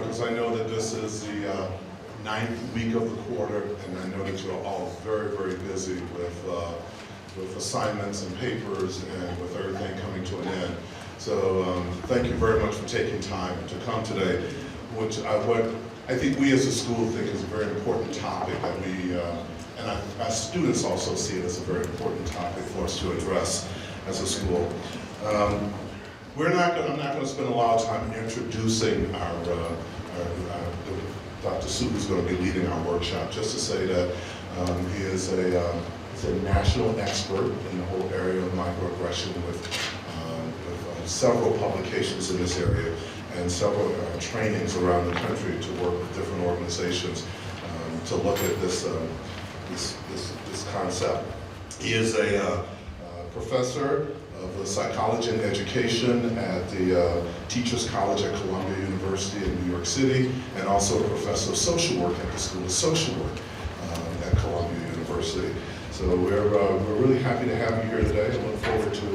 everyone, because I know that this is the ninth week of the quarter, and I know that you're all very, very busy with assignments and papers and with everything coming to an end. So thank you very much for taking time to come today, which what I think we as a school think is a very important topic that we, and our students also see it as a very important topic for us to address as a school. I'm not going to spend a lot of time introducing Dr. Su, who's going to be leading our workshop, just to say that he is a national expert in the whole area of microaggression with several publications in this area and several trainings around the country to work with different organizations to look at this concept. He is a professor of psychology and education at the Teachers College at Columbia University in New York City, and also a professor of social work at the School of Social Work at Columbia University. So we're really happy to have you here today. I look forward to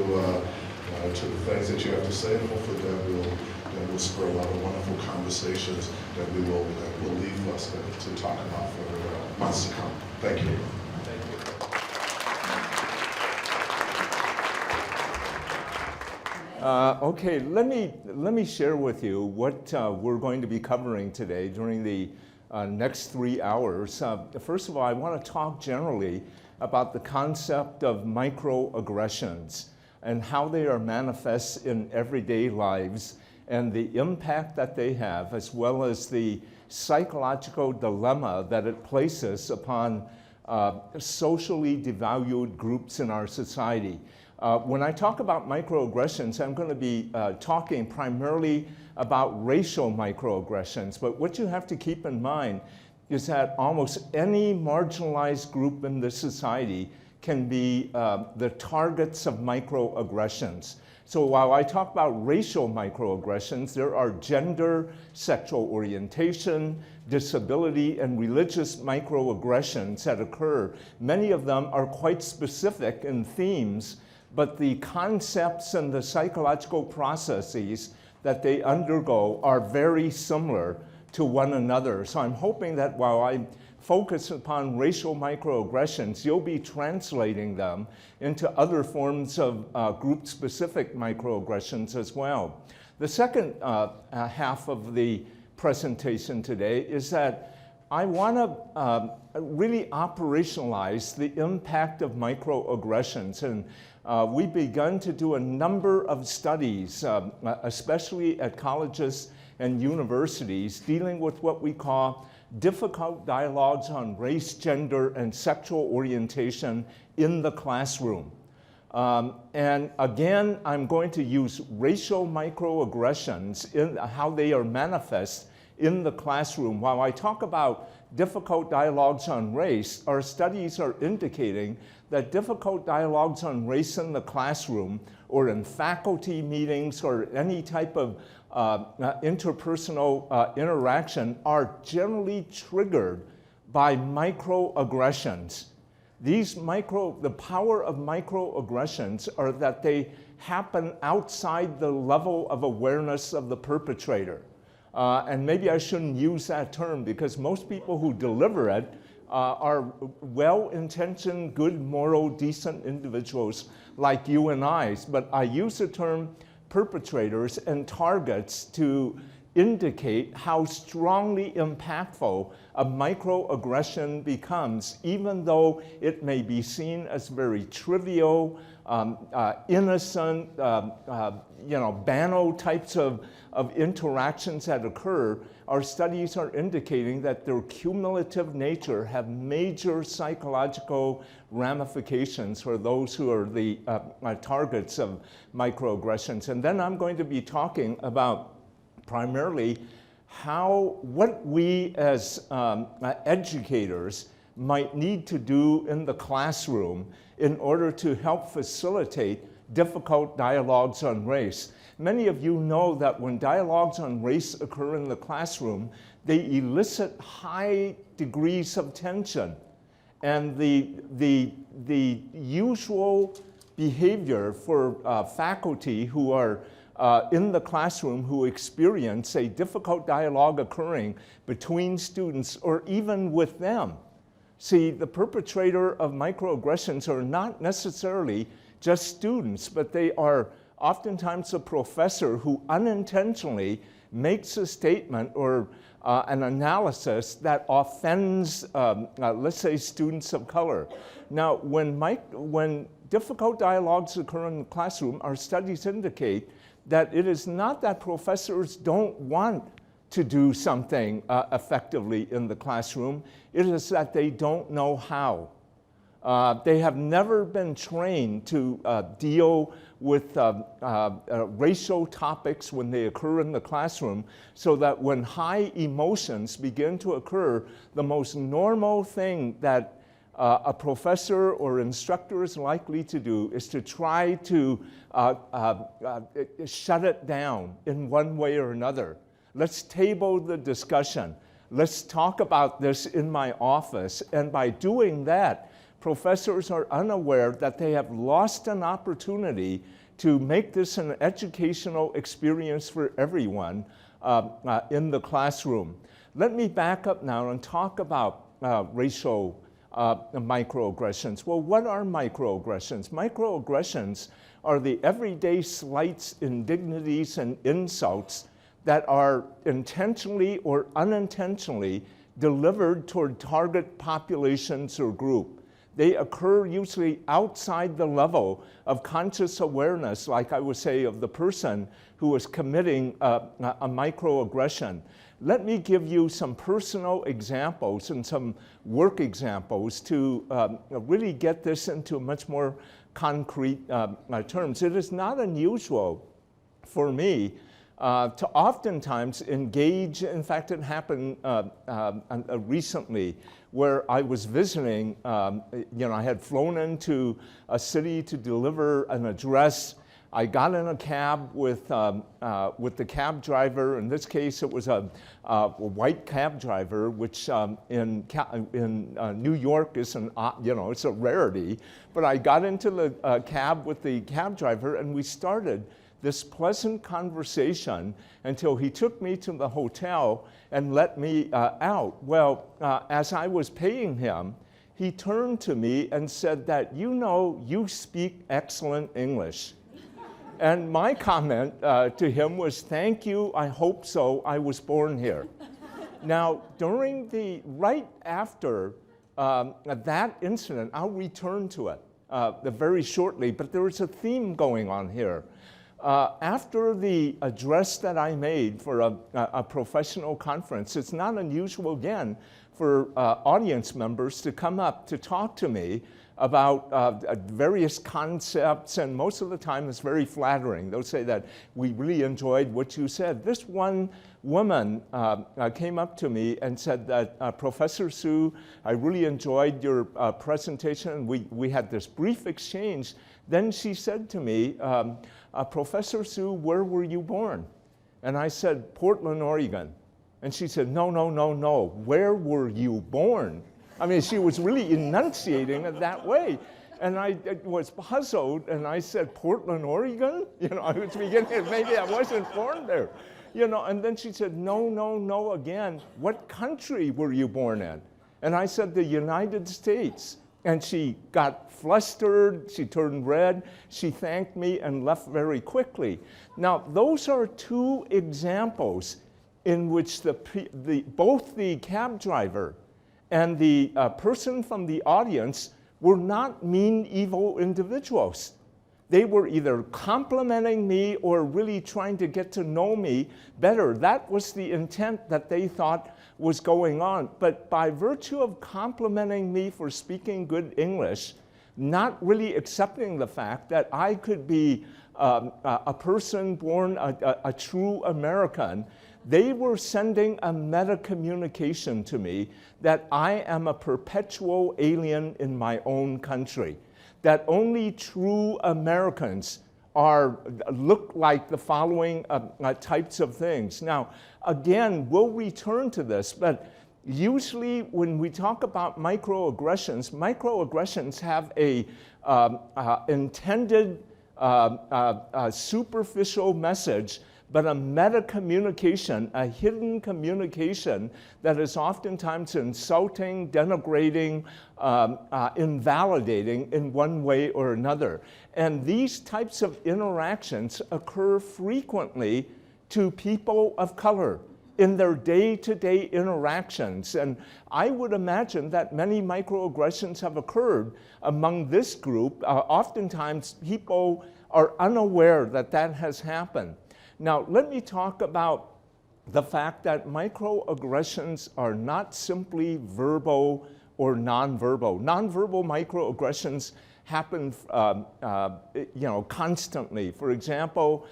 the things that you have to say, and hopefully that will spur a lot of wonderful conversations that will leave us to talk about for months to come. Thank you. Okay, let me share with you what we're going to be covering today during the next 3 hours. First of all, I want to talk generally about the concept of microaggressions and how they are manifest in everyday lives and the impact that they have, as well as the psychological dilemma that it places upon socially devalued groups in our society. When I talk about microaggressions, I'm going to be talking primarily about racial microaggressions, but what you have to keep in mind is that almost any marginalized group in the society can be the targets of microaggressions. So while I talk about racial microaggressions, there are gender, sexual orientation, disability, and religious microaggressions that occur. Many of them are quite specific in themes, but the concepts and the psychological processes that they undergo are very similar to one another. So I'm hoping that while I focus upon racial microaggressions, you'll be translating them into other forms of group-specific microaggressions as well. The second half of the presentation today is that I want to really operationalize the impact of microaggressions. And we've begun to do a number of studies, especially at colleges and universities, dealing with what we call difficult dialogues on race, gender, and sexual orientation in the classroom. And again, I'm going to use racial microaggressions in how they are manifest in the classroom. While I talk about difficult dialogues on race, our studies are indicating that difficult dialogues on race in the classroom or in faculty meetings or any type of interpersonal interaction are generally triggered by microaggressions. The power of microaggressions are that they happen outside the level of awareness of the perpetrator. And maybe I shouldn't use that term because most people who deliver it are well-intentioned, good, moral, decent individuals like you and I. But I use the term perpetrators and targets to indicate how strongly impactful a microaggression becomes, even though it may be seen as very trivial, innocent, banal types of interactions that occur. Our studies are indicating that their cumulative nature have major psychological ramifications for those who are the targets of microaggressions. And then I'm going to be talking about primarily what we as educators might need to do in the classroom in order to help facilitate difficult dialogues on race. Many of you know that when dialogues on race occur in the classroom, they elicit high degrees of tension. And the usual behavior for faculty who are in the classroom who experience a difficult dialogue occurring between students or even with them. See, the perpetrator of microaggressions are not necessarily just students, but they are oftentimes a professor who unintentionally makes a statement or an analysis that offends, let's say, students of color. Now, when difficult dialogues occur in the classroom, our studies indicate that it is not that professors don't want to do something effectively in the classroom. It is that they don't know how. They have never been trained to deal with racial topics when they occur in the classroom, so that when high emotions begin to occur, the most normal thing that a professor or instructor is likely to do is to try to shut it down in one way or another. Let's table the discussion. Let's talk about this in my office. And by doing that, professors are unaware that they have lost an opportunity to make this an educational experience for everyone in the classroom. Let me back up now and talk about racial microaggressions. Well, what are microaggressions? Microaggressions are the everyday slights, indignities, and insults that are intentionally or unintentionally delivered toward target populations or group. They occur usually outside the level of conscious awareness, like I would say, of the person who is committing a microaggression. Let me give you some personal examples and some work examples to really get this into much more concrete terms. It is not unusual for me to oftentimes engage. In fact, it happened recently where I was visiting. I had flown into a city to deliver an address. I got in a cab with the cab driver. In this case, it was a white cab driver, which in New York is it's a rarity. But I got into the cab with the cab driver, and we started this pleasant conversation until he took me to the hotel and let me out. Well, as I was paying him, he turned to me and said that, you speak excellent English. And my comment to him was, thank you, I hope so, I was born here. Now, right after that incident, I'll return to it very shortly, but there is a theme going on here. After the address that I made for a professional conference, it's not unusual again for audience members to come up to talk to me about various concepts, and most of the time it's very flattering. They'll say that we really enjoyed what you said. This one woman came up to me and said that, Professor Su, I really enjoyed your presentation, and we had this brief exchange. Then she said to me, Professor Su, where were you born? And I said, Portland, Oregon. And she said, no, where were you born? I mean, she was really enunciating it that way. And I was puzzled, and I said, Portland, Oregon? I was beginning, maybe I wasn't born there. And then she said, no, again, what country were you born in? And I said, the United States. And she got flustered, she turned red, she thanked me and left very quickly. Now, those are two examples in which both the cab driver and the person from the audience were not mean, evil individuals. They were either complimenting me or really trying to get to know me better. That was the intent that they thought was going on. But by virtue of complimenting me for speaking good English, not really accepting the fact that I could be a person born a true American, they were sending a meta-communication to me that I am a perpetual alien in my own country, that only true Americans look like the following types of things. Now, again, we'll return to this, but usually when we talk about microaggressions have a intended a superficial message, but a meta communication, a hidden communication that is oftentimes insulting, denigrating, invalidating in one way or another. And these types of interactions occur frequently to people of color in their day-to-day interactions. And I would imagine that many microaggressions have occurred among this group. Oftentimes people are unaware that that has happened. Now, let me talk about the fact that microaggressions are not simply verbal or nonverbal. Nonverbal microaggressions happen, constantly. For example,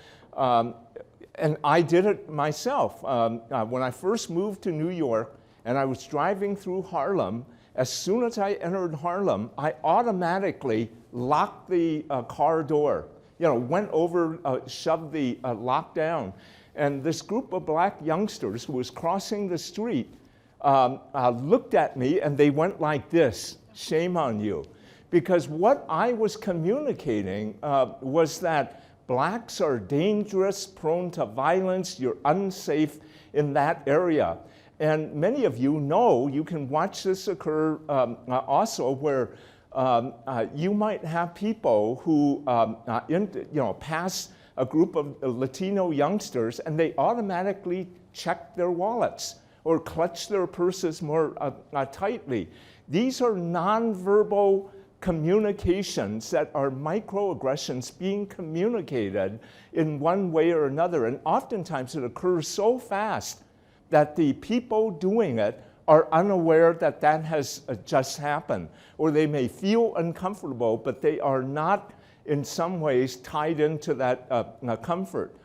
and I did it myself. When I first moved to New York and I was driving through Harlem, as soon as I entered Harlem, I automatically locked the car door. Went over, shoved the lock down. And this group of black youngsters who was crossing the street looked at me and they went like this, shame on you. Because what I was communicating was that blacks are dangerous, prone to violence, you're unsafe in that area. And many of you know, you can watch this occur also where you might have people who pass a group of Latino youngsters and they automatically check their wallets or clutch their purses more tightly. These are nonverbal communications that are microaggressions being communicated in one way or another. And oftentimes it occurs so fast that the people doing it are unaware that that has just happened. Or they may feel uncomfortable, but they are not in some ways tied into that comfort.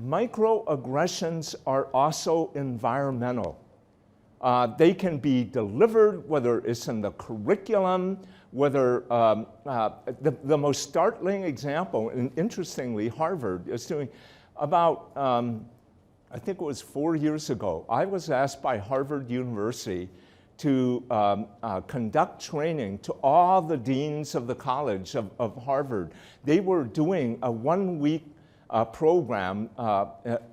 Microaggressions are also environmental. They can be delivered, whether it's in the curriculum, whether the most startling example, and interestingly, Harvard is doing about, I think it was 4 years ago, I was asked by Harvard University to conduct training to all the deans of the college of Harvard. They were doing a one-week program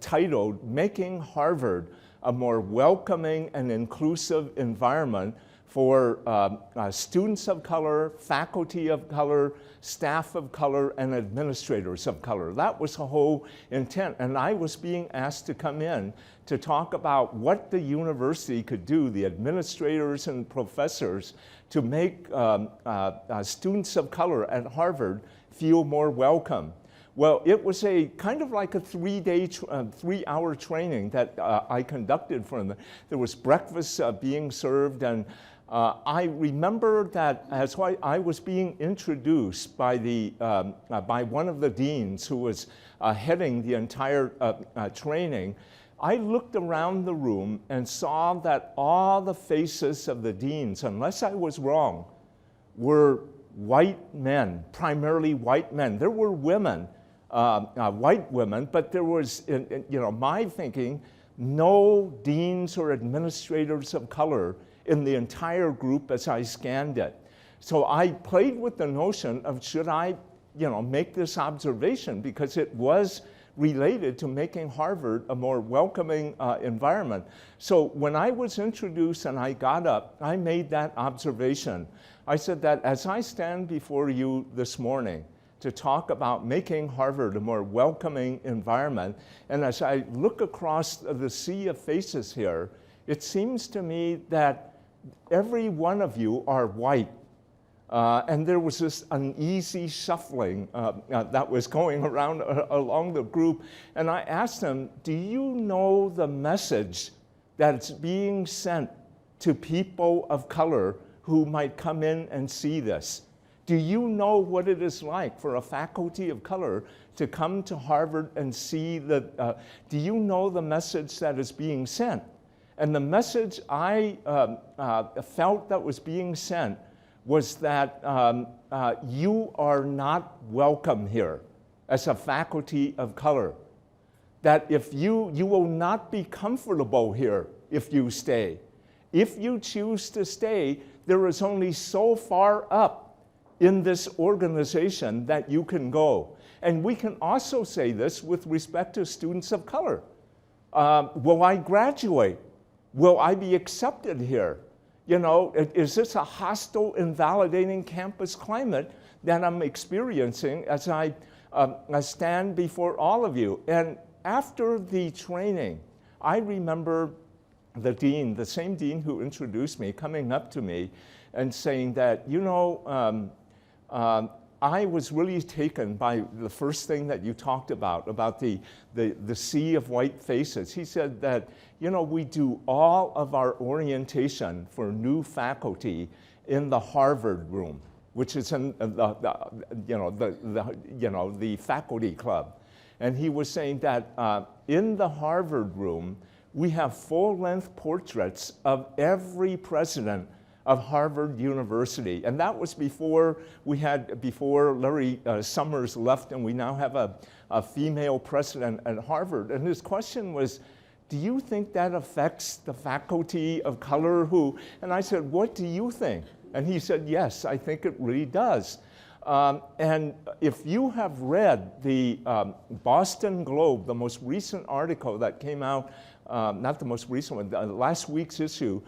titled Making Harvard a More Welcoming and Inclusive Environment for students of color, faculty of color, staff of color, and administrators of color. That was the whole intent. And I was being asked to come in to talk about what the university could do, the administrators and professors, to make students of color at Harvard feel more welcome. Well, it was a kind of like a 3-hour training that I conducted for them. There was breakfast being served, and I remember that as I was being introduced by by one of the deans who was heading the entire training. I looked around the room and saw that all the faces of the deans, unless I was wrong, were white men, primarily white men. There were women, white women, but there was, my thinking, no deans or administrators of color in the entire group as I scanned it. So I played with the notion of should I, make this observation, because it was related to making Harvard a more welcoming environment. So when I was introduced and I got up, I made that observation. I said that as I stand before you this morning to talk about making Harvard a more welcoming environment, and as I look across the sea of faces here, it seems to me that every one of you are white. And there was this uneasy shuffling that was going around along the group. And I asked them, do you know the message that's being sent to people of color who might come in and see this? Do you know what it is like for a faculty of color to come to Harvard and see do you know the message that is being sent? And the message I felt that was being sent was that you are not welcome here as a faculty of color. That if you will not be comfortable here if you stay. If you choose to stay, there is only so far up in this organization that you can go. And we can also say this with respect to students of color. Will I graduate? Will I be accepted here? You know, is this a hostile, invalidating campus climate that I'm experiencing as I stand before all of you? And after the training, I remember the dean, the same dean who introduced me, coming up to me and saying that, you know, I was really taken by the first thing that you talked about the sea of white faces. He said that, you know, we do all of our orientation for new faculty in the Harvard room, which is in the faculty club. And he was saying that in the Harvard room, we have full-length portraits of every president of Harvard University. And that was before Larry Summers left, and we now have a female president at Harvard. And his question was, do you think that affects the faculty of color who? And I said, what do you think? And he said, yes, I think it really does. And if you have read the Boston Globe, the most recent article that came out, not the most recent one, last week's issue,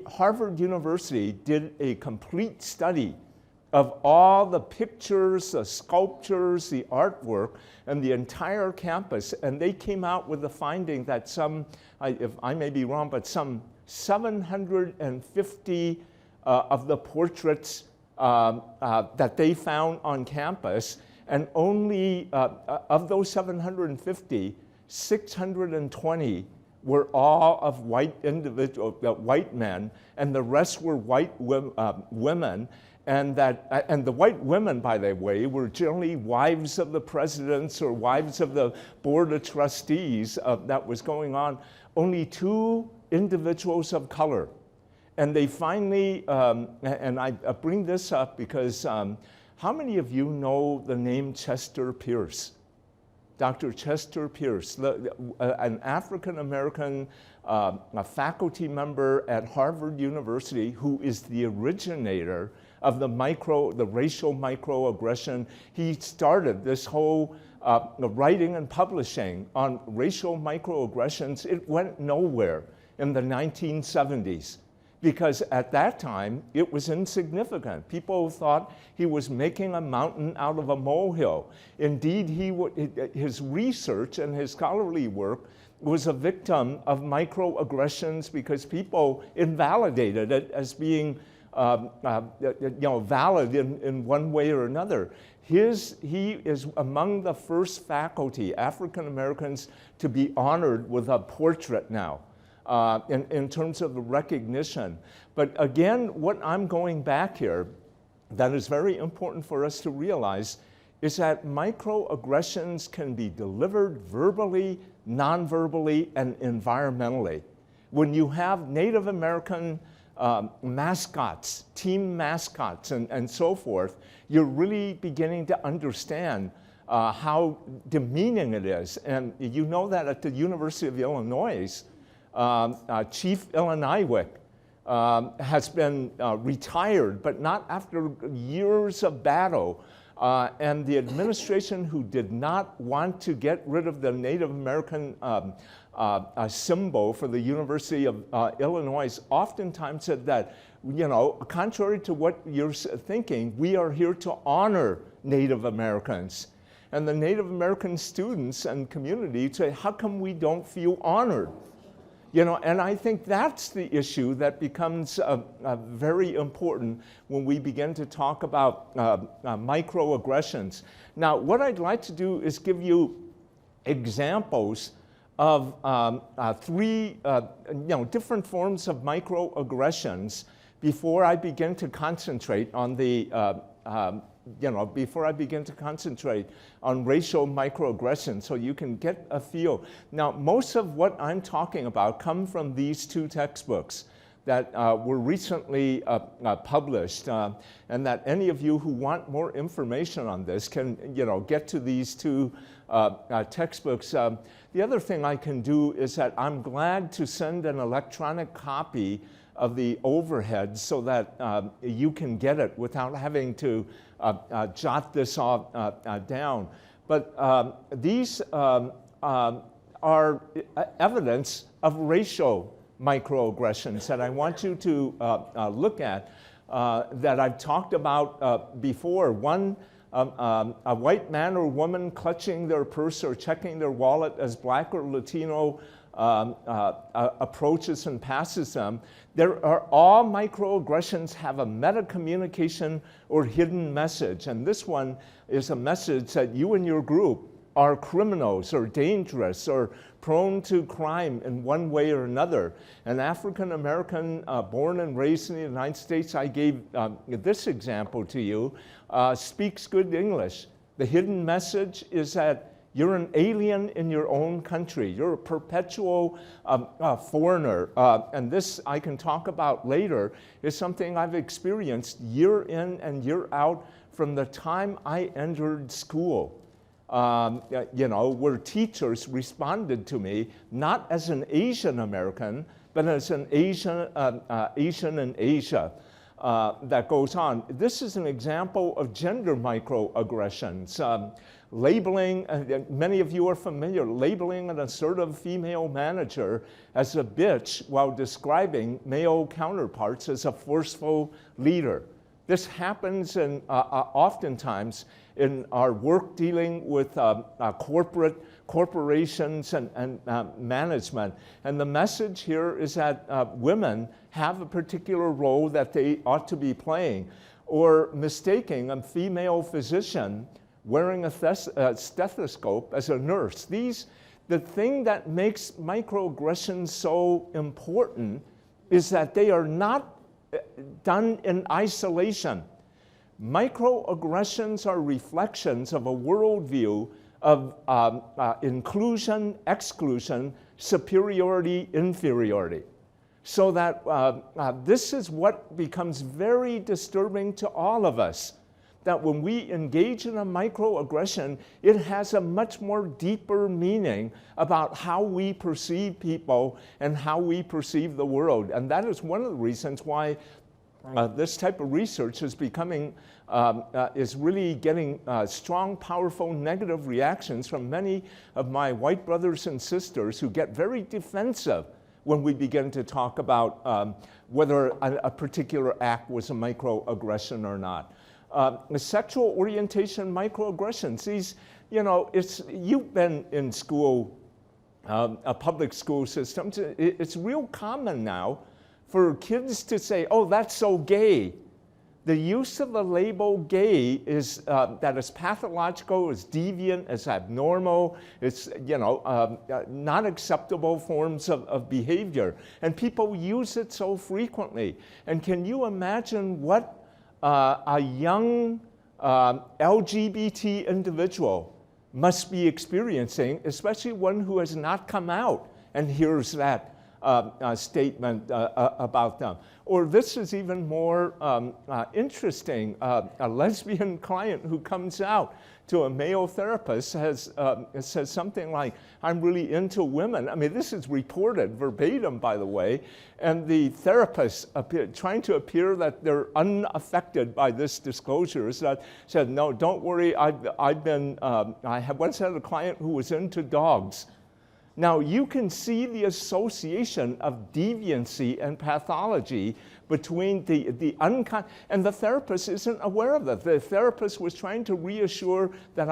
Harvard University did a complete study of all the pictures, the sculptures, the artwork, and the entire campus, and they came out with the finding that if I may be wrong, but some 750 of the portraits that they found on campus, and only of those 750, 620 were all of white men, and the rest were white women, and the white women, by the way, were generally wives of the presidents or wives of the board of trustees that was going on. Only 2 individuals of color. And they finally, and I bring this up because how many of you know the name Chester Pierce? Dr. Chester Pierce, an African-American faculty member at Harvard University who is the originator of the racial microaggression. He started this whole writing and publishing on racial microaggressions. It went nowhere in the 1970s. Because at that time, it was insignificant. People thought he was making a mountain out of a molehill. Indeed, his research and his scholarly work was a victim of microaggressions because people invalidated it as being valid in one way or another. He is among the first faculty, African Americans, to be honored with a portrait now. In terms of the recognition. But again, what I'm going back here that is very important for us to realize is that microaggressions can be delivered verbally, non-verbally, and environmentally. When you have Native American mascots, team mascots, and so forth, you're really beginning to understand how demeaning it is. And you know that at the University of Illinois, Chief Illiniwek has been retired, but not after years of battle. And the administration, who did not want to get rid of the Native American symbol for the University of Illinois, oftentimes said that, you know, contrary to what you're thinking, we are here to honor Native Americans. And the Native American students and community say, how come we don't feel honored? You know, and I think that's the issue that becomes very important when we begin to talk about microaggressions. Now, what I'd like to do is give you examples of 3 different forms of microaggressions before I begin to concentrate on the before I begin to concentrate on racial microaggressions, so you can get a feel. Now, most of what I'm talking about come from these 2 textbooks that were recently published, and that any of you who want more information on this can, get to these 2 textbooks. The other thing I can do is that I'm glad to send an electronic copy of the overhead so that you can get it without having to jot this all down. But these are evidence of racial microaggressions that I want you to look at that I've talked about before. One, a white man or woman clutching their purse or checking their wallet as black or Latino approaches and passes them. All microaggressions have a meta-communication or hidden message, and this one is a message that you and your group are criminals or dangerous or prone to crime in one way or another. An African American born and raised in the United States, I gave this example to you, speaks good English. The hidden message is that you're an alien in your own country. You're a perpetual foreigner. And this I can talk about later, is something I've experienced year in and year out from the time I entered school. Where teachers responded to me not as an Asian American, but as an Asian in Asia. That goes on. This is an example of gender microaggressions. Labeling, many of you are familiar, labeling an assertive female manager as a bitch while describing male counterparts as a forceful leader. This happens oftentimes in our work dealing with corporations and management. And the message here is that women have a particular role that they ought to be playing, or mistaking a female physician wearing a stethoscope as a nurse. The thing that makes microaggressions so important is that they are not done in isolation. Microaggressions are reflections of a worldview of inclusion, exclusion, superiority, inferiority. So that this is what becomes very disturbing to all of us, that when we engage in a microaggression, it has a much more deeper meaning about how we perceive people and how we perceive the world. And that is one of the reasons why this type of research is is really getting strong, powerful, negative reactions from many of my white brothers and sisters who get very defensive when we begin to talk about whether a particular act was a microaggression or not. Sexual orientation microaggressions, you've been in school, public school systems. It's real common now for kids to say, oh, that's so gay. The use of the label gay is that is pathological, is deviant, is abnormal, it's not acceptable forms of behavior. And people use it so frequently. And can you imagine what a young LGBT individual must be experiencing, especially one who has not come out and hears that statement about them? Or this is even more interesting. A lesbian client who comes out to a male therapist says something like, I'm really into women. I mean, this is reported verbatim, by the way, and the therapist trying to appear that they're unaffected by this disclosure said, no, don't worry, I have once had a client who was into dogs. Now, you can see the association of deviancy and pathology between the unconscious, and the therapist isn't aware of that. The therapist was trying to reassure that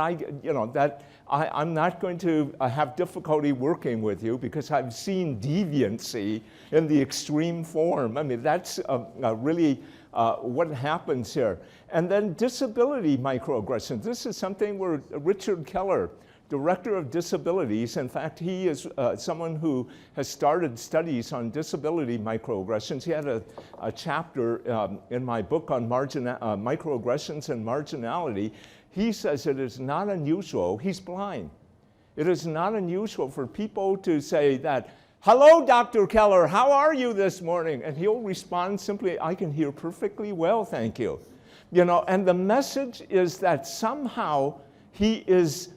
I'm not going to have difficulty working with you because I've seen deviancy in the extreme form. I mean, that's really what happens here. And then disability microaggressions. This is something where Richard Keller, Director of Disabilities, in fact, he is someone who has started studies on disability microaggressions. He had a chapter in my book on microaggressions and marginality. He says it is not unusual, he's blind. It is not unusual for people to say that, hello, Dr. Keller, how are you this morning? And he'll respond simply, I can hear perfectly well, thank you. And the message is that somehow he is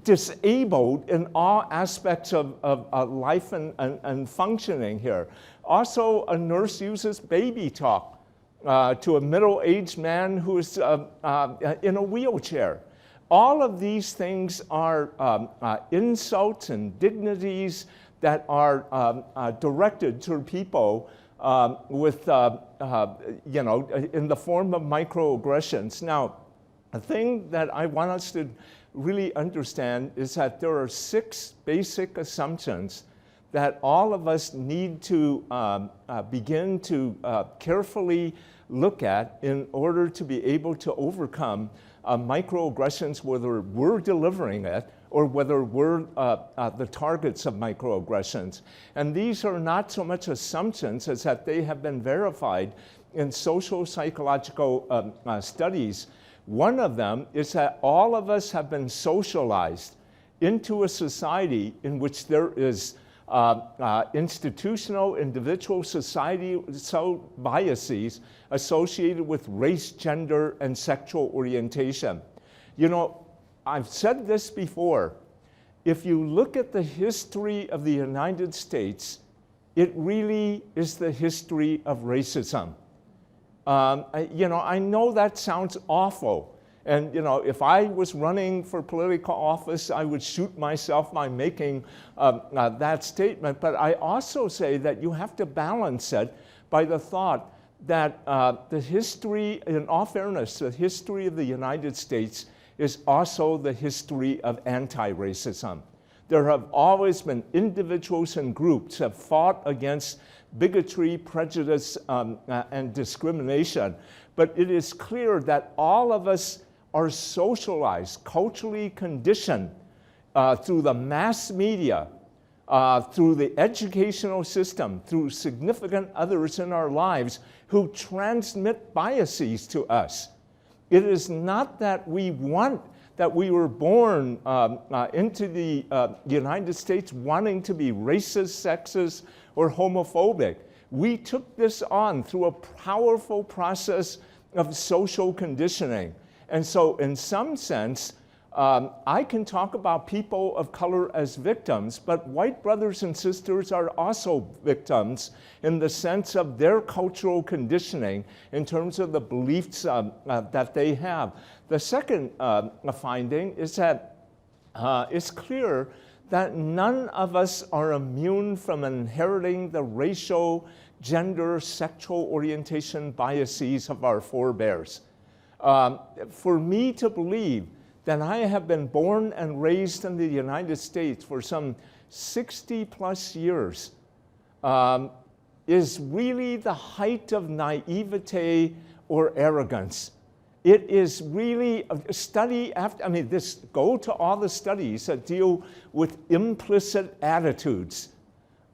disabled in all aspects of life and functioning here. Also, a nurse uses baby talk to a middle-aged man who is in a wheelchair. All of these things are insults and indignities that are directed to people with, in the form of microaggressions. Now, the thing that I want us to really understand is that there are 6 basic assumptions that all of us need to begin to carefully look at in order to be able to overcome microaggressions, whether we're delivering it or whether we're the targets of microaggressions. And these are not so much assumptions as that they have been verified in social psychological studies. One of them is that all of us have been socialized into a society in which there is institutional, individual, societal biases associated with race, gender, and sexual orientation. You know, I've said this before. If you look at the history of the United States, it really is the history of racism. I know that sounds awful. And, if I was running for political office, I would shoot myself by making that statement. But I also say that you have to balance it by the thought that the history, in all fairness, the history of the United States is also the history of anti-racism. There have always been individuals and groups have fought against bigotry, prejudice, and discrimination. But it is clear that all of us are socialized, culturally conditioned through the mass media, through the educational system, through significant others in our lives who transmit biases to us. It is not that we were born into the United States wanting to be racist, sexist, or homophobic. We took this on through a powerful process of social conditioning. And so in some sense, I can talk about people of color as victims, but white brothers and sisters are also victims in the sense of their cultural conditioning in terms of the beliefs that they have. The second finding is that it's clear that none of us are immune from inheriting the racial, gender, sexual orientation biases of our forebears. For me to believe that I have been born and raised in the United States for some 60 plus years is really the height of naivete or arrogance. It is really a study after, go to all the studies that deal with implicit attitudes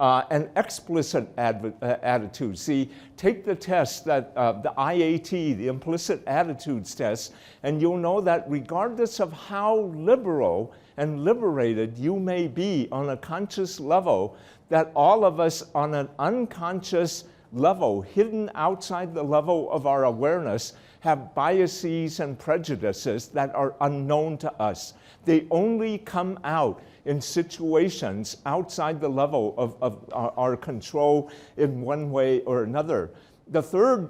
and explicit attitudes. See, take the test that the IAT, the implicit attitudes test, and you'll know that regardless of how liberal and liberated you may be on a conscious level, that all of us on an unconscious level, hidden outside the level of our awareness, have biases and prejudices that are unknown to us. They only come out in situations outside the level of our control in one way or another. The third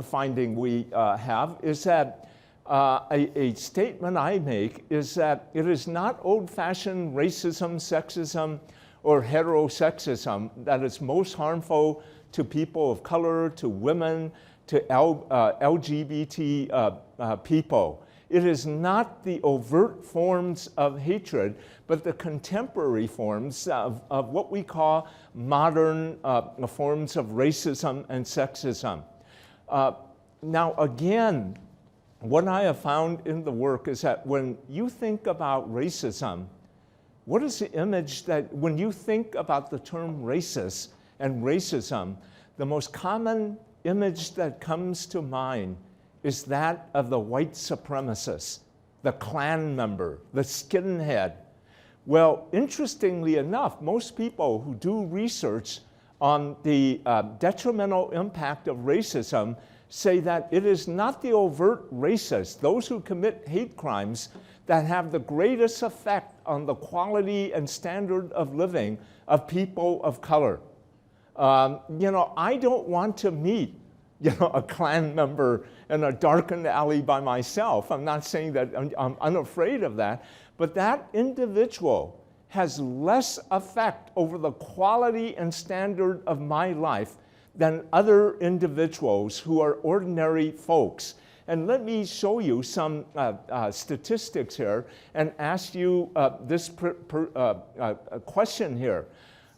finding we have is that a statement I make is that it is not old-fashioned racism, sexism, or heterosexism that is most harmful to people of color, to women, to LGBT people. It is not the overt forms of hatred, but the contemporary forms of what we call modern forms of racism and sexism. Now again, what I have found in the work is that when you think about racism, what is the image that, when you think about the term racist and racism, the most common image that comes to mind is that of the white supremacist, the Klan member, the skinhead. Well, interestingly enough, most people who do research on the detrimental impact of racism say that it is not the overt racists, those who commit hate crimes, that have the greatest effect on the quality and standard of living of people of color. I don't want to meet a Klan member in a darkened alley by myself. I'm not saying that I'm unafraid of that, but that individual has less effect over the quality and standard of my life than other individuals who are ordinary folks. And let me show you some statistics here and ask you this question here.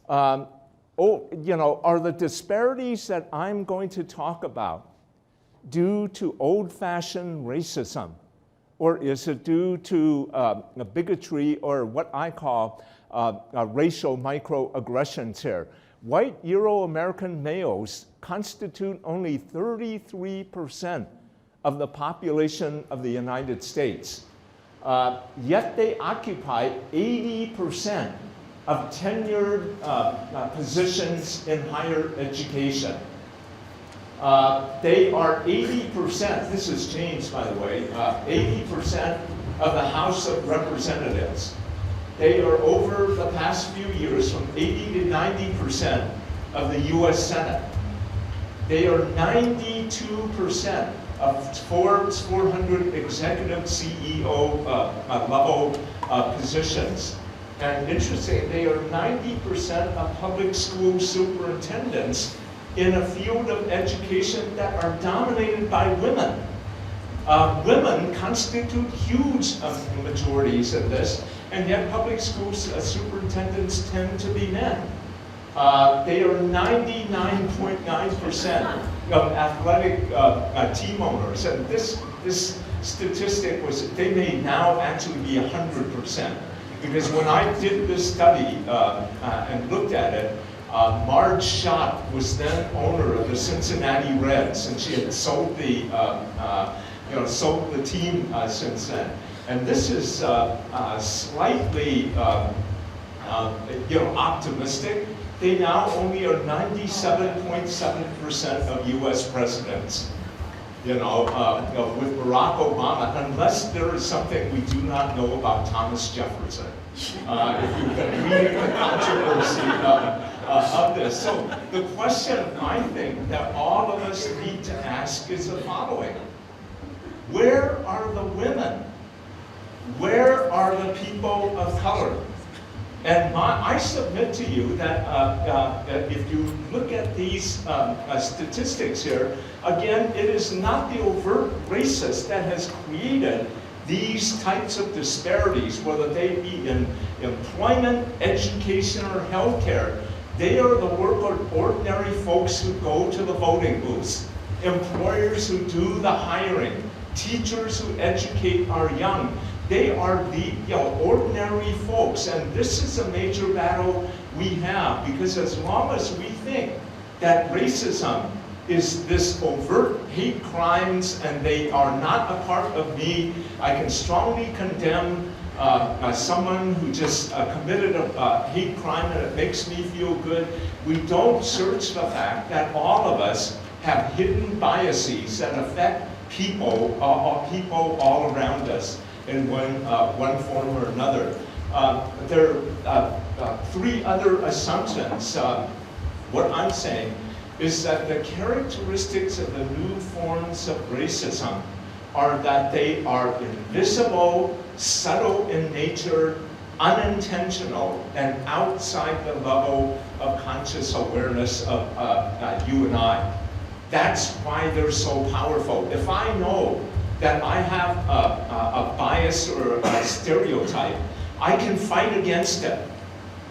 Are the disparities that I'm going to talk about due to old-fashioned racism? Or is it due to bigotry or what I call racial microaggressions here? White Euro-American males constitute only 33% of the population of the United States. Yet they occupy 80% of tenured positions in higher education. They are 80%, this has changed by the way, 80% of the House of Representatives. They are over the past few years from 80 to 90% of the US Senate. They are 92% of Forbes 400 executive CEO level positions. And interesting, they are 90% of public school superintendents in a field of education that are dominated by women. Women constitute huge majorities of this, and yet public school superintendents tend to be men. They are 99.9% of athletic team owners, and this statistic was, they may now actually be 100%. Because when I did this study and looked at it, Marge Schott was then owner of the Cincinnati Reds, and she had sold the team since then. And this is slightly optimistic. They now only are 97.7% of U.S. presidents. With Barack Obama, unless there is something we do not know about Thomas Jefferson. If you've been reading the controversy of this. So the question, I think, that all of us need to ask is the following. Where are the women? Where are the people of color? And I submit to you that if you look at these statistics here, again, it is not the overt racist that has created these types of disparities, whether they be in employment, education, or healthcare. They are the work of ordinary folks who go to the voting booths, employers who do the hiring, teachers who educate our young. They are the ordinary folks, and this is a major battle we have, because as long as we think that racism is this overt hate crimes and they are not a part of me, I can strongly condemn someone who just committed a hate crime and it makes me feel good. We don't search the fact that all of us have hidden biases that affect people all around us in one form or another. There are three other assumptions. What I'm saying is that the characteristics of the new forms of racism are that they are invisible, subtle in nature, unintentional, and outside the level of conscious awareness of you and I. That's why they're so powerful. If I know that I have a bias or a stereotype, I can fight against it,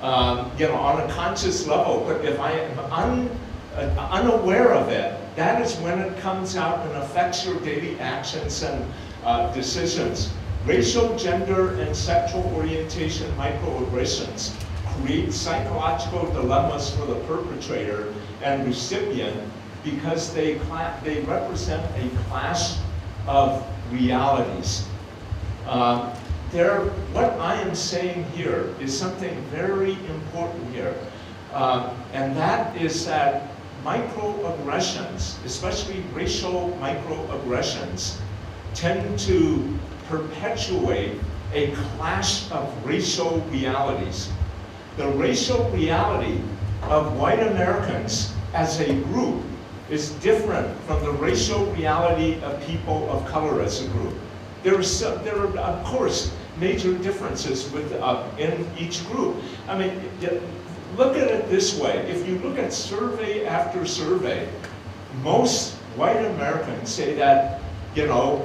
on a conscious level. But if I am unaware of it, that is when it comes out and affects your daily actions and decisions. Racial, gender, and sexual orientation microaggressions create psychological dilemmas for the perpetrator and recipient because they represent a clash of realities. What I am saying here is something very important here, and that is that microaggressions, especially racial microaggressions, tend to perpetuate a clash of racial realities. The racial reality of white Americans as a group is different from the racial reality of people of color as a group. There are, of course, major differences in each group. I mean, look at it this way. If you look at survey after survey, most white Americans say that, you know,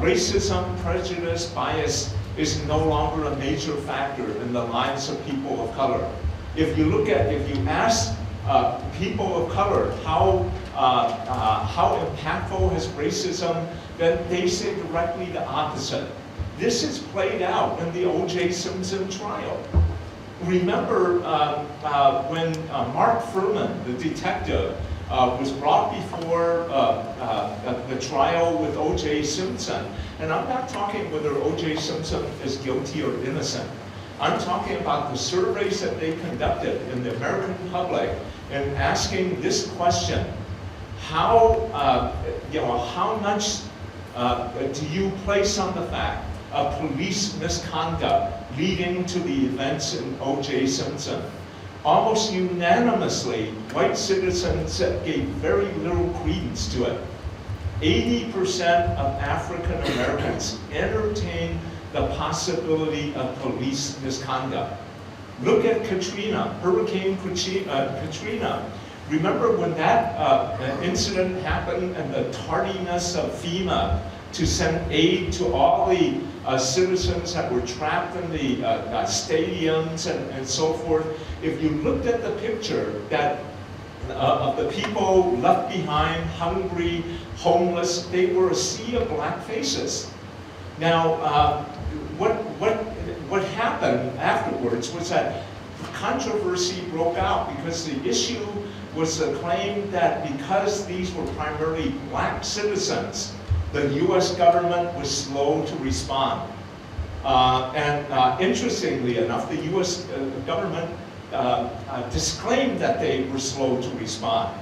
racism, prejudice, bias is no longer a major factor in the lives of people of color. If you ask people of color how impactful has racism, then they say directly the opposite. This is played out in the O.J. Simpson trial. Remember when Mark Furman, the detective, was brought before the trial with O.J. Simpson, and I'm not talking whether O.J. Simpson is guilty or innocent. I'm talking about the surveys that they conducted in the American public and asking this question: how much do you place on the fact of police misconduct leading to the events in O.J. Simpson? Almost unanimously, white citizens gave very little credence to it. 80% of African Americans entertain the possibility of police misconduct. Look at Katrina, Hurricane Katrina. Remember when that incident happened and the tardiness of FEMA to send aid to all the citizens that were trapped in the stadiums and so forth? If you looked at the picture of the people left behind, hungry, homeless, they were a sea of black faces. Now, what happened afterwards was that controversy broke out because the issue was the claim that because these were primarily black citizens, the U.S. government was slow to respond. Interestingly enough, the U.S. government disclaimed that they were slow to respond,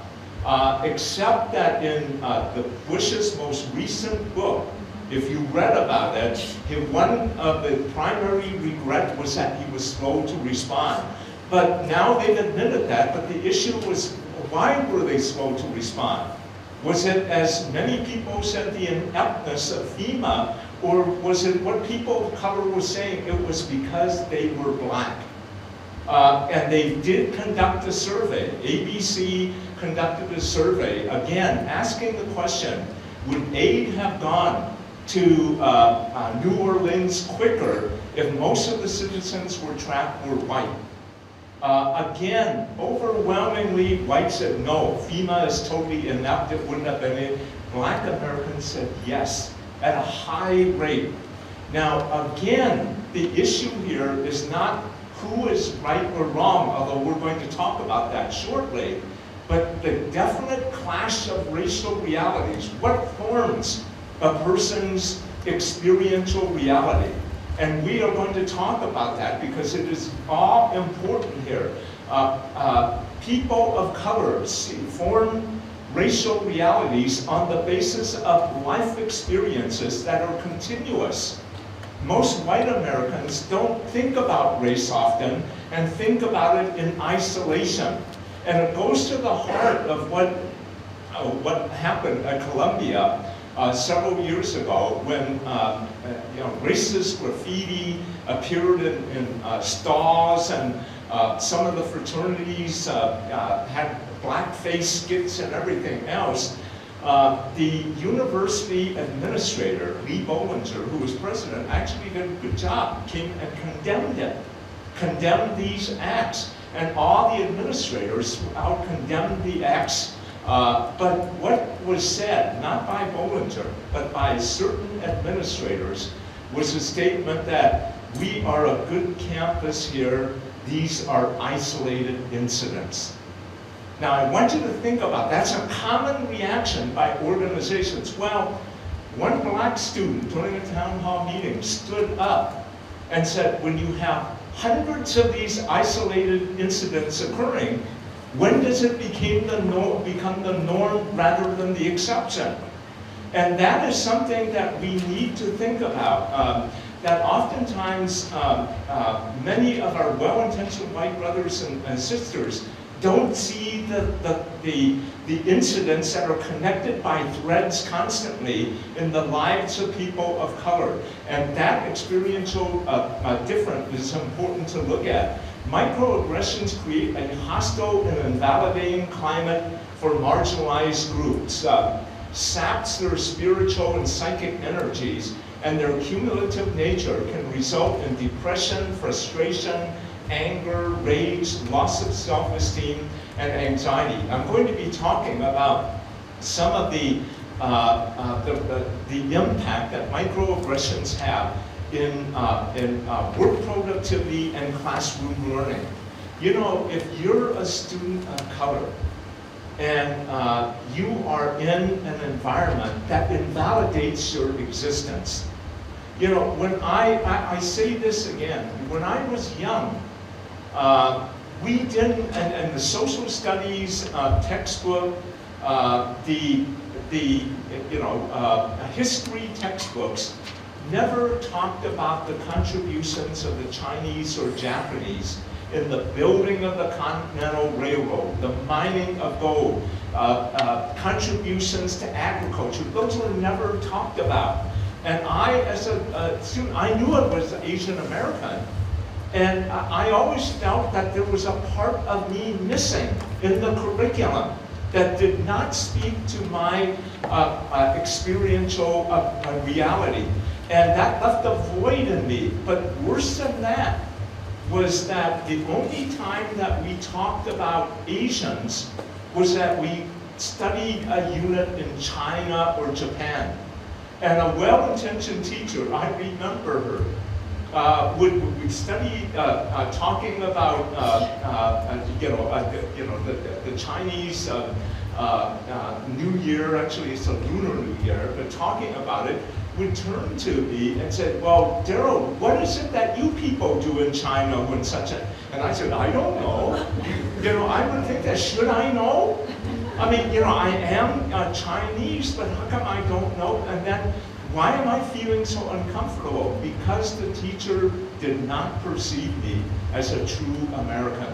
except that in the Bush's most recent book, if you read about it, one of the primary regret was that he was slow to respond. But now they've admitted that, but the issue was, why were they slow to respond? Was it, as many people said, the ineptness of FEMA, or was it what people of color were saying? It was because they were black. And they did conduct a survey. ABC conducted a survey, again, asking the question, would aid have gone to New Orleans quicker if most of the citizens were trapped were white? Again, overwhelmingly, whites said no, FEMA is totally inept, it wouldn't have been it. Black Americans said yes, at a high rate. Now, again, the issue here is not who is right or wrong, although we're going to talk about that shortly, but the definite clash of racial realities. What forms a person's experiential reality? And we are going to talk about that because it is all important here. People of color form racial realities on the basis of life experiences that are continuous. Most white Americans don't think about race often and think about it in isolation. And it goes to the heart of what happened at Columbia several years ago when racist graffiti appeared in stalls, and some of the fraternities had blackface skits and everything else. The university administrator, Lee Bollinger, who was president, actually did a good job, came and condemned it, condemned these acts. And all the administrators throughout condemned the acts. But what was said, not by Bollinger, but by certain administrators, was a statement that we are a good campus here, these are isolated incidents. Now I want you to think about, that's a common reaction by organizations. Well, one black student during a town hall meeting stood up and said, when you have hundreds of these isolated incidents occurring, when does it become the norm rather than the exception? And that is something that we need to think about. that oftentimes many of our well-intentioned white brothers and sisters don't see the incidents that are connected by threads constantly in the lives of people of color. And that experiential difference is important to look at. Microaggressions create a hostile and invalidating climate for marginalized groups, saps their spiritual and psychic energies, and their cumulative nature can result in depression, frustration, anger, rage, loss of self-esteem, and anxiety. I'm going to be talking about some of the impact that microaggressions have in work productivity and classroom learning. You know, if you're a student of color and you are in an environment that invalidates your existence, you know, when I say this again, when I was young, we didn't, and the social studies textbook, history textbooks never talked about the contributions of the Chinese or Japanese in the building of the Continental Railroad, the mining of gold, contributions to agriculture. Those were never talked about. And I, as a student, I knew I was Asian American. And I always felt that there was a part of me missing in the curriculum that did not speak to my experiential reality. And that left a void in me. But worse than that was that the only time that we talked about Asians was that we studied a unit in China or Japan. And a well-intentioned teacher, I remember her, would study talking about the Chinese New Year. Actually, it's a Lunar New Year, but talking about it, would turn to me and say, "Well, Derald, what is it that you people do in China when such a?" And I said, "I don't know." You know, I would think that, should I know? I mean, you know, I am Chinese, but how come I don't know? And then, why am I feeling so uncomfortable? Because the teacher did not perceive me as a true American,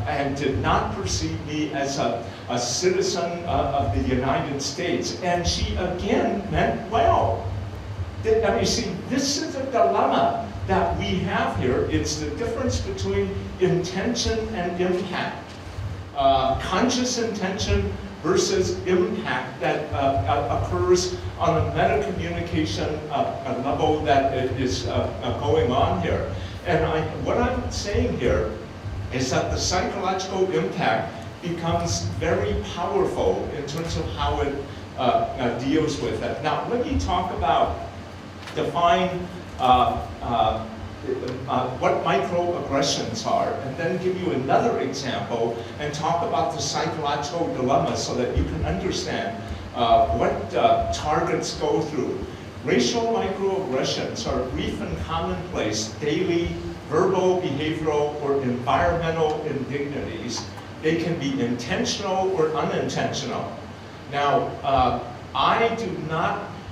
and did not perceive me as a citizen of the United States. And she, again, meant well. I mean, see, this is a dilemma that we have here. It's the difference between intention and impact. Conscious intention versus impact that occurs on a meta-communication level that is going on here. And what I'm saying here is that the psychological impact becomes very powerful in terms of how it deals with it. Now, let me talk about, define what microaggressions are, and then give you another example and talk about the psychological dilemma so that you can understand what targets go through. Racial microaggressions are brief and commonplace daily verbal, behavioral, or environmental indignities. They can be intentional or unintentional. Now,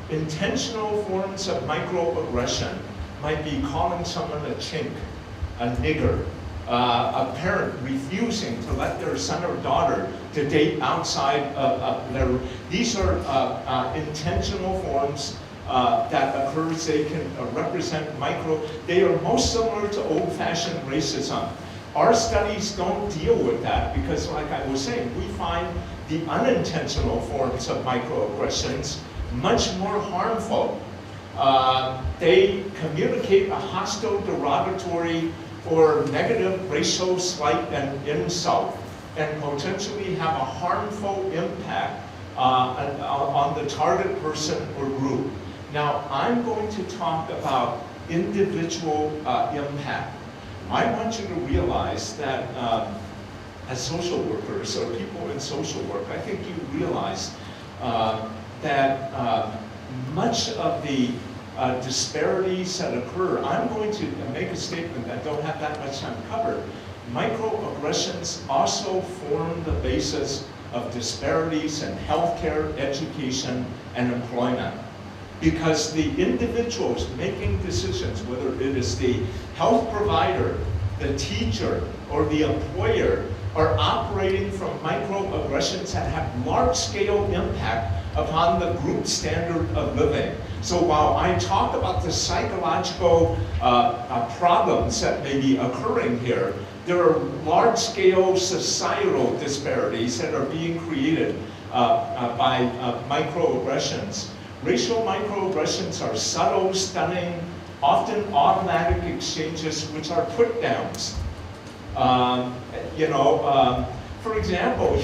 intentional forms of microaggression might be calling someone a chink, a nigger, a parent refusing to let their son or daughter to date outside of their. These are intentional forms that occurs. They can represent they are most similar to old-fashioned racism. Our studies don't deal with that because, like I was saying, we find the unintentional forms of microaggressions much more harmful. They communicate a hostile, derogatory, or negative racial slight and insult, and potentially have a harmful impact on the target person or group. Now, I'm going to talk about individual impact. I want you to realize that as social workers or people in social work, I think you realize that much of the disparities that occur, I'm going to make a statement that don't have that much time covered. Microaggressions also form the basis of disparities in healthcare, education, and employment. because the individuals making decisions, whether it is the health provider, the teacher, or the employer, are operating from microaggressions that have large-scale impact upon the group standard of living. So while I talk about the psychological problems that may be occurring here, there are large-scale societal disparities that are being created by microaggressions. Racial microaggressions are subtle, stunning, often automatic exchanges which are put-downs. For example,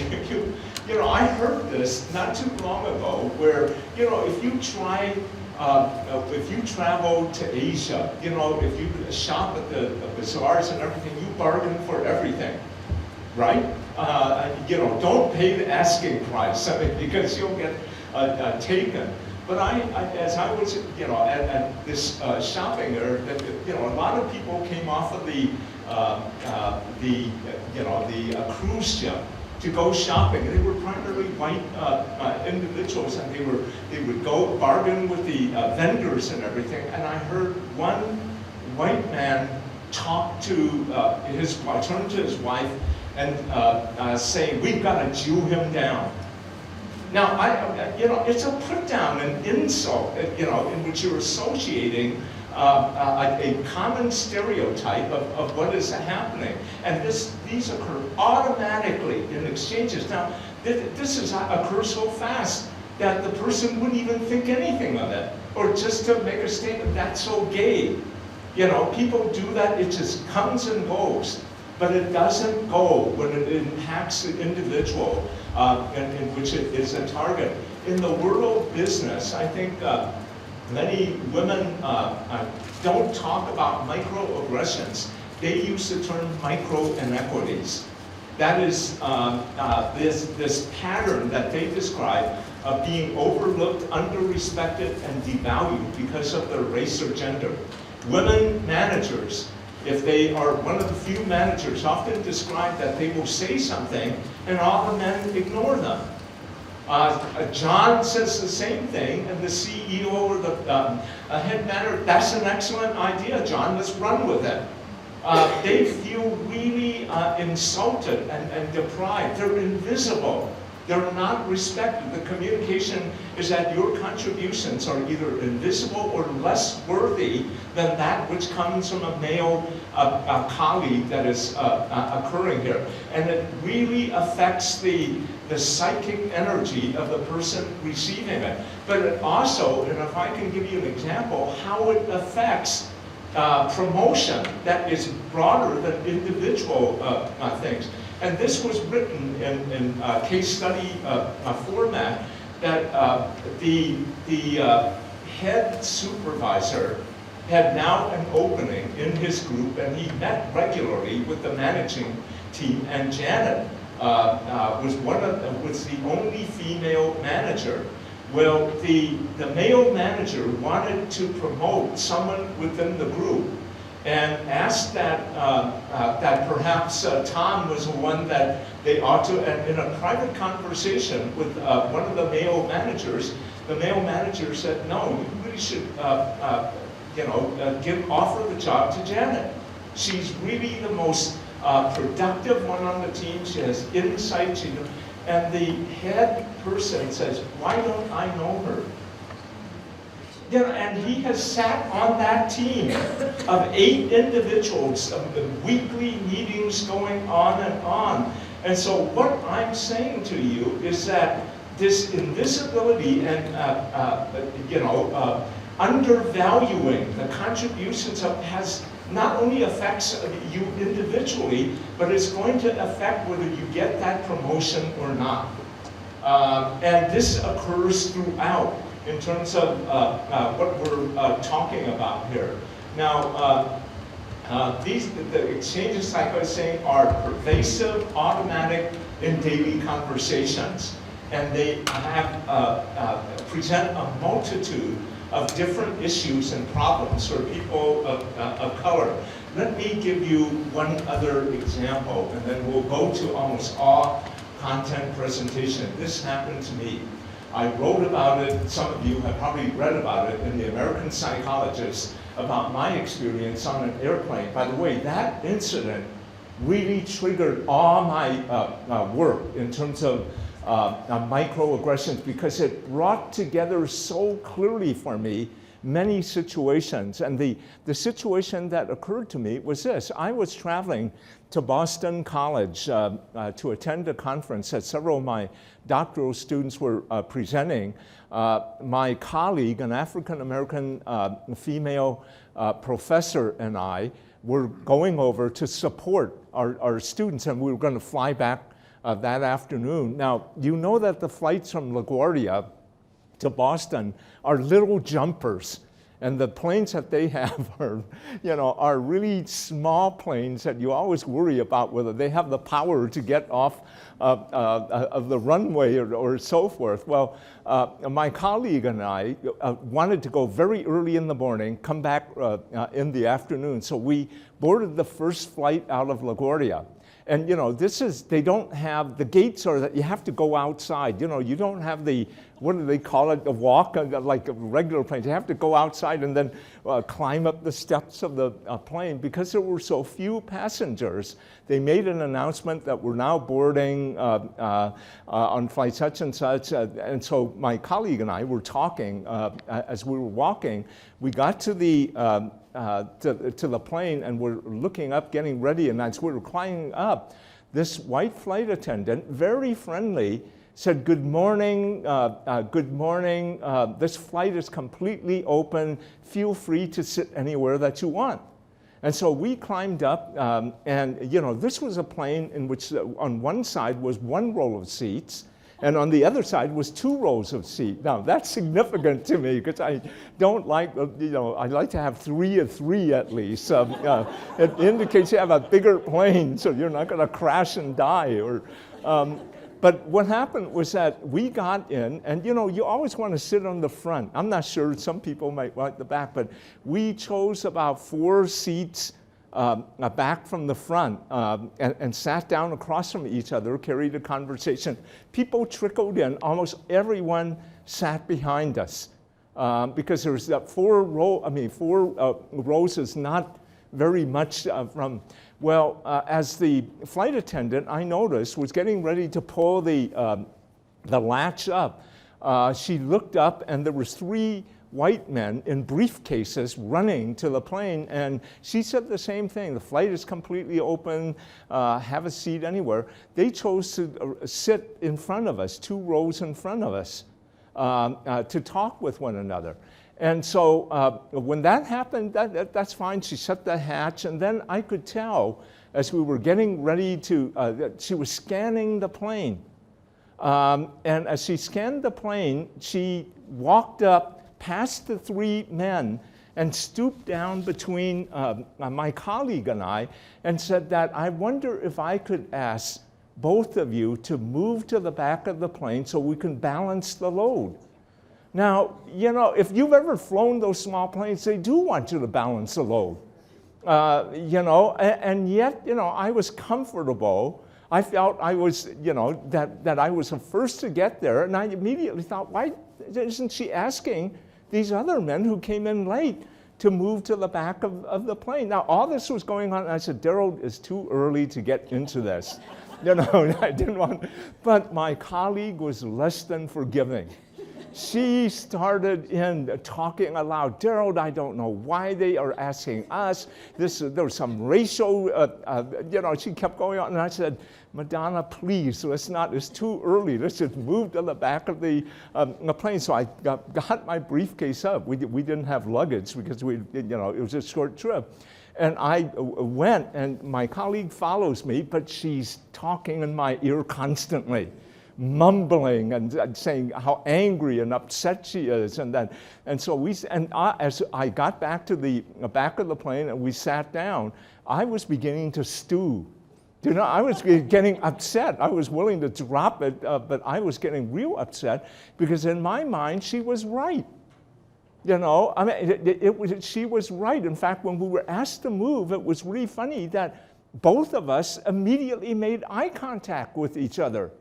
I heard this not too long ago where, if you travel to Asia, if you shop at the bazaars and everything, you bargain for everything, right? Don't pay the asking price, because you'll get taken. But as I was, at this shopping area, a lot of people came off of the cruise ship to go shopping. They were primarily white individuals, and they would go bargain with the vendors and everything. And I heard one white man talk to turn to his wife and say, "We've got to Jew him down." Now, it's a put down, an insult, in which you're associating a common stereotype of what is happening. And these occur automatically in exchanges. Now, this occurs so fast that the person wouldn't even think anything of it. Or just to make a statement, that's so gay. People do that, it just comes and goes. But it doesn't go when it impacts the individual in which it is a target. In the world of business, I think many women don't talk about microaggressions. They use the term micro-inequities. That is this pattern that they describe of being overlooked, under-respected, and devalued because of their race or gender. Women managers, if they are one of the few managers, often describe that they will say something and all the men ignore them. John says the same thing, and the CEO or the head manager, "That's an excellent idea, John, let's run with it." They feel really insulted and deprived. They're invisible. They're not respected. The communication is that your contributions are either invisible or less worthy than that which comes from a male colleague that is occurring here. And it really affects the psychic energy of the person receiving it. But it also, and if I can give you an example, how it affects promotion that is broader than individual things. And this was written in case study format, that the head supervisor had now an opening in his group, and he met regularly with the managing team, and Janet was the only female manager. Well, the male manager wanted to promote someone within the group, and asked that perhaps Tom was the one that they ought to, and in a private conversation with one of the male managers, the male manager said, "No, you really should offer the job to Janet. She's really the most productive one on the team. She has insight." And the head person says, "Why don't I know her?" And he has sat on that team of 8 individuals, weekly meetings going on and on. And so what I'm saying to you is that this invisibility and undervaluing the contributions has not only affects you individually, but it's going to affect whether you get that promotion or not. And this occurs throughout in terms of what we're talking about here. Now, the exchanges, like I was saying, are pervasive, automatic, in daily conversations. And they present a multitude of different issues and problems for people of color. Let me give you one other example, and then we'll go to almost all content presentation. This happened to me. I wrote about it, some of you have probably read about it in the American Psychologist, about my experience on an airplane. By the way, that incident really triggered all my work in terms of microaggressions, because it brought together so clearly for me many situations. And the situation that occurred to me was this. I was traveling to Boston College to attend a conference that several of my doctoral students were presenting. My colleague, an African-American female professor, and I were going over to support our students, and we were going to fly back that afternoon. Now, you know that the flights from LaGuardia to Boston are little jumpers. And the planes that they have are really small planes that you always worry about whether they have the power to get off of the runway or so forth. Well, my colleague and I wanted to go very early in the morning, come back in the afternoon. So we boarded the first flight out of LaGuardia. And they don't have, the gates are that you have to go outside. You don't have the, what do they call it, the walk, like regular planes. You have to go outside and then climb up the steps of the plane. Because there were so few passengers, they made an announcement that we're now boarding on flight such and such. And so my colleague and I were talking as we were walking. We got to the plane, and we're looking up, getting ready, and as we were climbing up, this white flight attendant, very friendly, said, "Good morning, good morning. This flight is completely open. Feel free to sit anywhere that you want." And so we climbed up, and this was a plane in which on one side was one row of seats, and on the other side was 2 rows of seats. Now, that's significant to me because I don't like, I like to have 3 of 3 at least. It indicates you have a bigger plane, so you're not going to crash and die. But what happened was that we got in, and you always want to sit on the front. I'm not sure, some people might want the back, but we chose about 4 seats back from the front and sat down across from each other, carried a conversation. People trickled in. Almost everyone sat behind us because there was 4 rows is not very much from. Well, as the flight attendant, I noticed, was getting ready to pull the latch up, she looked up, and there was 3 white men in briefcases running to the plane, and she said the same thing. The flight is completely open, have a seat anywhere. They chose to sit in front of us, 2 rows in front of us, to talk with one another. And so when that happened, that's fine. She shut the hatch, and then I could tell as we were getting ready to, she was scanning the plane. And as she scanned the plane, she walked up past the 3 men and stooped down between my colleague and I and said that, "I wonder if I could ask both of you to move to the back of the plane so we can balance the load." Now, if you've ever flown those small planes, they do want you to balance the load. And yet, I was comfortable. I felt I was, that I was the first to get there, and I immediately thought, why isn't she asking these other men who came in late to move to the back of the plane? Now, all this was going on, and I said, "Derald, it's too early to get into this." I didn't want, but my colleague was less than forgiving. She started in talking aloud. "Derald, I don't know why they are asking us. There was some racial, she kept going on. And I said, "Madonna, please, it's too early. Let's just move to the back of the plane." So I got my briefcase up. We didn't have luggage because it was a short trip. And I went, and my colleague follows me, but she's talking in my ear constantly, mumbling and saying how angry and upset she is, as I got back to the back of the plane and we sat down, I was beginning to stew. I was getting upset. I was willing to drop it, but I was getting real upset because in my mind she was right. She was right. In fact, when we were asked to move, it was really funny that both of us immediately made eye contact with each other.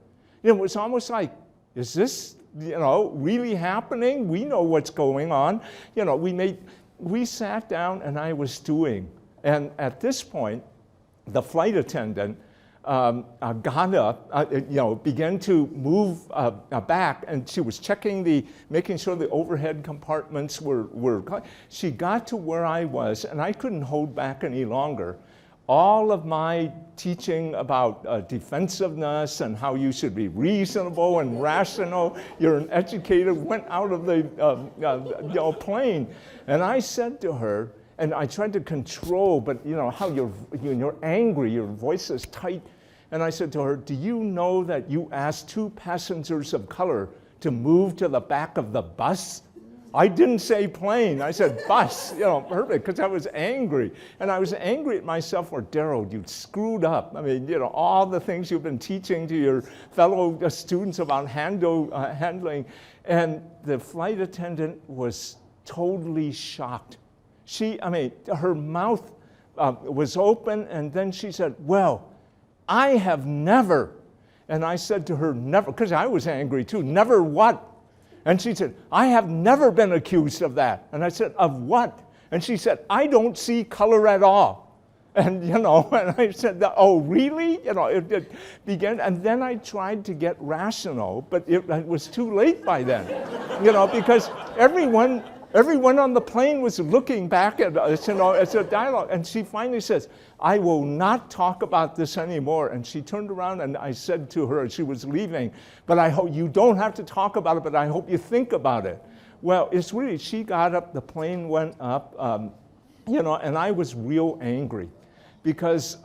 It was almost like, Is this, really happening? We know what's going on. We sat down and I was stewing. And at this point, the flight attendant got up, began to move back, and she was making sure the overhead compartments were. She got to where I was, and I couldn't hold back any longer. All of my teaching about defensiveness and how you should be reasonable and rational, you're an educator, went out of the plane. And I said to her, and I tried to control, but how you're angry, your voice is tight. And I said to her, do you know that you asked 2 passengers of color to move to the back of the bus? I didn't say plane, I said bus, perfect, because I was angry. And I was angry at myself for, Derald, you screwed up. I mean, all the things you've been teaching to your fellow students about handling. And the flight attendant was totally shocked. Her mouth was open, and then she said, well, I have never. And I said to her, never, because I was angry too, never what? And she said, I have never been accused of that. And I said, of what? And she said, I don't see color at all. And, and I said, oh, really? It began, and then I tried to get rational, but it was too late by then, because everyone on the plane was looking back at us, as a dialogue. And she finally says, I will not talk about this anymore. And she turned around and I said to her, she was leaving, but I hope you don't have to talk about it, but I hope you think about it. Well, it's really, she got up, the plane went up, and I was real angry because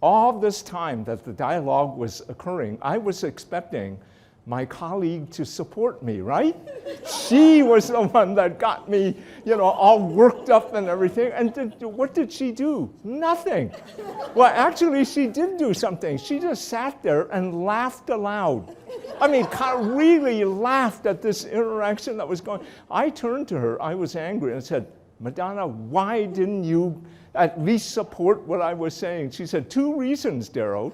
all this time that the dialogue was occurring, I was expecting my colleague to support me, right? She was the one that got me, all worked up and everything. And what did she do? Nothing. Well, actually, she did do something. She just sat there and laughed aloud. Really laughed at this interaction that was going. I turned to her, I was angry, and said, Madonna, why didn't you at least support what I was saying? She said, 2 reasons, Derald.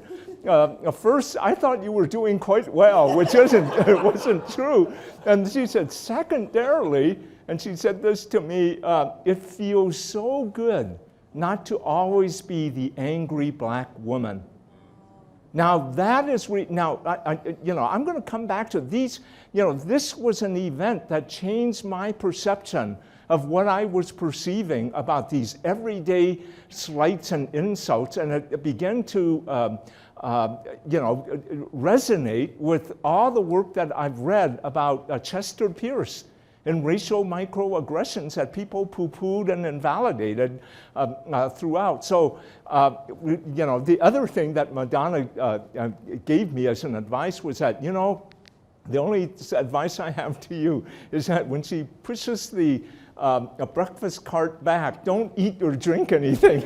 First, I thought you were doing quite well, which wasn't true. And she said, secondarily, and she said this to me, it feels so good not to always be the angry black woman. Now that is, I'm going to come back to these, this was an event that changed my perception of what I was perceiving about these everyday slights and insults, and it began to resonate with all the work that I've read about Chester Pierce and racial microaggressions that people poo-pooed and invalidated throughout. So, the other thing that Madonna gave me as an advice was that, the only advice I have to you is that when she pushes the a breakfast cart back, don't eat or drink anything.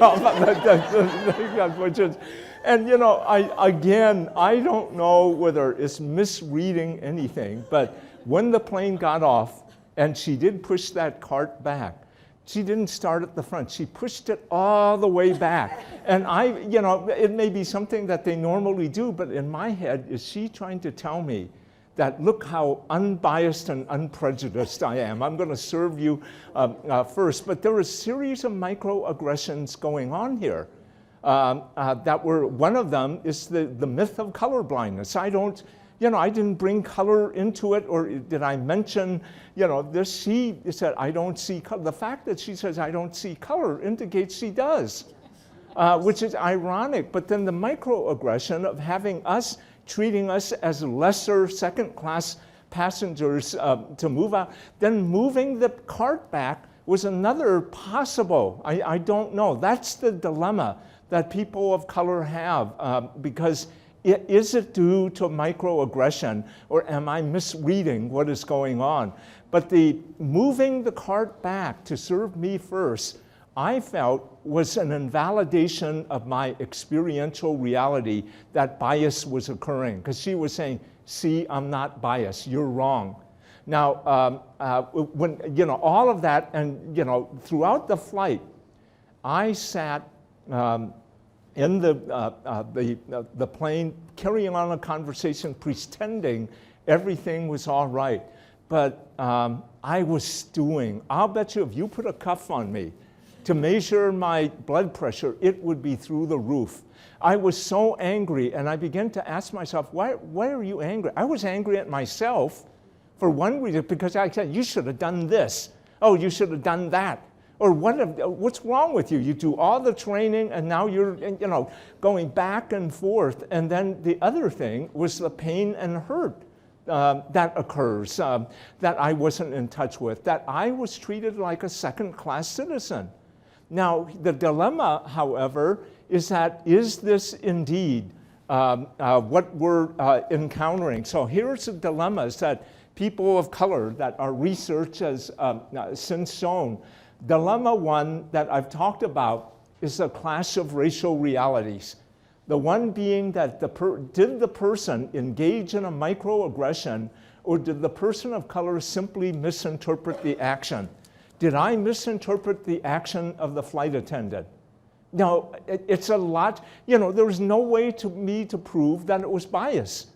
Which is, and I don't know whether it's misreading anything, but when the plane got off and she did push that cart back, she didn't start at the front. She pushed it all the way back. And it may be something that they normally do, but in my head, is she trying to tell me that look how unbiased and unprejudiced I am. I'm going to serve you first. But there were a series of microaggressions going on here. That were, one of them is the myth of colorblindness. I didn't bring color into it, or did I mention, this, she said, I don't see color. The fact that she says, I don't see color indicates she does, which is ironic. But then the microaggression of treating us as lesser second-class passengers to move out, then moving the cart back was another possible, I don't know. That's the dilemma that people of color have, because is it due to microaggression, or am I misreading what is going on? But the moving the cart back to serve me first, I felt was an invalidation of my experiential reality that bias was occurring, because she was saying, see, I'm not biased, you're wrong. Now, when, all of that, and, throughout the flight, I sat in the plane carrying on a conversation, pretending everything was all right. But I was stewing. I'll bet you if you put a cuff on me to measure my blood pressure, it would be through the roof. I was so angry, and I began to ask myself, why are you angry? I was angry at myself for one reason, because I said, you should have done this. Oh, you should have done that. Or what's wrong with you? You do all the training, and now you're going back and forth. And then the other thing was the pain and hurt that occurs, that I wasn't in touch with, that I was treated like a second-class citizen. Now, the dilemma, however, is that, is this indeed what we're encountering? So here's the dilemmas that people of color, that our research has since shown. Dilemma one that I've talked about is the clash of racial realities. The one being that did the person engage in a microaggression, or did the person of color simply misinterpret the action? Did I misinterpret the action of the flight attendant? No, it's a lot. There was no way to me to prove that it was bias.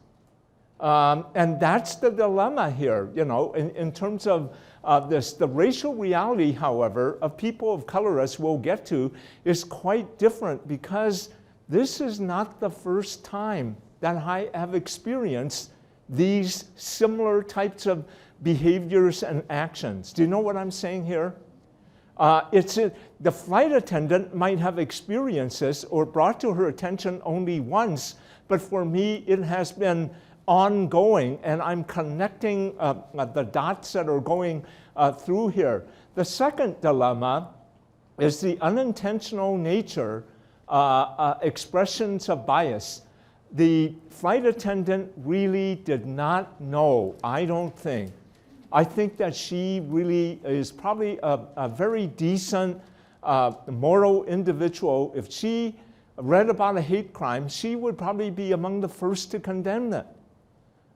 And that's the dilemma here, in terms of this. The racial reality, however, of people of color, as we'll get to, is quite different, because this is not the first time that I have experienced these similar types of behaviors and actions. Do you know what I'm saying here? The flight attendant might have experienced this or brought to her attention only once, but for me it has been ongoing, and I'm connecting the dots that are going through here. The second dilemma is the unintentional nature, expressions of bias. The flight attendant really did not know, I don't think. I think that she really is probably a very decent, moral individual. If she read about a hate crime, she would probably be among the first to condemn it.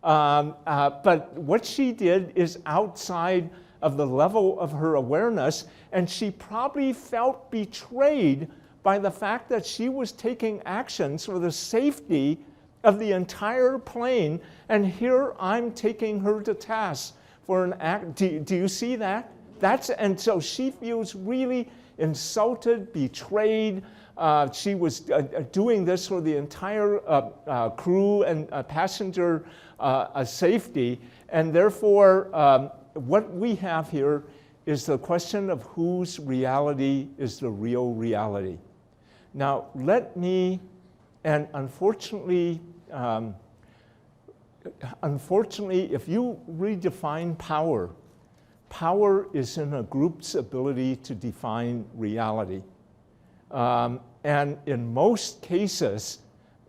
But what she did is outside of the level of her awareness, and she probably felt betrayed by the fact that she was taking actions for the safety of the entire plane, and here I'm taking her to task for an act. Do you see that? And so she feels really insulted, betrayed. She was doing this for the entire crew and passenger safety, and therefore what we have here is the question of whose reality is the real reality. Now, let me, and unfortunately, if you redefine power, power is in a group's ability to define reality. And in most cases,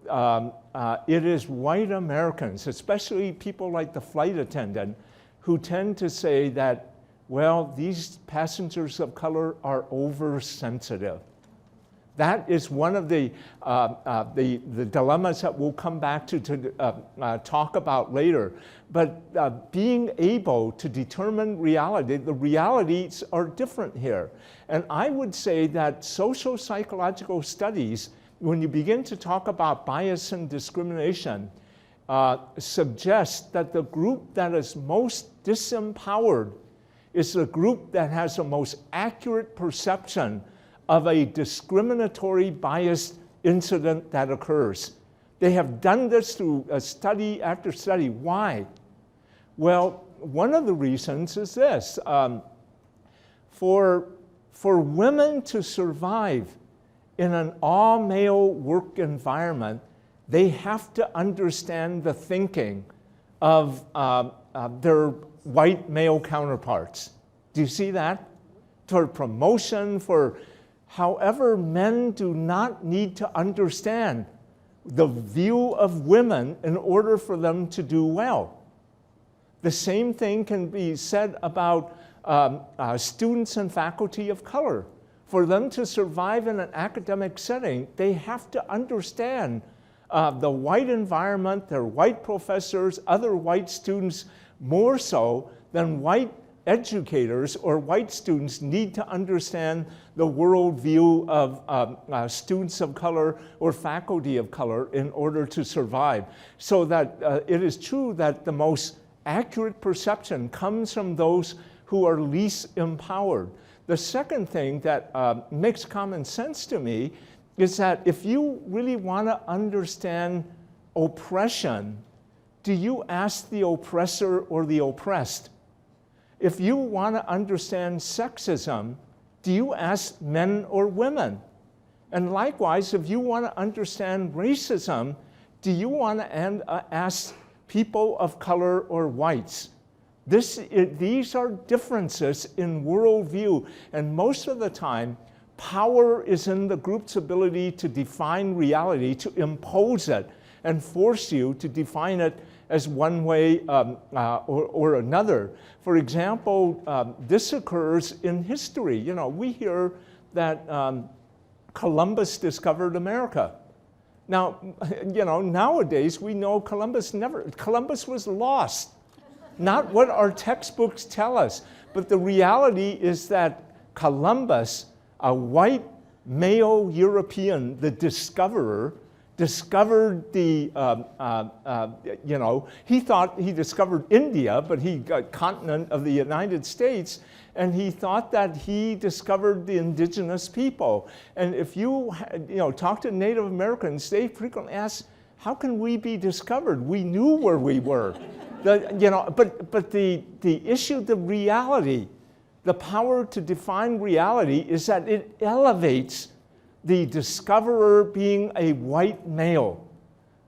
it is white Americans, especially people like the flight attendant, who tend to say that, well, these passengers of color are oversensitive. That is one of the dilemmas that we'll come back to talk about later. But being able to determine reality, the realities are different here. And I would say that social psychological studies, when you begin to talk about bias and discrimination, suggest that the group that is most disempowered is the group that has the most accurate perception of a discriminatory biased incident that occurs. They have done this through study after study. Why? Well, one of the reasons is this. For women to survive in an all-male work environment, they have to understand the thinking of their white male counterparts. Do you see that? For promotion, however, men do not need to understand the view of women in order for them to do well. The same thing can be said about students and faculty of color. For them to survive in an academic setting, they have to understand the white environment, their white professors, other white students, more so than white educators or white students need to understand the worldview of students of color or faculty of color in order to survive. So that it is true that the most accurate perception comes from those who are least empowered. The second thing that makes common sense to me is that if you really want to understand oppression, do you ask the oppressor or the oppressed? If you want to understand sexism, do you ask men or women? And likewise, if you want to understand racism, do you want to ask people of color or whites? These are differences in worldview, and most of the time, power is in the group's ability to define reality, to impose it, and force you to define it as one way or another. For example, this occurs in history. You know, we hear that Columbus discovered America. Now, you know, nowadays we know Columbus was lost. Not what our textbooks tell us, but the reality is that Columbus, a white male European, the discoverer, discovered the, you know, he thought he discovered India, but he got continent of the United States, and he thought that he discovered the indigenous people. And if you know, talk to Native Americans, they frequently ask, how can we be discovered? We knew where we were. You know, but the issue, the reality, the power to define reality is that it elevates the discoverer being a white male.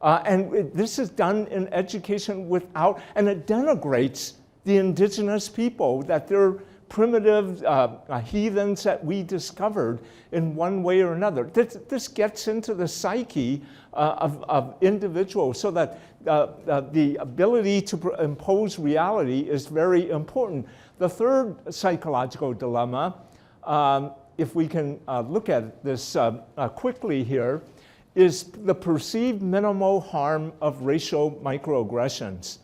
And this is done in education without, and it denigrates the indigenous people, that they're primitive heathens that we discovered in one way or another. This gets into the psyche of individuals, so that the ability to impose reality is very important. The third psychological dilemma, if we can look at this quickly here, is the perceived minimal harm of racial microaggressions.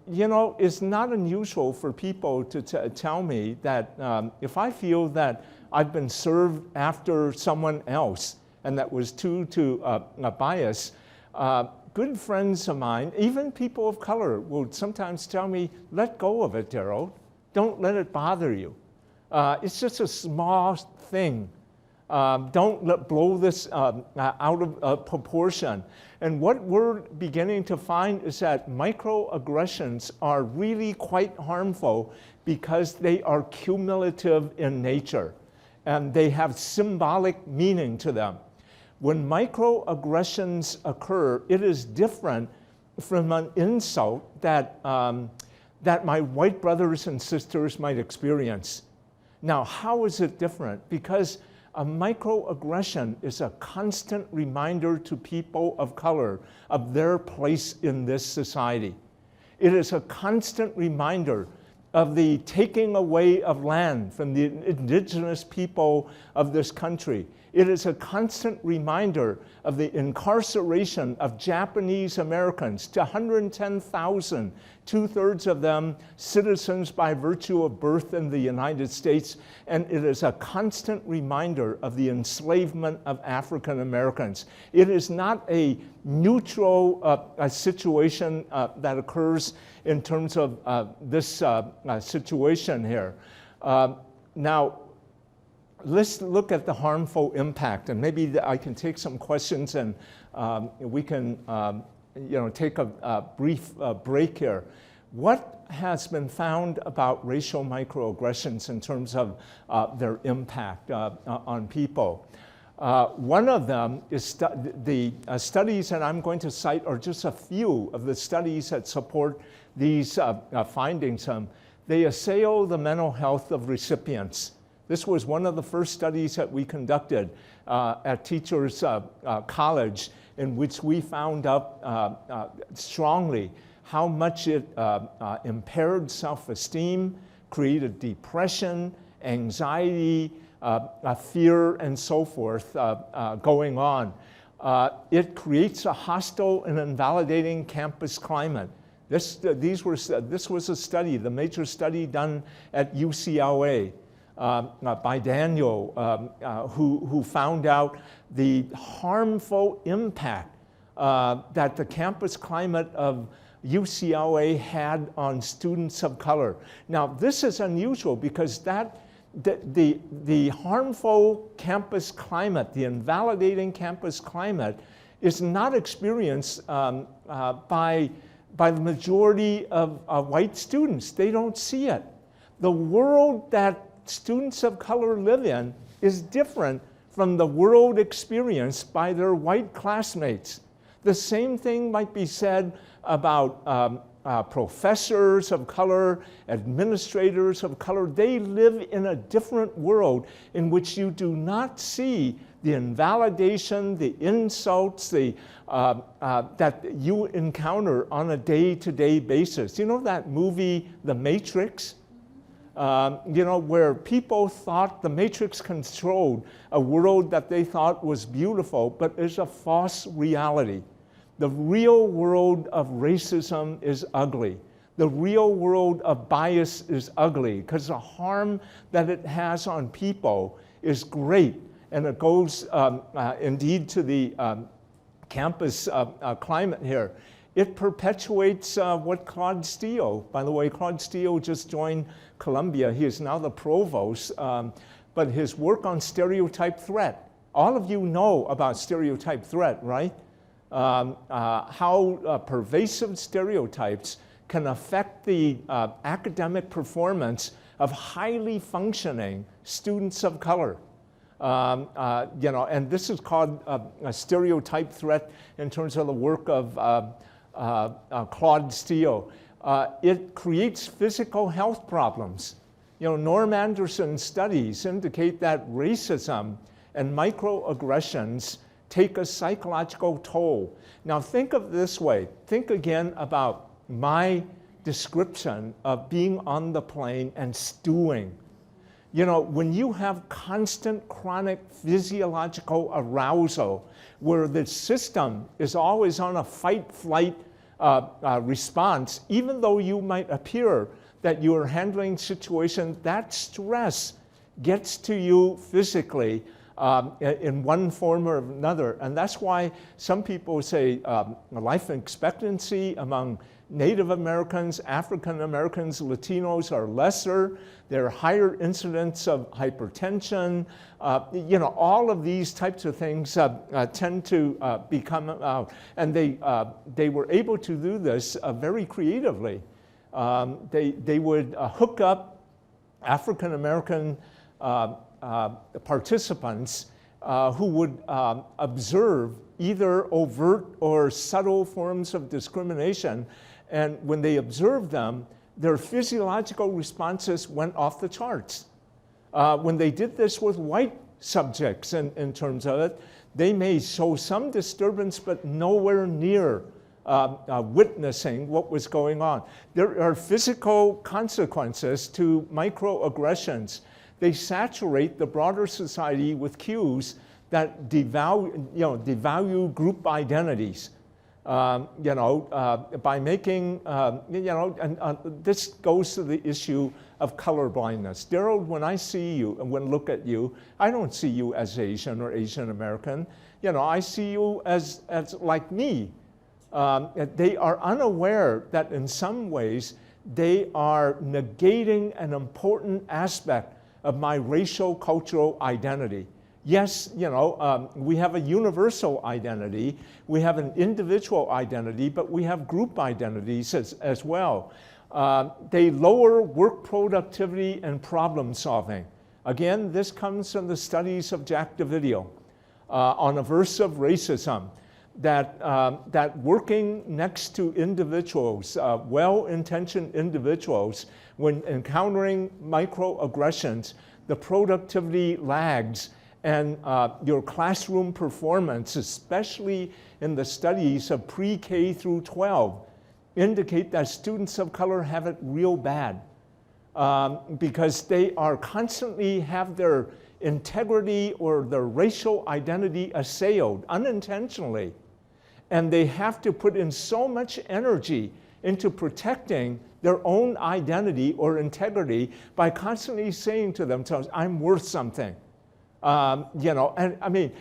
You know, it's not unusual for people to tell me that if I feel that I've been served after someone else and that was due to a bias, good friends of mine, even people of color, will sometimes tell me, let go of it, Derald. Don't let it bother you. It's just a small thing. Don't blow this out of proportion. And what we're beginning to find is that microaggressions are really quite harmful because they are cumulative in nature and they have symbolic meaning to them. When microaggressions occur, it is different from an insult that my white brothers and sisters might experience. Now, how is it different? Because a microaggression is a constant reminder to people of color of their place in this society. It is a constant reminder of the taking away of land from the indigenous people of this country. It is a constant reminder of the incarceration of Japanese Americans to 110,000, two-thirds of them citizens by virtue of birth in the United States. And it is a constant reminder of the enslavement of African Americans. It is not a neutral situation that occurs in terms of this situation here. Now, let's look at the harmful impact, and maybe I can take some questions and we can take a brief break here. What has been found about racial microaggressions in terms of their impact on people? One of them is the studies, and I'm going to cite are just a few of the studies that support these findings. They assail the mental health of recipients. This was one of the first studies that we conducted at Teachers College, in which we found out strongly how much it impaired self-esteem, created depression, anxiety, fear, and so forth going on. It creates a hostile and invalidating campus climate. This was a study, the major study done at UCLA by Daniel, who found out the harmful impact that the campus climate of UCLA had on students of color. Now, this is unusual because the harmful campus climate, the invalidating campus climate, is not experienced by the majority of white students. They don't see it. The world that students of color live in is different from the world experienced by their white classmates. The same thing might be said about professors of color, administrators of color. They live in a different world in which you do not see the invalidation, the insults, that you encounter on a day-to-day basis. You know that movie, The Matrix? Where people thought the Matrix controlled a world that they thought was beautiful, but is a false reality. The real world of racism is ugly. The real world of bias is ugly because the harm that it has on people is great. And it goes indeed to the campus climate here. It perpetuates what Claude Steele, by the way, Claude Steele just joined Columbia. He is now the provost, but his work on stereotype threat. All of you know about stereotype threat, right? How pervasive stereotypes can affect the academic performance of highly functioning students of color. And this is called a stereotype threat in terms of the work of Claude Steele. It creates physical health problems. Norm Anderson's studies indicate that racism and microaggressions take a psychological toll. Now think of it this way. Think again about my description of being on the plane and stewing. When you have constant chronic physiological arousal, where the system is always on a fight-flight response, even though you might appear that you are handling situation, that stress gets to you physically in one form or another. And that's why some people say life expectancy among Native Americans, African Americans, Latinos are lesser. There are higher incidents of hypertension. All of these types of things tend to become out. And they were able to do this very creatively. They would hook up African American participants who would observe either overt or subtle forms of discrimination. And when they observed them, their physiological responses went off the charts. When they did this with white subjects in terms of it, they may show some disturbance, but nowhere near witnessing what was going on. There are physical consequences to microaggressions. They saturate the broader society with cues that devalue group identities. By making, and this goes to the issue of colorblindness. Derald, when I see you and when I look at you, I don't see you as Asian or Asian American. I see you as like me. They are unaware that in some ways they are negating an important aspect of my racial cultural identity. Yes, we have a universal identity, we have an individual identity, but we have group identities as well. They lower work productivity and problem solving. Again, this comes from the studies of Jack Dovidio on aversive racism, that working next to individuals, well-intentioned individuals, when encountering microaggressions, the productivity lags, and your classroom performance, especially in the studies of pre-K through 12, indicate that students of color have it real bad because they are constantly have their integrity or their racial identity assailed unintentionally. And they have to put in so much energy into protecting their own identity or integrity by constantly saying to themselves, I'm worth something. You know, and I mean,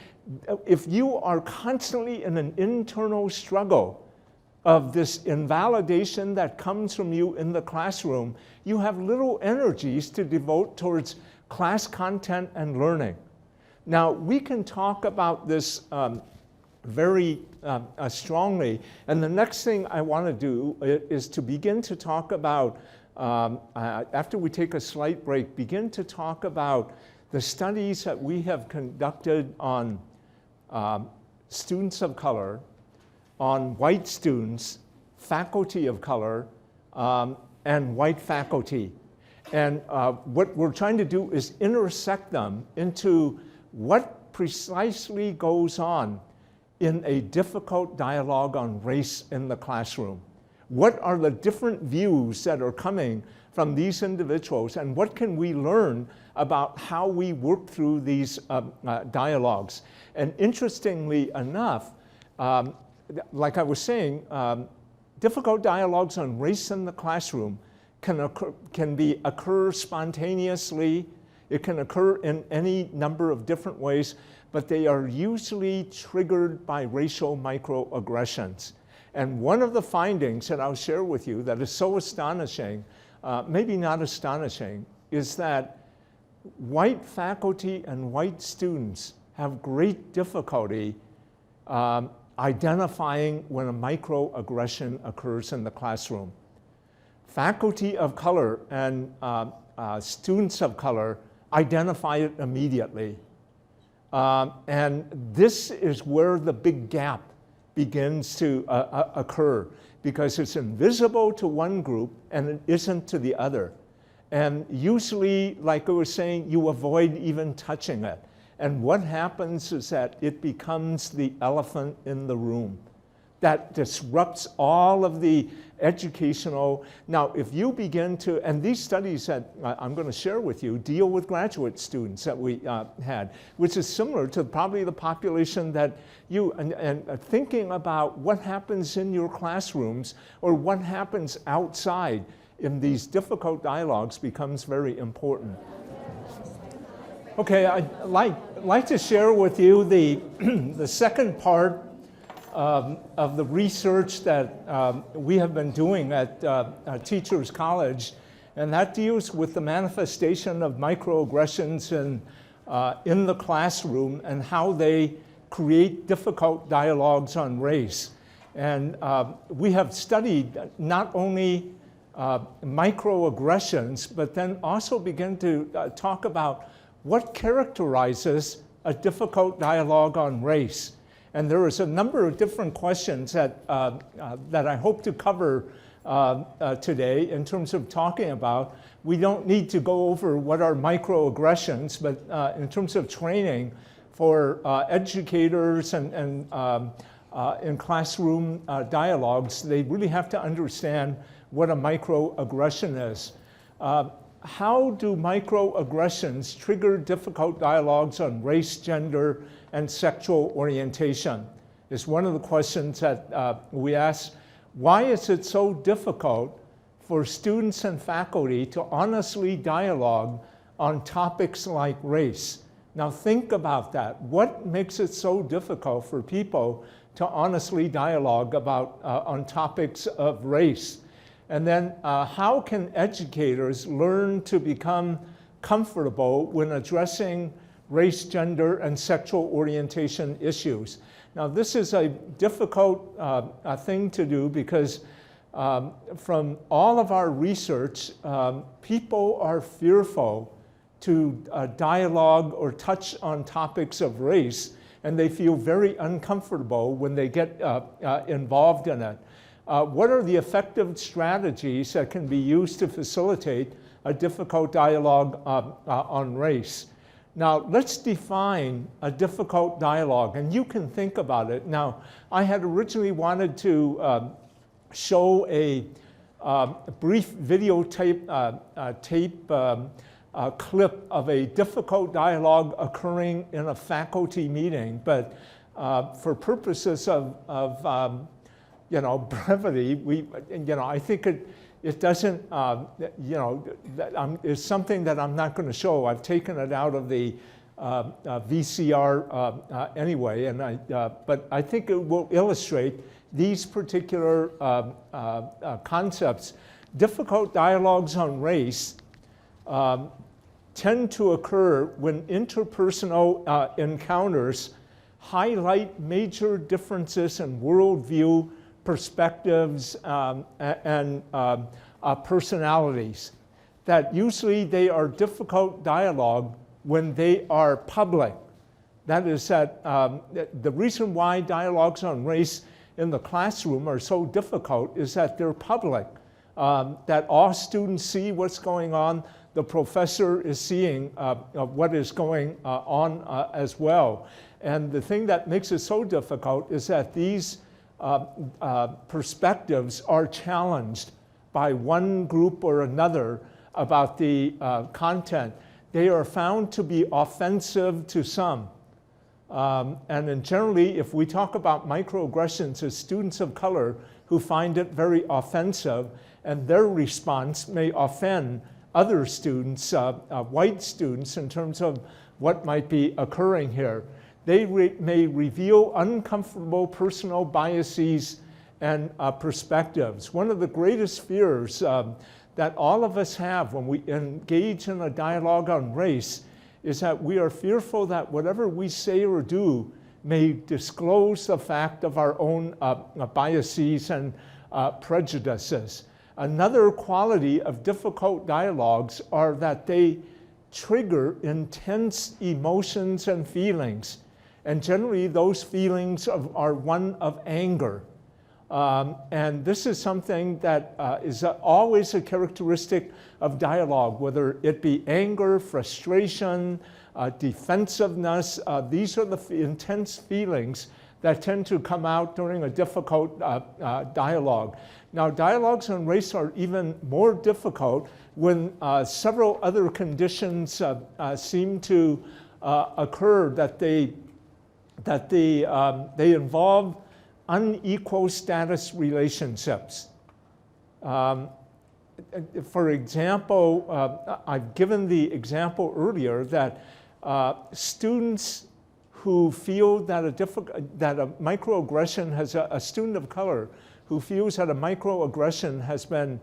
if you are constantly in an internal struggle of this invalidation that comes from you in the classroom, you have little energies to devote towards class content and learning. Now, we can talk about this very strongly, and the next thing I want to do is to begin to talk about, after we take a slight break, begin to talk about the studies that we have conducted on students of color, on white students, faculty of color, and white faculty. And what we're trying to do is intersect them into what precisely goes on in a difficult dialogue on race in the classroom. What are the different views that are coming from these individuals, and what can we learn about how we work through these dialogues? And interestingly enough, like I was saying, difficult dialogues on race in the classroom can occur spontaneously. It can occur in any number of different ways, but they are usually triggered by racial microaggressions. And one of the findings that I'll share with you that is so astonishing, maybe not astonishing, is that white faculty and white students have great difficulty identifying when a microaggression occurs in the classroom. Faculty of color and students of color identify it immediately. And this is where the big gap begins to occur, because it's invisible to one group and it isn't to the other. And usually, like I was saying, you avoid even touching it. And what happens is that it becomes the elephant in the room that disrupts all of the educational. Now, if you begin to, and these studies that I'm going to share with you deal with graduate students that we had, which is similar to probably the population that you, and thinking about what happens in your classrooms or what happens outside in these difficult dialogues becomes very important. Okay, I'd like to share with you the, the second part of the research that we have been doing at Teachers College, and that deals with the manifestation of microaggressions in the classroom and how they create difficult dialogues on race. And we have studied not only microaggressions, but then also begin to talk about what characterizes a difficult dialogue on race. And there is a number of different questions that I hope to cover today in terms of talking about. We don't need to go over what are microaggressions, but in terms of training for educators and in classroom dialogues, they really have to understand what a microaggression is. How do microaggressions trigger difficult dialogues on race, gender, and sexual orientation? Is one of the questions that we ask. Why is it so difficult for students and faculty to honestly dialogue on topics like race? Now think about that. What makes it so difficult for people to honestly dialogue about on topics of race? And then how can educators learn to become comfortable when addressing race, gender, and sexual orientation issues? Now this is a difficult thing to do because from all of our research, people are fearful to dialogue or touch on topics of race, and they feel very uncomfortable when they get involved in it. What are the effective strategies that can be used to facilitate a difficult dialogue on race? Now, let's define a difficult dialogue, and you can think about it. Now, I had originally wanted to show a brief videotape clip of a difficult dialogue occurring in a faculty meeting, but for purposes of brevity, I think it doesn't, is something that I'm not going to show. I've taken it out of the VCR anyway, but I think it will illustrate these particular concepts. Difficult dialogues on race tend to occur when interpersonal encounters highlight major differences in worldview, perspectives, and personalities. That usually they are difficult dialogue when they are public. That is that the reason why dialogues on race in the classroom are so difficult is that they're public, that all students see what's going on. The professor is seeing what is going on as well. And the thing that makes it so difficult is that these perspectives are challenged by one group or another about the content. They are found to be offensive to some. And then generally, if we talk about microaggressions as students of color who find it very offensive, and their response may offend other students, white students, in terms of what might be occurring here. They may reveal uncomfortable personal biases and perspectives. One of the greatest fears that all of us have when we engage in a dialogue on race is that we are fearful that whatever we say or do may disclose the fact of our own biases and prejudices. Another quality of difficult dialogues are that they trigger intense emotions and feelings. And generally, those feelings are one of anger. And this is something that is always a characteristic of dialogue, whether it be anger, frustration, defensiveness. These are the intense feelings that tend to come out during a difficult dialogue. Now, dialogues on race are even more difficult when several other conditions seem to occur that they involve unequal status relationships. For example, I've given the example earlier that students who feel that a microaggression has a student of color who feels that a microaggression has been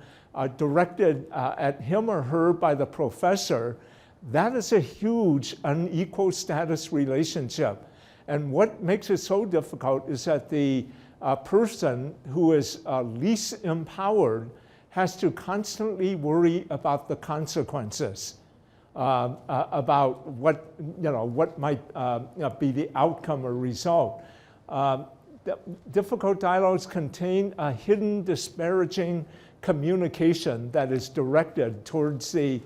directed at him or her by the professor, that is a huge unequal status relationship. And what makes it so difficult is that the person who is least empowered has to constantly worry about the consequences, about what might be the outcome or result. Difficult dialogues contain a hidden disparaging communication that is directed towards the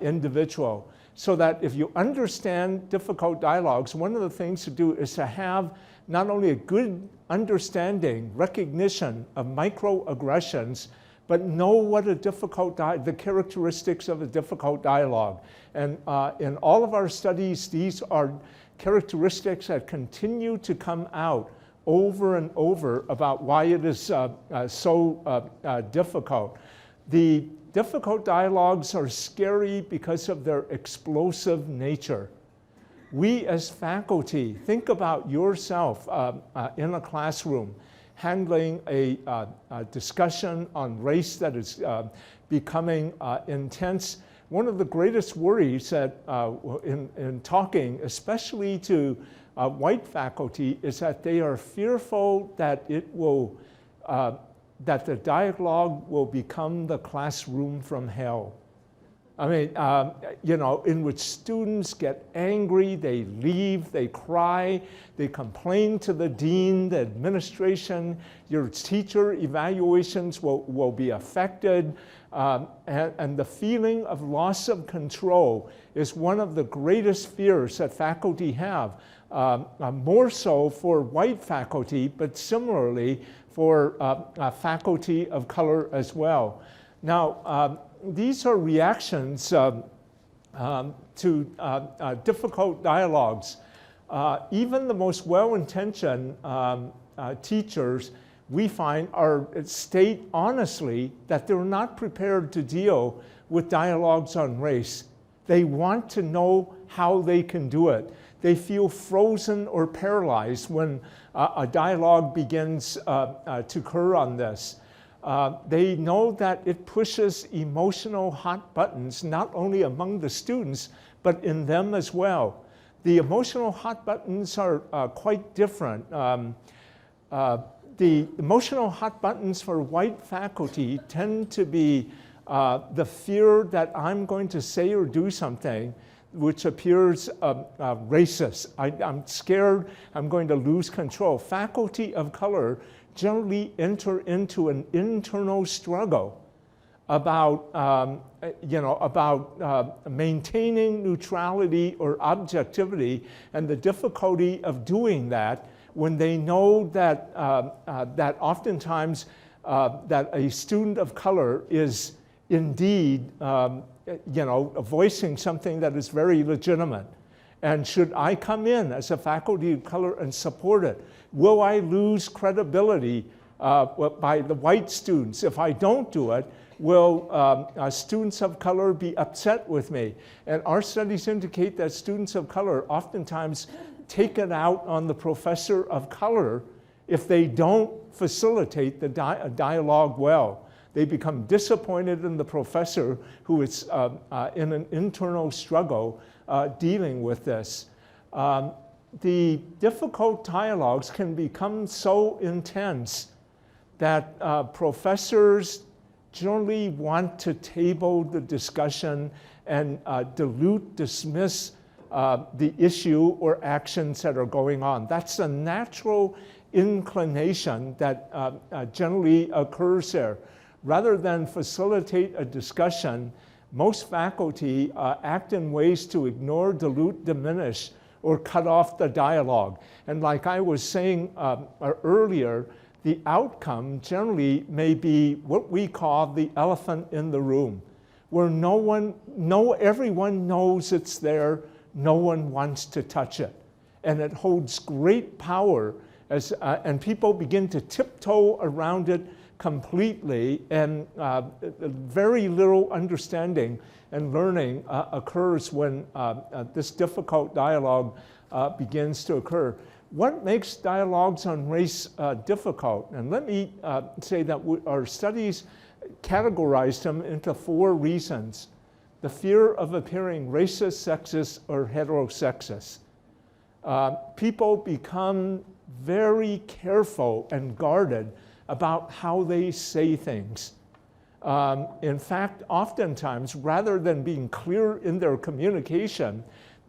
individual. So that if you understand difficult dialogues, one of the things to do is to have not only a good understanding, recognition of microaggressions, but know what the characteristics of a difficult dialogue. And in all of our studies, these are characteristics that continue to come out over and over about why it is so difficult. The difficult dialogues are scary because of their explosive nature. We as faculty, think about yourself in a classroom handling a discussion on race that is becoming intense. One of the greatest worries that in talking, especially to white faculty, is that they are fearful that it will that the dialogue will become the classroom from hell. I mean, in which students get angry, they leave, they cry, they complain to the dean, the administration, your teacher evaluations will be affected, and the feeling of loss of control is one of the greatest fears that faculty have, more so for white faculty, but similarly for faculty of color as well. Now, these are reactions to difficult dialogues. Even the most well-intentioned teachers we find state honestly that they're not prepared to deal with dialogues on race. They want to know how they can do it. They feel frozen or paralyzed when a dialogue begins to occur on this. They know that it pushes emotional hot buttons, not only among the students, but in them as well. The emotional hot buttons are quite different. The emotional hot buttons for white faculty tend to be the fear that I'm going to say or do something which appears racist. I'm scared I'm going to lose control. Faculty of color generally enter into an internal struggle about, maintaining neutrality or objectivity, and the difficulty of doing that when they know that, that oftentimes that a student of color is indeed voicing something that is very legitimate. And should I come in as a faculty of color and support it? Will I lose credibility by the white students? If I don't do it, will students of color be upset with me? And our studies indicate that students of color oftentimes take it out on the professor of color if they don't facilitate the dialogue well. They become disappointed in the professor who is in an internal struggle dealing with this. The difficult dialogues can become so intense that professors generally want to table the discussion and dismiss the issue or actions that are going on. That's a natural inclination that generally occurs there. Rather than facilitate a discussion, most faculty act in ways to ignore, dilute, diminish, or cut off the dialogue. And like I was saying earlier, the outcome generally may be what we call the elephant in the room, where everyone knows it's there, no one wants to touch it. And it holds great power and people begin to tiptoe around it completely, and very little understanding and learning occurs when this difficult dialogue begins to occur. What makes dialogues on race difficult? And let me say that our studies categorized them into 4 reasons. The fear of appearing racist, sexist, or heterosexist. People become very careful and guarded about how they say things. In fact, oftentimes, rather than being clear in their communications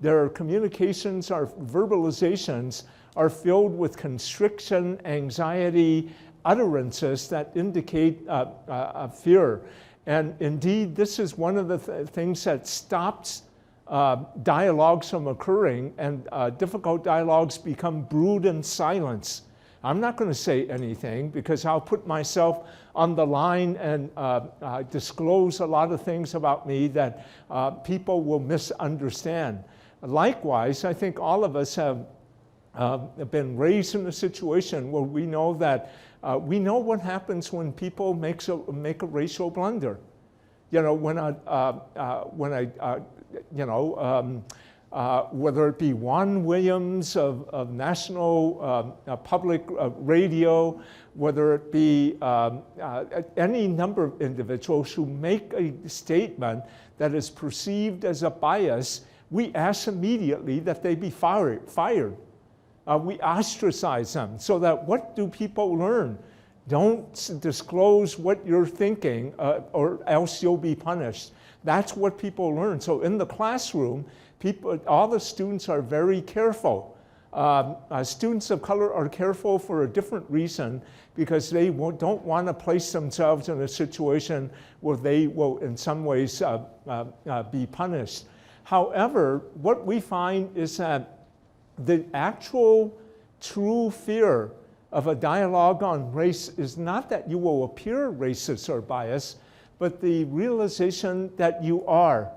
or verbalizations are filled with constriction, anxiety, utterances that indicate fear. And indeed, this is one of the things that stops dialogues from occurring, and difficult dialogues become brewed in silence. I'm not going to say anything because I'll put myself on the line and disclose a lot of things about me that people will misunderstand. Likewise, I think all of us have been raised in a situation where we know that we know what happens when people make a racial blunder. Whether it be Juan Williams of National Public Radio, whether it be any number of individuals who make a statement that is perceived as a bias, we ask immediately that they be fired. We ostracize them so that what do people learn? Don't disclose what you're thinking or else you'll be punished. That's what people learn. So in the classroom, all the students are very careful. Students of color are careful for a different reason, because they don't want to place themselves in a situation where they will in some ways be punished. However, what we find is that the actual true fear of a dialogue on race is not that you will appear racist or biased, but the realization that you are,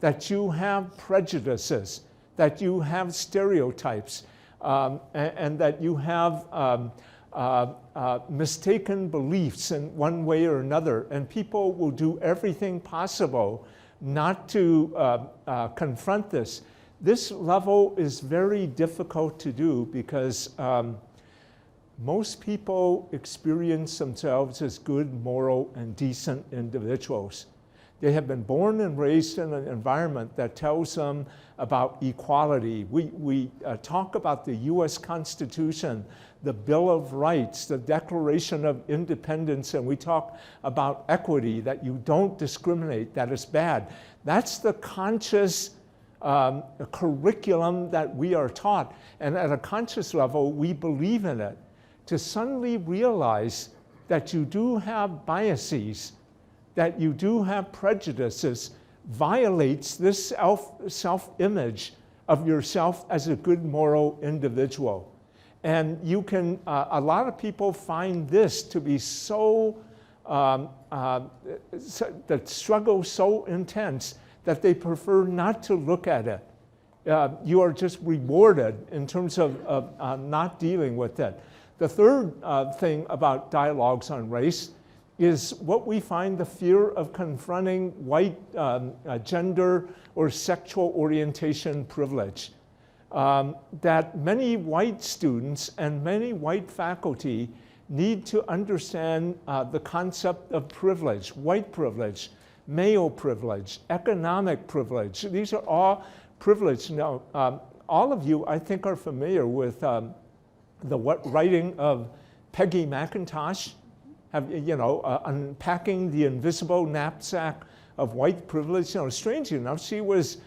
that you have prejudices, that you have stereotypes, and that you have mistaken beliefs in one way or another, and people will do everything possible not to confront this. This level is very difficult to do because most people experience themselves as good, moral, and decent individuals. They have been born and raised in an environment that tells them about equality. We talk about the US Constitution, the Bill of Rights, the Declaration of Independence, and we talk about equity, that you don't discriminate, that is bad. That's the conscious curriculum that we are taught. And at a conscious level, we believe in it. To suddenly realize that you do have biases, that you do have prejudices, violates this self-image of yourself as a good moral individual. And you can, a lot of people find this to be the struggle so intense that they prefer not to look at it. You are just rewarded in terms of not dealing with it. The third thing about dialogues on race is what we find the fear of confronting white gender or sexual orientation privilege. That many white students and many white faculty need to understand the concept of privilege, white privilege, male privilege, economic privilege. These are all privilege. Now, all of you, I think, are familiar with the writing of Peggy McIntosh, unpacking the invisible knapsack of white privilege. Strangely enough, she was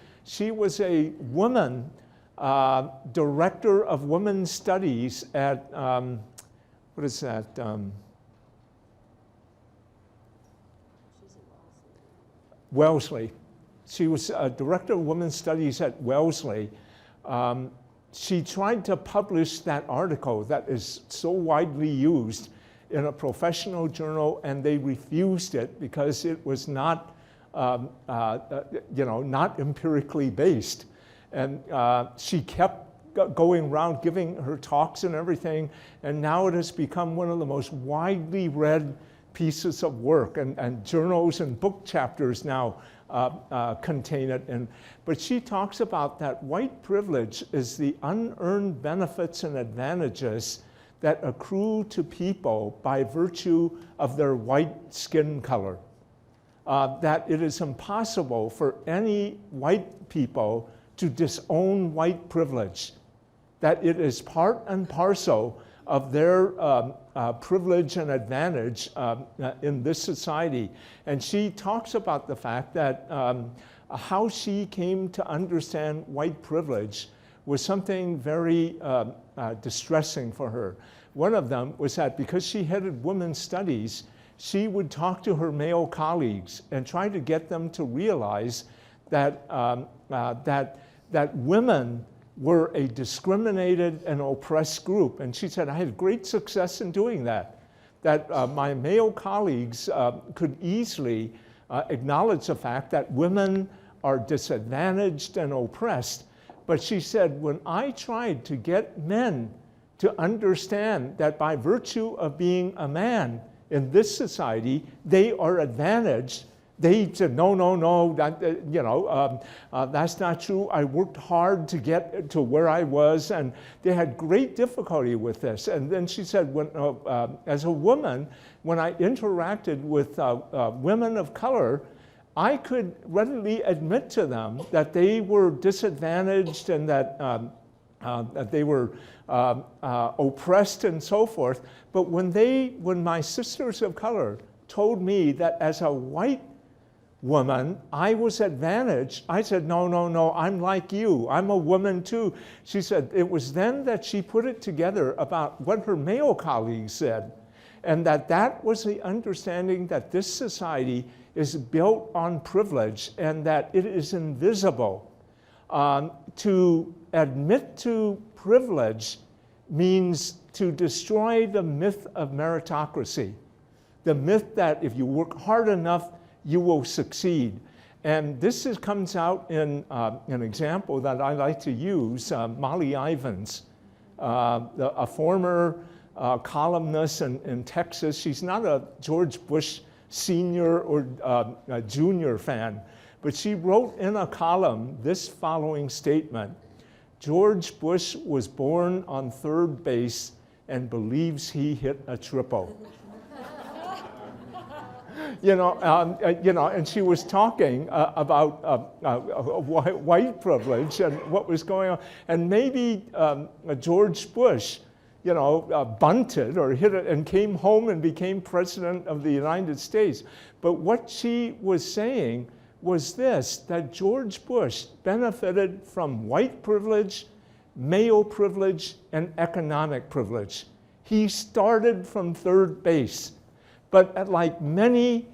a woman director of women's studies at what is that? Wellesley. She was a director of women's studies at Wellesley. She tried to publish that article that is so widely used in a professional journal, and they refused it because it was not, not empirically based. And she kept going around giving her talks and everything, and now it has become one of the most widely read pieces of work, and journals and book chapters now contain it. But she talks about that white privilege is the unearned benefits and advantages that accrue to people by virtue of their white skin color. That it is impossible for any white people to disown white privilege, that it is part and parcel of their privilege and advantage in this society. And she talks about the fact that how she came to understand white privilege was something very distressing for her. One of them was that because she headed women's studies, she would talk to her male colleagues and try to get them to realize that, that women were a discriminated and oppressed group. And she said, I had great success in doing that. That my male colleagues could easily acknowledge the fact that women are disadvantaged and oppressed. But she said, when I tried to get men to understand that by virtue of being a man in this society, they are advantaged, they said, no, that, that's not true. I worked hard to get to where I was, and they had great difficulty with this. And then she said, when, as a woman, when I interacted with women of color, I could readily admit to them that they were disadvantaged and that, that they were oppressed and so forth. But when my sisters of color told me that as a white woman, I was advantaged, I said, no, I'm like you. I'm a woman too. She said it was then that she put it together about what her male colleagues said, and that was the understanding that this society is built on privilege and that it is invisible. To admit to privilege means to destroy the myth of meritocracy, the myth that if you work hard enough, you will succeed. And this comes out in an example that I like to use, Molly Ivins, a former columnist in Texas. She's not a George Bush senior or a junior fan, but she wrote in a column this following statement: George Bush was born on third base and believes he hit a triple. And she was talking about white privilege and what was going on. And maybe George Bush, bunted or hit it and came home and became president of the United States. But what she was saying was this, that George Bush benefited from white privilege, male privilege, and economic privilege. He started from third base. But like many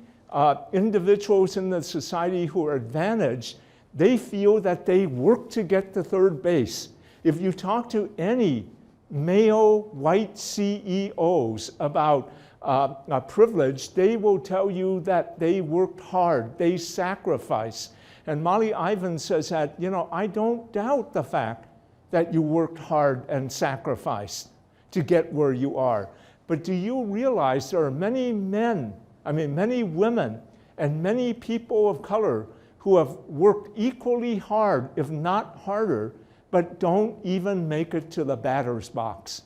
individuals in the society who are advantaged, they feel that they work to get to third base. If you talk to any male white CEOs about privilege, they will tell you that they worked hard, they sacrificed. And Molly Ivins says that, I don't doubt the fact that you worked hard and sacrificed to get where you are. But do you realize there are many men, many women, and many people of color who have worked equally hard, if not harder, but don't even make it to the batter's box?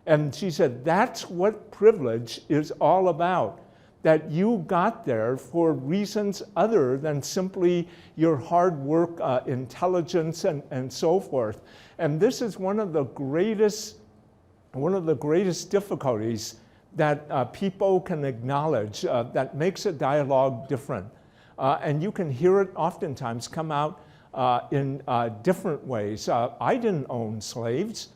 And she said, that's what privilege is all about, that you got there for reasons other than simply your hard work, intelligence, and so forth. And this is one of the greatest difficulties that people can acknowledge that makes a dialogue different. And you can hear it oftentimes come out in different ways. I didn't own slaves.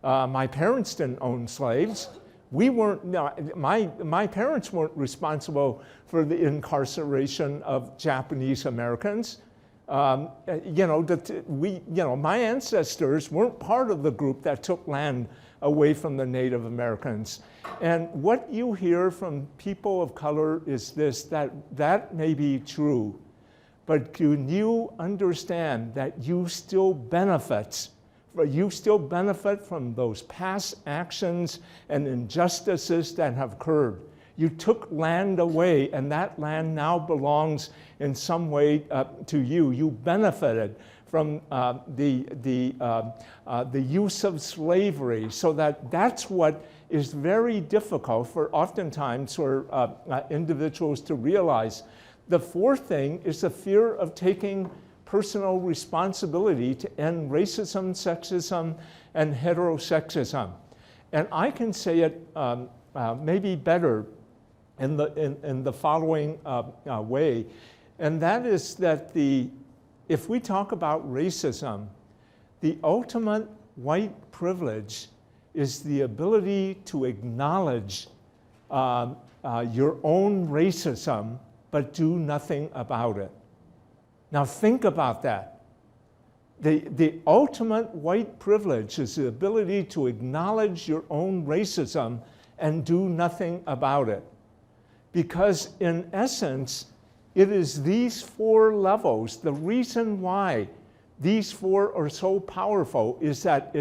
My parents didn't own slaves. My parents weren't responsible for the incarceration of Japanese Americans. My ancestors weren't part of the group that took land away from the Native Americans. And what you hear from people of color is this, that may be true, but can you understand that you still benefit from those past actions and injustices that have occurred? You took land away, and that land now belongs in some way to you. You benefited from the use of slavery, so that's what is very difficult for oftentimes for individuals to realize. The fourth thing is the fear of taking personal responsibility to end racism, sexism, and heterosexism. And I can say it maybe better in the following way, and that is that if we talk about racism, the ultimate white privilege is the ability to acknowledge your own racism, but do nothing about it. Now think about that. The ultimate white privilege is the ability to acknowledge your own racism and do nothing about it. Because in essence, it is these four levels. The reason why these four are so powerful is that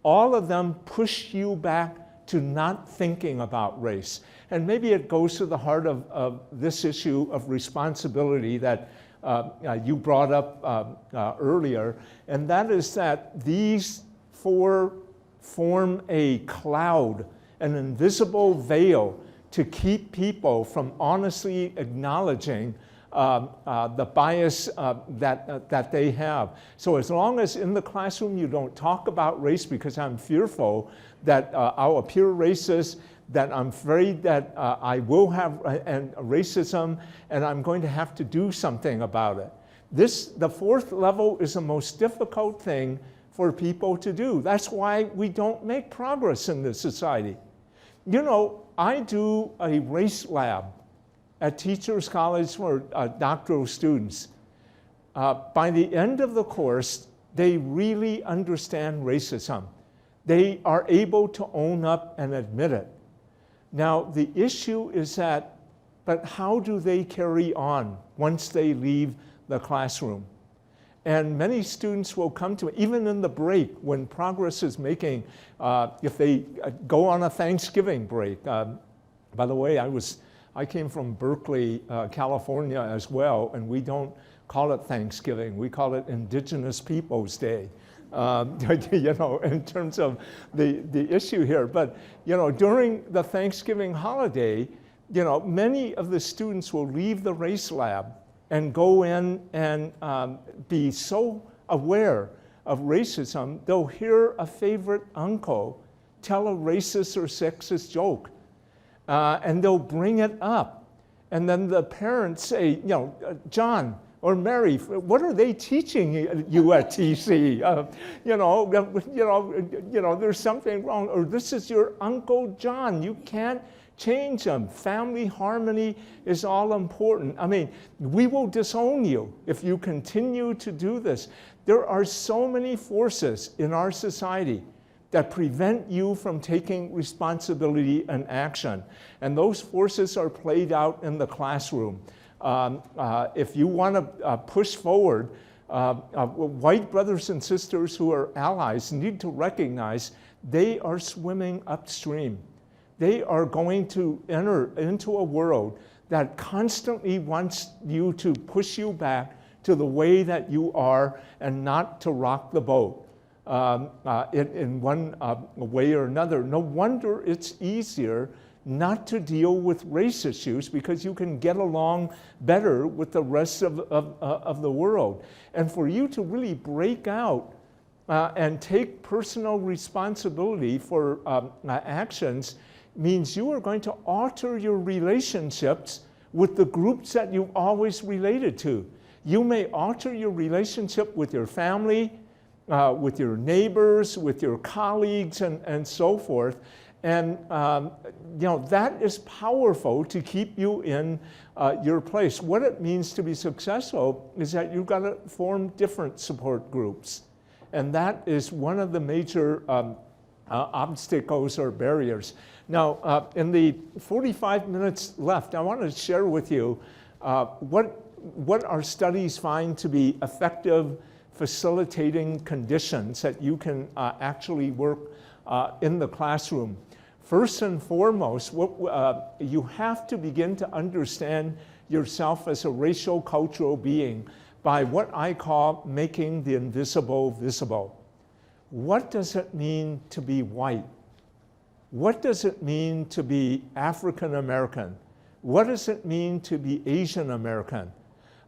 all of them push you back to not thinking about race. And maybe it goes to the heart of this issue of responsibility that you brought up earlier, and that is that these four form a cloud, an invisible veil, to keep people from honestly acknowledging the bias that they have. So as long as in the classroom you don't talk about race because I'm fearful that I'll appear racist, that I'm afraid that I will have racism and I'm going to have to do something about it. The fourth level is the most difficult thing for people to do. That's why we don't make progress in this society. I do a race lab at Teachers College for doctoral students. By the end of the course, they really understand racism. They are able to own up and admit it. Now, the issue is but how do they carry on once they leave the classroom? And many students will come to me, even in the break, when Progress is making, if they go on a Thanksgiving break. By the way, I came from Berkeley, California as well, and we don't call it Thanksgiving. We call it Indigenous Peoples Day, in terms of the issue here. But, during the Thanksgiving holiday, many of the students will leave the race lab and go in and be so aware of racism, they'll hear a favorite uncle tell a racist or sexist joke, and they'll bring it up. And then the parents say, John or Mary, what are they teaching you at TC? There's something wrong, or this is your Uncle John, you can't change them. Family harmony is all important. I mean, we will disown you if you continue to do this. There are so many forces in our society that prevent you from taking responsibility and action. And those forces are played out in the classroom. If you want to push forward, white brothers and sisters who are allies need to recognize they are swimming upstream. They are going to enter into a world that constantly wants you to push you back to the way that you are and not to rock the boat in one way or another. No wonder it's easier not to deal with race issues, because you can get along better with the rest of the world. And for you to really break out and take personal responsibility for actions means you are going to alter your relationships with the groups that you've always related to. You may alter your relationship with your family, with your neighbors, with your colleagues, and so forth. And that is powerful to keep you in your place. What it means to be successful is that you've got to form different support groups. And that is one of the major obstacles or barriers. Now, in the 45 minutes left, I want to share with you what our studies find to be effective facilitating conditions that you can actually work in the classroom. First and foremost, you have to begin to understand yourself as a racial cultural being by what I call making the invisible visible. What does it mean to be white? What does it mean to be African American? What does it mean to be Asian American?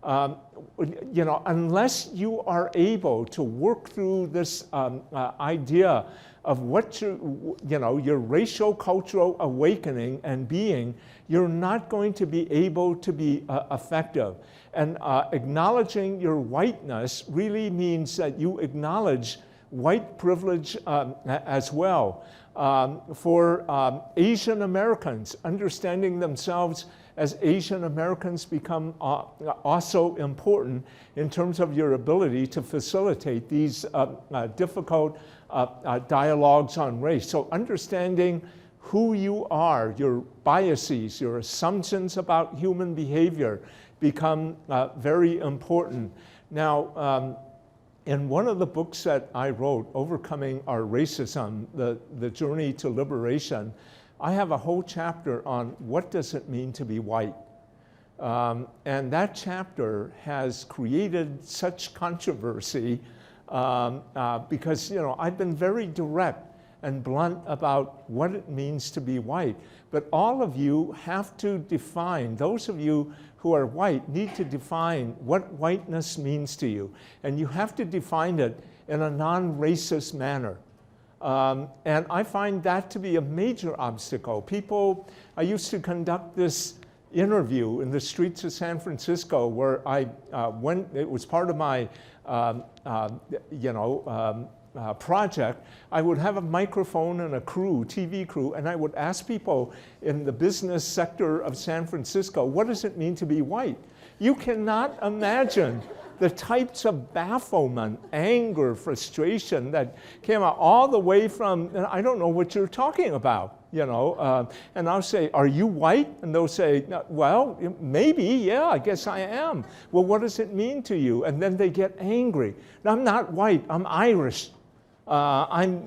Unless you are able to work through this idea of what your racial cultural awakening and being, you're not going to be able to be effective. And acknowledging your whiteness really means that you acknowledge white privilege as well. For Asian Americans, understanding themselves as Asian Americans become also important in terms of your ability to facilitate these difficult dialogues on race. So understanding who you are, your biases, your assumptions about human behavior become very important. Now, in one of the books that I wrote, Overcoming Our Racism, the Journey to Liberation, I have a whole chapter on what does it mean to be white. And that chapter has created such controversy because I've been very direct and blunt about what it means to be white. But all of you have to define, those of you who are white need to define what whiteness means to you. And you have to define it in a non-racist manner. And I find that to be a major obstacle. I used to conduct this interview in the streets of San Francisco where I went, it was part of my, project. I would have a microphone and a crew, TV crew, and I would ask people in the business sector of San Francisco, what does it mean to be white? You cannot imagine the types of bafflement, anger, frustration that came out all the way from, I don't know what you're talking about. and I'll say, are you white? And they'll say, well, maybe, yeah, I guess I am. Well, what does it mean to you? And then they get angry. Now, I'm not white, I'm Irish. I'm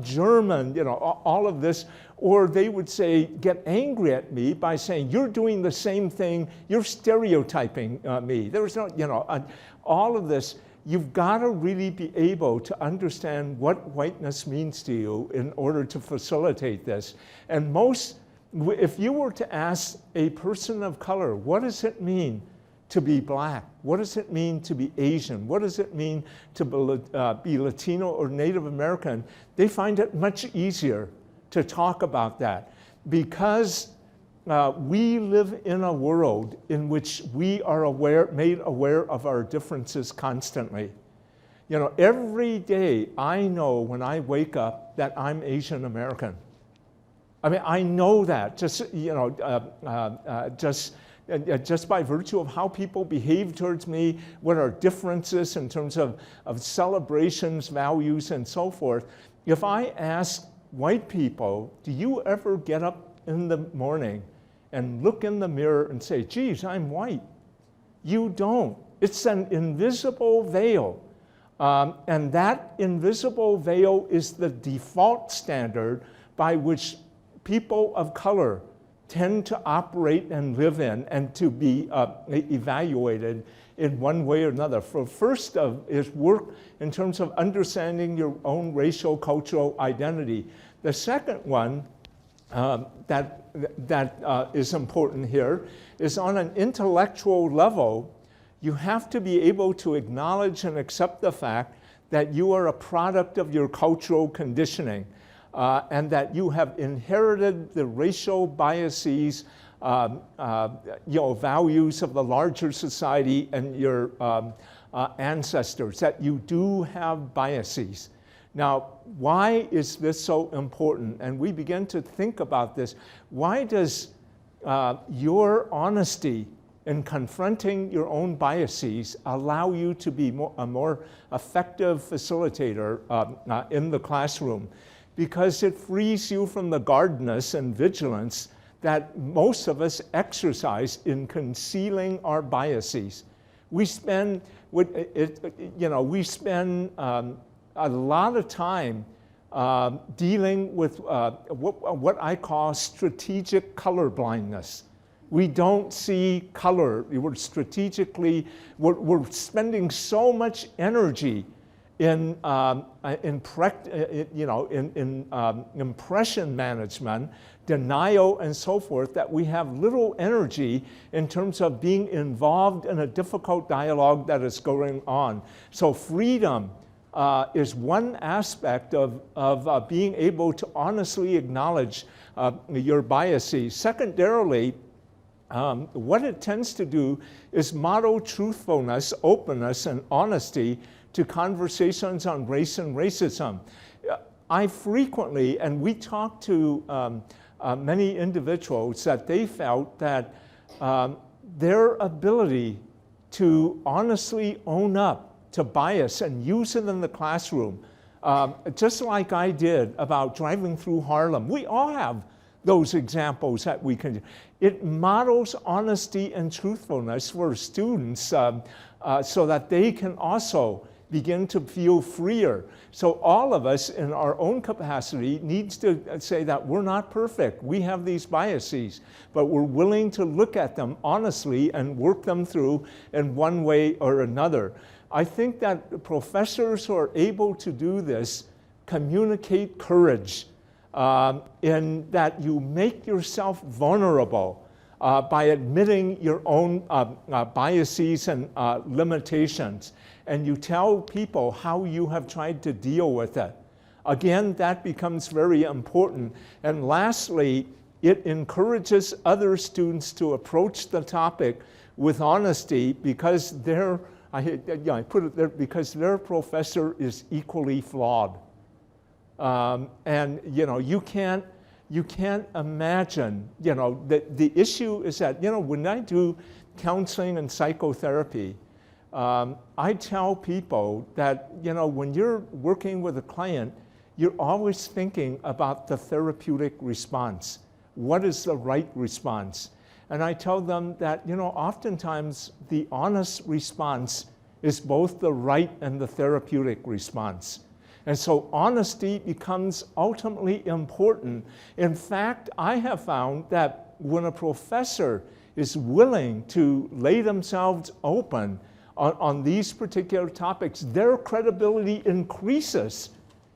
German, all of this. Or they would say, get angry at me by saying, you're doing the same thing, you're stereotyping me. There's no, all of this. You've got to really be able to understand what whiteness means to you in order to facilitate this. And if you were to ask a person of color, what does it mean to be black? What does it mean to be Asian? What does it mean to be Latino or Native American? They find it much easier to talk about that because we live in a world in which we are made aware of our differences constantly. Every day I know when I wake up that I'm Asian American. I mean, I know that just by virtue of how people behave towards me, what are differences in terms of celebrations, values, and so forth. If I ask white people, do you ever get up in the morning and look in the mirror and say, geez, I'm white? You don't. It's an invisible veil. And that invisible veil is the default standard by which people of color tend to operate and live in and to be evaluated in one way or another. First is work in terms of understanding your own racial, cultural identity. The second one that is important here is on an intellectual level, you have to be able to acknowledge and accept the fact that you are a product of your cultural conditioning and that you have inherited the racial biases, values of the larger society and your ancestors, that you do have biases. Now, why is this so important? And we begin to think about this. Why does your honesty in confronting your own biases allow you to be a more effective facilitator in the classroom? Because it frees you from the guardedness and vigilance that most of us exercise in concealing our biases. We spend a lot of time dealing with what I call strategic color blindness. We don't see color. We're spending so much energy in impression management, denial, and so forth, that we have little energy in terms of being involved in a difficult dialogue that is going on. So freedom is one aspect of being able to honestly acknowledge your biases. Secondarily, what it tends to do is model truthfulness, openness, and honesty to conversations on race and racism. I frequently, and we talked to many individuals that they felt that their ability to honestly own up to bias and use it in the classroom, just like I did about driving through Harlem. We all have those examples that we can. It models honesty and truthfulness for students so that they can also begin to feel freer. So all of us in our own capacity needs to say that we're not perfect. We have these biases, but we're willing to look at them honestly and work them through in one way or another. I think that professors who are able to do this communicate courage in that you make yourself vulnerable by admitting your own biases and limitations. And you tell people how you have tried to deal with it. Again, that becomes very important. And lastly, it encourages other students to approach the topic with honesty because because their professor is equally flawed. And you can't imagine, the issue is that, when I do counseling and psychotherapy, I tell people that, when you're working with a client, you're always thinking about the therapeutic response. What is the right response? And I tell them that, oftentimes the honest response is both the right and the therapeutic response. And so honesty becomes ultimately important. In fact, I have found that when a professor is willing to lay themselves open on these particular topics, their credibility increases.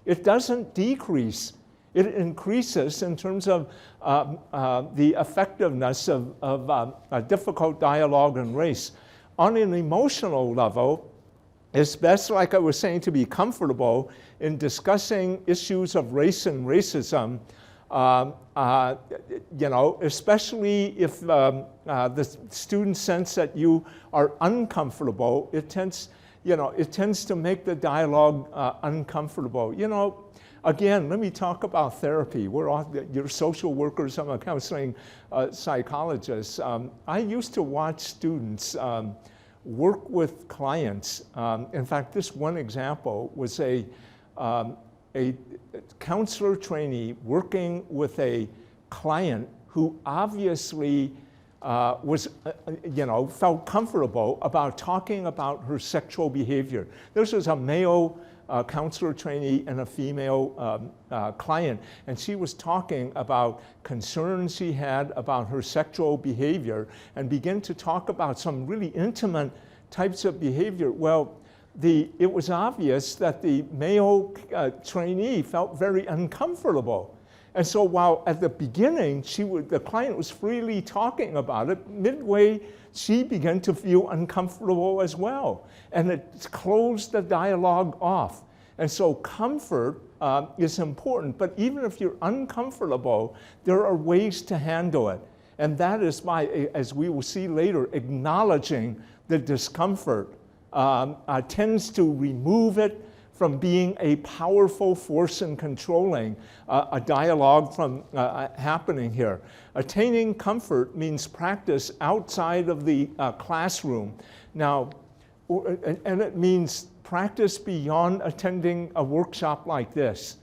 It doesn't decrease. It increases in terms of the effectiveness of a difficult dialogue on race. On an emotional level, it's best, like I was saying, to be comfortable in discussing issues of race and racism, especially if the students sense that you are uncomfortable. It tends to make the dialogue uncomfortable. Again, let me talk about therapy. You're social workers, I'm a counseling psychologist. I used to watch students work with clients. In fact, this one example was a counselor trainee working with a client who obviously felt comfortable about talking about her sexual behavior. This was a male counselor trainee and a female client, and she was talking about concerns she had about her sexual behavior and began to talk about some really intimate types of behavior. Well, it was obvious that the male trainee felt very uncomfortable. And so while at the beginning the client was freely talking about it, midway she began to feel uncomfortable as well. And it closed the dialogue off. And so comfort is important, but even if you're uncomfortable, there are ways to handle it. And that is by, as we will see later, acknowledging the discomfort tends to remove it from being a powerful force in controlling a dialogue from happening here. Attaining comfort means practice outside of the classroom. Now, and it means practice beyond attending a workshop like this.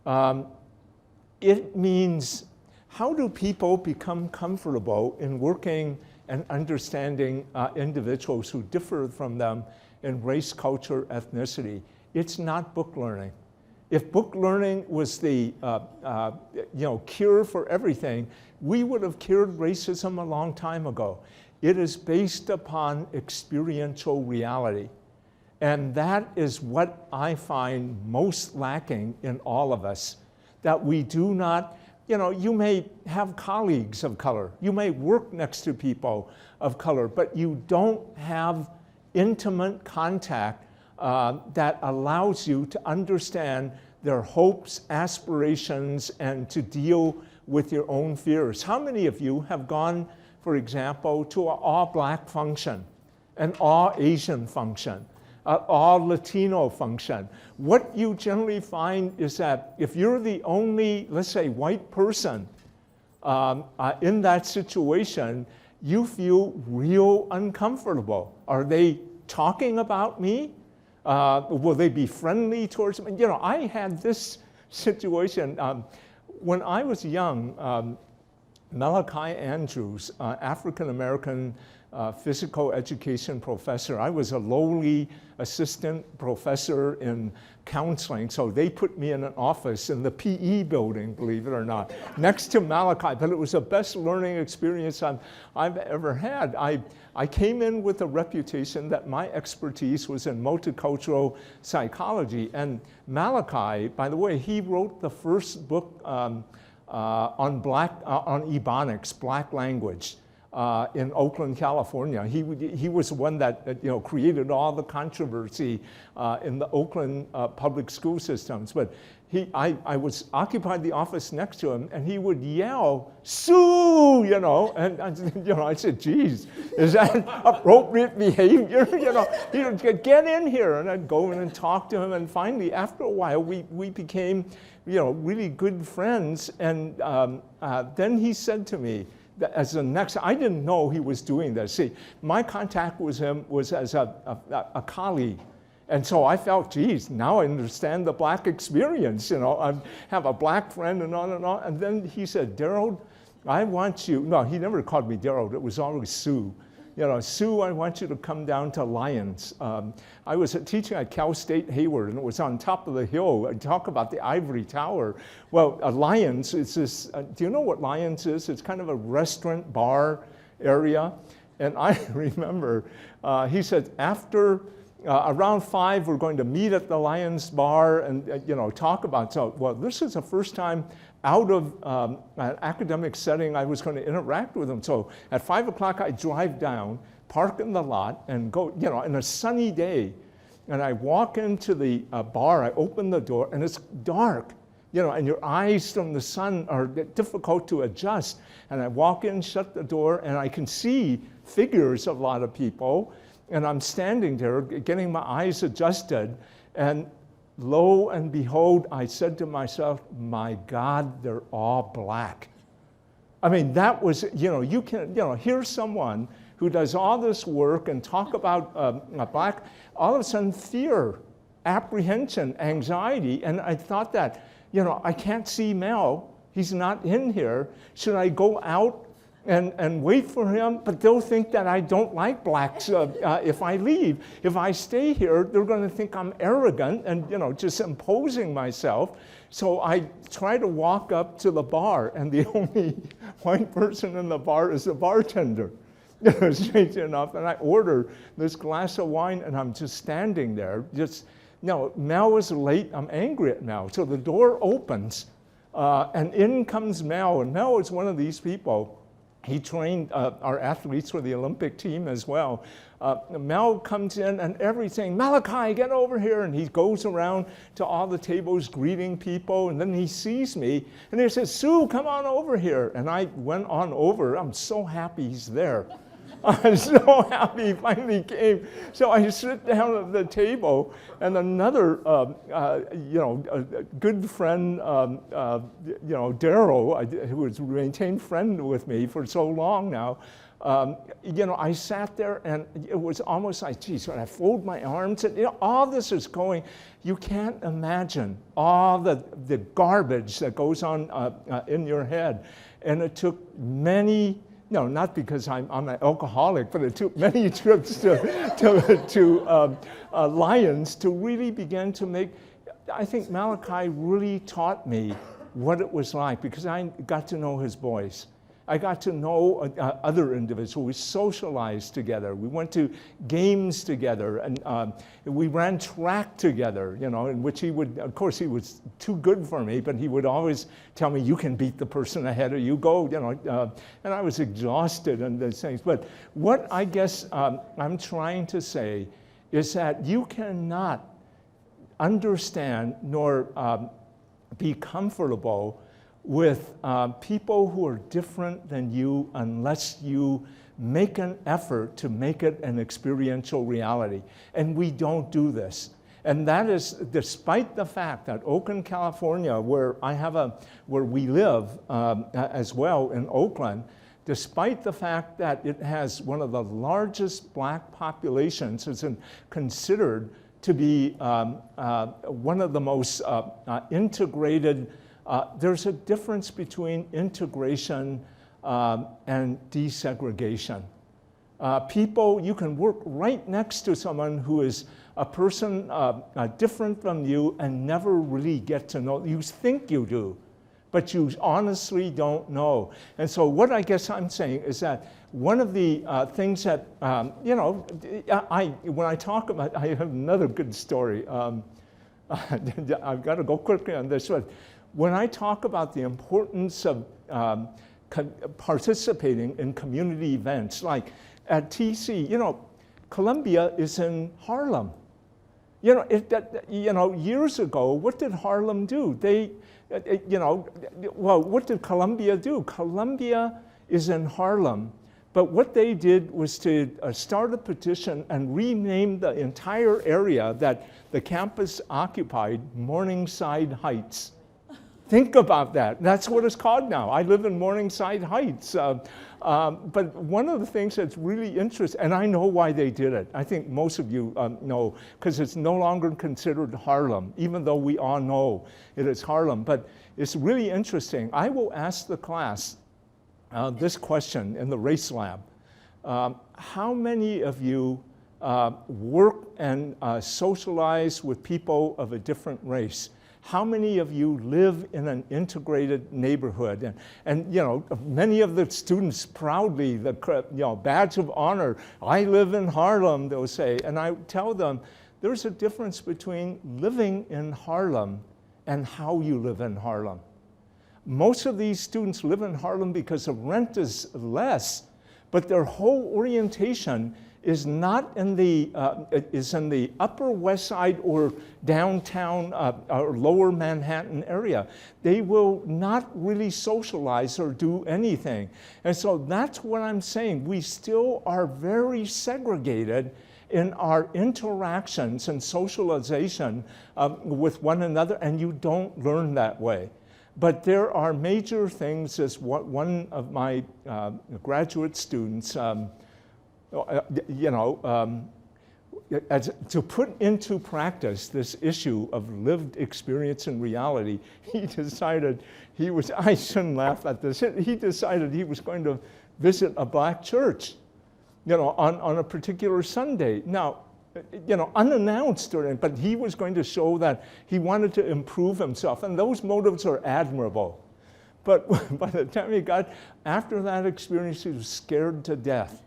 It means, how do people become comfortable in working and understanding individuals who differ from them in race, culture, ethnicity? It's not book learning. If book learning was the cure for everything, we would have cured racism a long time ago. It is based upon experiential reality. And that is what I find most lacking in all of us, that we do not, you may have colleagues of color, you may work next to people of color, but you don't have intimate contact that allows you to understand their hopes, aspirations, and to deal with your own fears. How many of you have gone, for example, to an all-Black function, an all-Asian function, an all-Latino function? What you generally find is that if you're the only, let's say, white person in that situation, you feel real uncomfortable. Are they talking about me? Will they be friendly towards me? I had this situation. When I was young, Malachi Andrews, African-American physical education professor. I was a lowly assistant professor in counseling, so they put me in an office in the PE building, believe it or not, next to Malachi, but it was the best learning experience I've ever had. I came in with a reputation that my expertise was in multicultural psychology, and Malachi, by the way, he wrote the first book on Ebonics, Black language, in Oakland, California. He was the one that created all the controversy in the Oakland public school systems. But I was occupied the office next to him, and he would yell, "Sue!" And I said, "Geez, is that appropriate behavior?" He would get in here, and I'd go in and talk to him. And finally, after a while, we became, really good friends. And then he said to me, as the next, I didn't know he was doing this. See, my contact with him was as a colleague. And so I felt, geez, now I understand the black experience. I have a black friend and on and on. And then he said, Derald, I want you, no, he never called me Derald, it was always Sue. Sue, I want you to come down to Lyons. I was teaching at Cal State Hayward, and it was on top of the hill. I talk about the ivory tower. Well, Lyons is this, do you know what Lyons is? It's kind of a restaurant bar area. And I remember, he said, after around 5, we're going to meet at the Lyons bar and talk about, so, well, this is the first time out of an academic setting I was going to interact with them. So at 5 o'clock, I drive down, park in the lot, and go, in a sunny day. And I walk into the bar, I open the door, and it's dark, and your eyes from the sun are difficult to adjust. And I walk in, shut the door, and I can see figures of a lot of people. And I'm standing there getting my eyes adjusted. And lo and behold, I said to myself, my God, they're all black. I mean, that was, you can, here's someone who does all this work and talk about black, all of a sudden fear, apprehension, anxiety. And I thought that, I can't see Mel. He's not in here. Should I go out and wait for him? But they'll think that I don't like blacks if I leave. If I stay here, they're going to think I'm arrogant and, just imposing myself. So I try to walk up to the bar, and the only white person in the bar is the bartender. Strange enough. And I order this glass of wine, and I'm just standing there. Mel is late. I'm angry at Mel. So the door opens, and in comes Mel. And Mel is one of these people. He trained our athletes for the Olympic team as well. Mel comes in and everything, Malachi, get over here. And he goes around to all the tables greeting people. And then he sees me and he says, Sue, come on over here. And I went on over. I'm so happy he's there. I'm so happy he finally came. So I sit down at the table, and another, a good friend, Derald, who has maintained friend with me for so long now, I sat there, and it was almost like, geez, when I fold my arms, and all this is going, you can't imagine all the garbage that goes on in your head. And it took many, not because I'm an alcoholic, but it took many trips to Lyons to really begin to make, I think Malachi really taught me what it was like, because I got to know his boys. I got to know other individuals. We socialized together. We went to games together, and we ran track together, in which he would, of course, he was too good for me, but he would always tell me, you can beat the person ahead of you, go, and I was exhausted and those things. But what I guess I'm trying to say is that you cannot understand nor be comfortable with people who are different than you unless you make an effort to make it an experiential reality. And we don't do this. And that is despite the fact that Oakland, California, where we live as well in Oakland, despite the fact that it has one of the largest black populations, it's considered to be one of the most integrated. There's a difference between integration and desegregation. People, you can work right next to someone who is a person different from you and never really get to know. You think you do, but you honestly don't know. And so what I guess I'm saying is that one of the things that, when I talk about, I have another good story. I've got to go quickly on this one. When I talk about the importance of participating in community events, like at TC, Columbia is in Harlem. Years ago, what did Harlem do? What did Columbia do? Columbia is in Harlem, but what they did was to start a petition and rename the entire area that the campus occupied Morningside Heights. Think about that. That's what it's called now. I live in Morningside Heights. But one of the things that's really interesting, and I know why they did it. I think most of you know, because it's no longer considered Harlem, even though we all know it is Harlem. But it's really interesting. I will ask the class this question in the race lab. How many of you work and socialize with people of a different race? How many of you live in an integrated neighborhood? And you know, many of the students proudly, the badge of honor, I live in Harlem, they'll say. And I tell them, there's a difference between living in Harlem and how you live in Harlem. Most of these students live in Harlem because the rent is less, but their whole orientation is not in the is in the Upper West Side or downtown or Lower Manhattan area. They will not really socialize or do anything. And so that's what I'm saying. We still are very segregated in our interactions and socialization with one another, and you don't learn that way. But there are major things, as what one of my graduate students to put into practice this issue of lived experience and reality, he decided I shouldn't laugh at this, he decided he was going to visit a black church, on a particular Sunday. Now, unannounced, but he was going to show that he wanted to improve himself, and those motives are admirable. But by the time he got, after that experience, he was scared to death.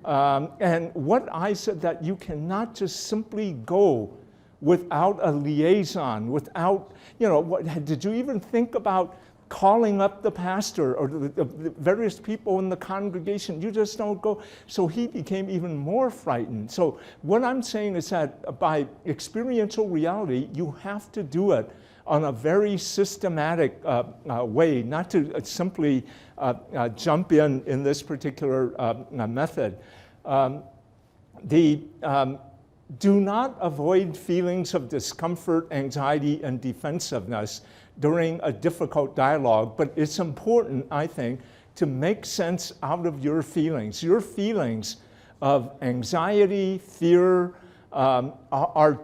And what I said, that you cannot just simply go without a liaison, without, did you even think about calling up the pastor or the various people in the congregation? You just don't go. So he became even more frightened. So what I'm saying is that by experiential reality, you have to do it on a very systematic way, not to simply jump in this particular method. Do not avoid feelings of discomfort, anxiety, and defensiveness during a difficult dialogue, but it's important, I think, to make sense out of your feelings. Your feelings of anxiety, fear, are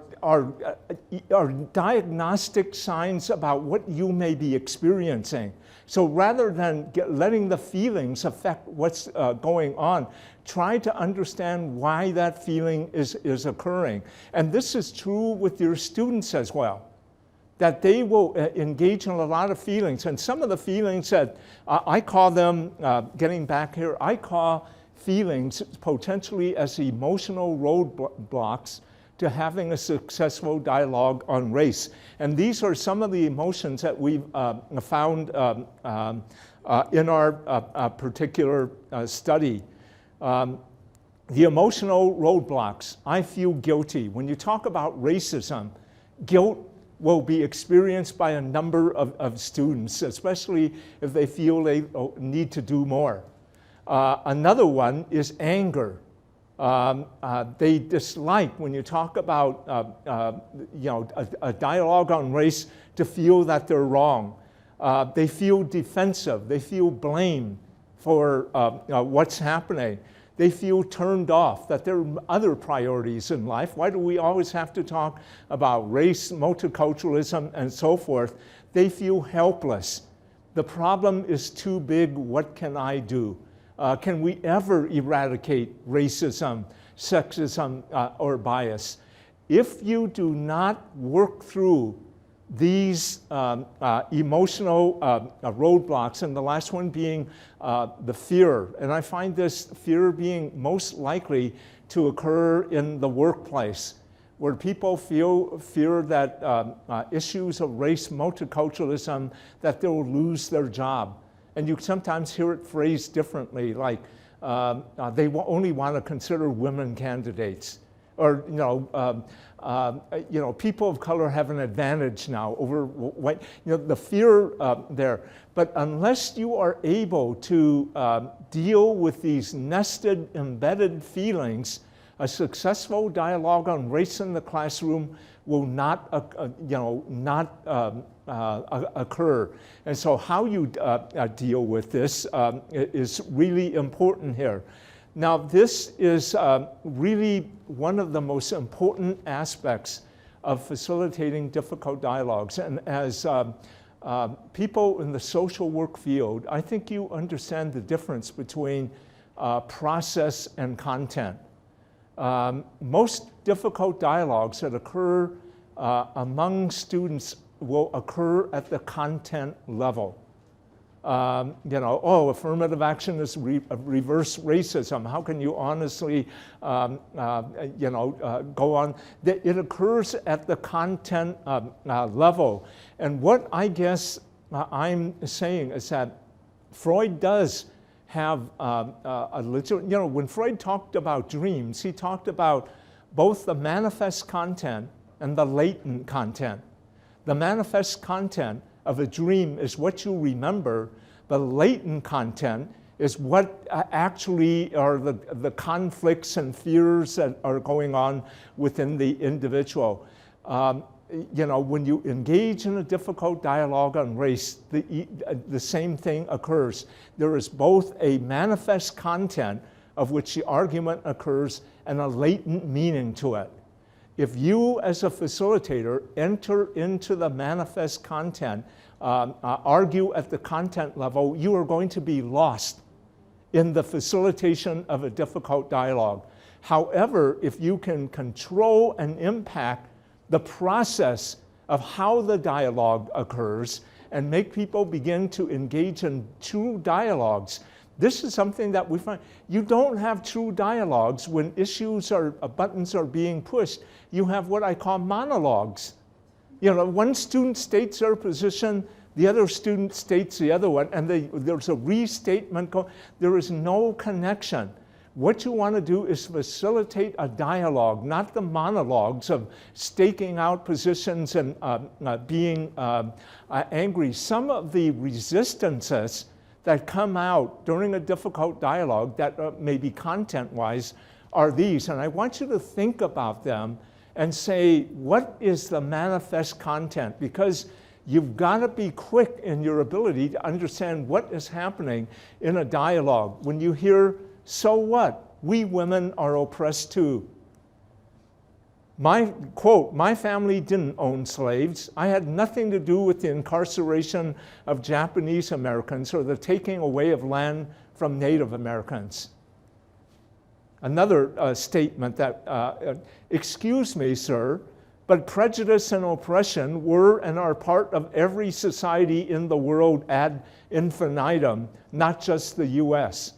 diagnostic signs about what you may be experiencing. So rather than letting the feelings affect what's going on, try to understand why that feeling is occurring. And this is true with your students as well, that they will engage in a lot of feelings. And some of the feelings that I call them, getting back here, I call feelings potentially as emotional roadblocks to having a successful dialogue on race. And these are some of the emotions that we've found in our particular study. The emotional roadblocks. I feel guilty. When you talk about racism, guilt will be experienced by a number of students, especially if they feel they need to do more. Another one is anger. They dislike, when you talk about a dialogue on race, to feel that they're wrong. They feel defensive. They feel blame for what's happening. They feel turned off, that there are other priorities in life. Why do we always have to talk about race, multiculturalism, and so forth? They feel helpless. The problem is too big. What can I do? Can we ever eradicate racism, sexism, or bias? If you do not work through these emotional roadblocks, and the last one being the fear, and I find this fear being most likely to occur in the workplace, where people fear that issues of race, multiculturalism, that they'll lose their job. And you sometimes hear it phrased differently, like they only want to consider women candidates, or people of color have an advantage now over white. The fear there. But unless you are able to deal with these nested, embedded feelings A successful dialogue on race in the classroom will not occur. And so how you deal with this is really important here. Now, this is really one of the most important aspects of facilitating difficult dialogues. And as people in the social work field, I think you understand the difference between process and content. Most difficult dialogues that occur among students will occur at the content level. Affirmative action is reverse racism. How can you honestly, go on? It occurs at the content level. And what I guess I'm saying is that Freud does have a legit, when Freud talked about dreams, he talked about both the manifest content and the latent content. The manifest content of a dream is what you remember. The latent content is what actually are the conflicts and fears that are going on within the individual. When you engage in a difficult dialogue on race, the same thing occurs. There is both a manifest content of which the argument occurs and a latent meaning to it. If you, as a facilitator, enter into the manifest content, argue at the content level, you are going to be lost in the facilitation of a difficult dialogue. However, if you can control and impact the process of how the dialogue occurs and make people begin to engage in true dialogues, this is something that we find. You don't have true dialogues when buttons are being pushed. You have what I call monologues. One student states their position, the other student states the other one, and there's a restatement. There is no connection. What you want to do is facilitate a dialogue, not the monologues of staking out positions and being angry. Some of the resistances that come out during a difficult dialogue that may be content-wise are these. And I want you to think about them and say, what is the manifest content? Because you've got to be quick in your ability to understand what is happening in a dialogue. When you hear, so what? We women are oppressed too. Quote, my family didn't own slaves. I had nothing to do with the incarceration of Japanese Americans or the taking away of land from Native Americans. Another statement that, excuse me, sir, but prejudice and oppression were and are part of every society in the world ad infinitum, not just the US.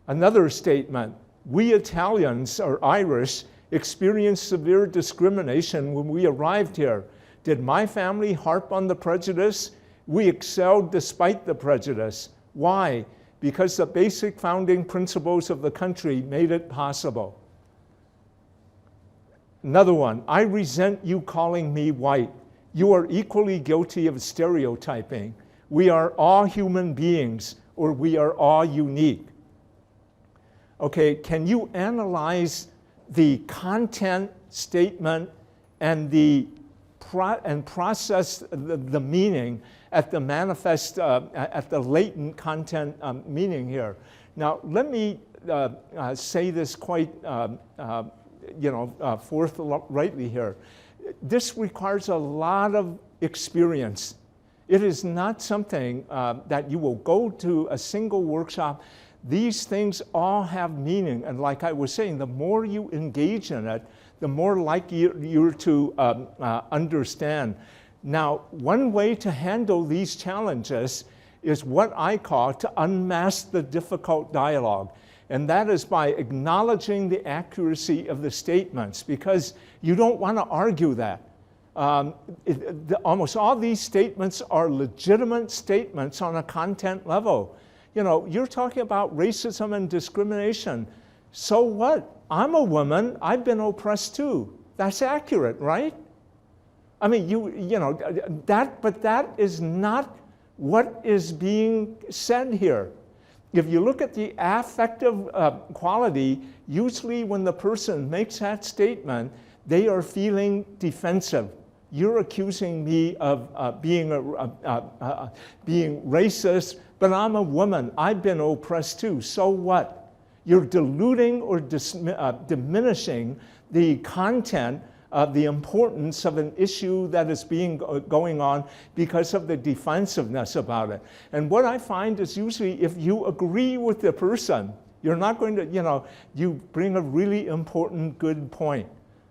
Another statement, we Italians or Irish experienced severe discrimination when we arrived here. Did my family harp on the prejudice? We excelled despite the prejudice. Why? Because the basic founding principles of the country made it possible. Another one, I resent you calling me white. You are equally guilty of stereotyping. We are all human beings, or we are all unique. Okay, can you analyze the content statement and process the meaning at the manifest, at the latent content meaning here? Now, let me say this quite, forthrightly here. This requires a lot of experience. It is not something that you will go to a single workshop. These things all have meaning, and like I was saying, the more you engage in it, the more likely you're to understand. Now, one way to handle these challenges is what I call to unmask the difficult dialogue, and that is by acknowledging the accuracy of the statements, because you don't want to argue that. Almost all these statements are legitimate statements on a content level. You're talking about racism and discrimination. So what? I'm a woman, I've been oppressed too. That's accurate, right? I mean, but that is not what is being said here. if you look at the affective quality, usually when the person makes that statement, they are feeling defensive. You're accusing me of being racist, but I'm a woman. I've been oppressed too. So what? You're diluting or diminishing the content of the importance of an issue that is going on because of the defensiveness about it. And what I find is usually if you agree with the person, you're not going to, you bring a really important, good point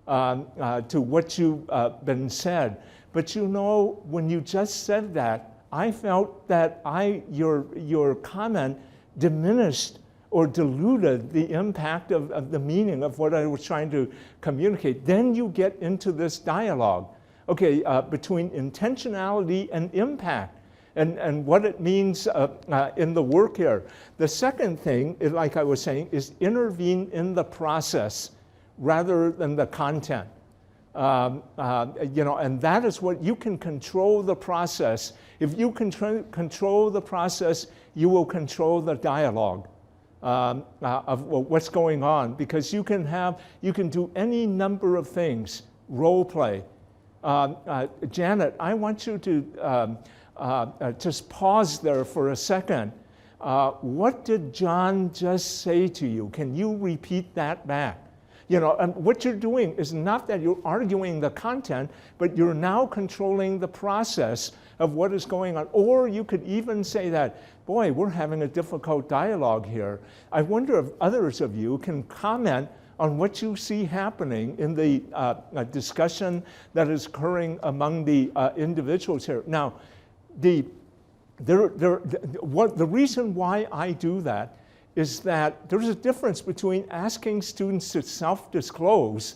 to what you've been said. But when you just said that, I felt that your comment diminished or diluted the impact of the meaning of what I was trying to communicate. Then you get into this dialogue, between intentionality and impact, and what it means in the work here. The second thing, like I was saying, is intervene in the process rather than the content. And that is what you can control the process. If you can control the process, you will control the dialogue of what's going on, because you can do any number of things. Role play. Janet, I want you to just pause there for a second. What did John just say to you? Can you repeat that back? And what you're doing is not that you're arguing the content, but you're now controlling the process of what is going on. Or you could even say that, boy, we're having a difficult dialogue here. I wonder if others of you can comment on what you see happening in the discussion that is occurring among the individuals here. Now, the reason why I do that is that there's a difference between asking students to self-disclose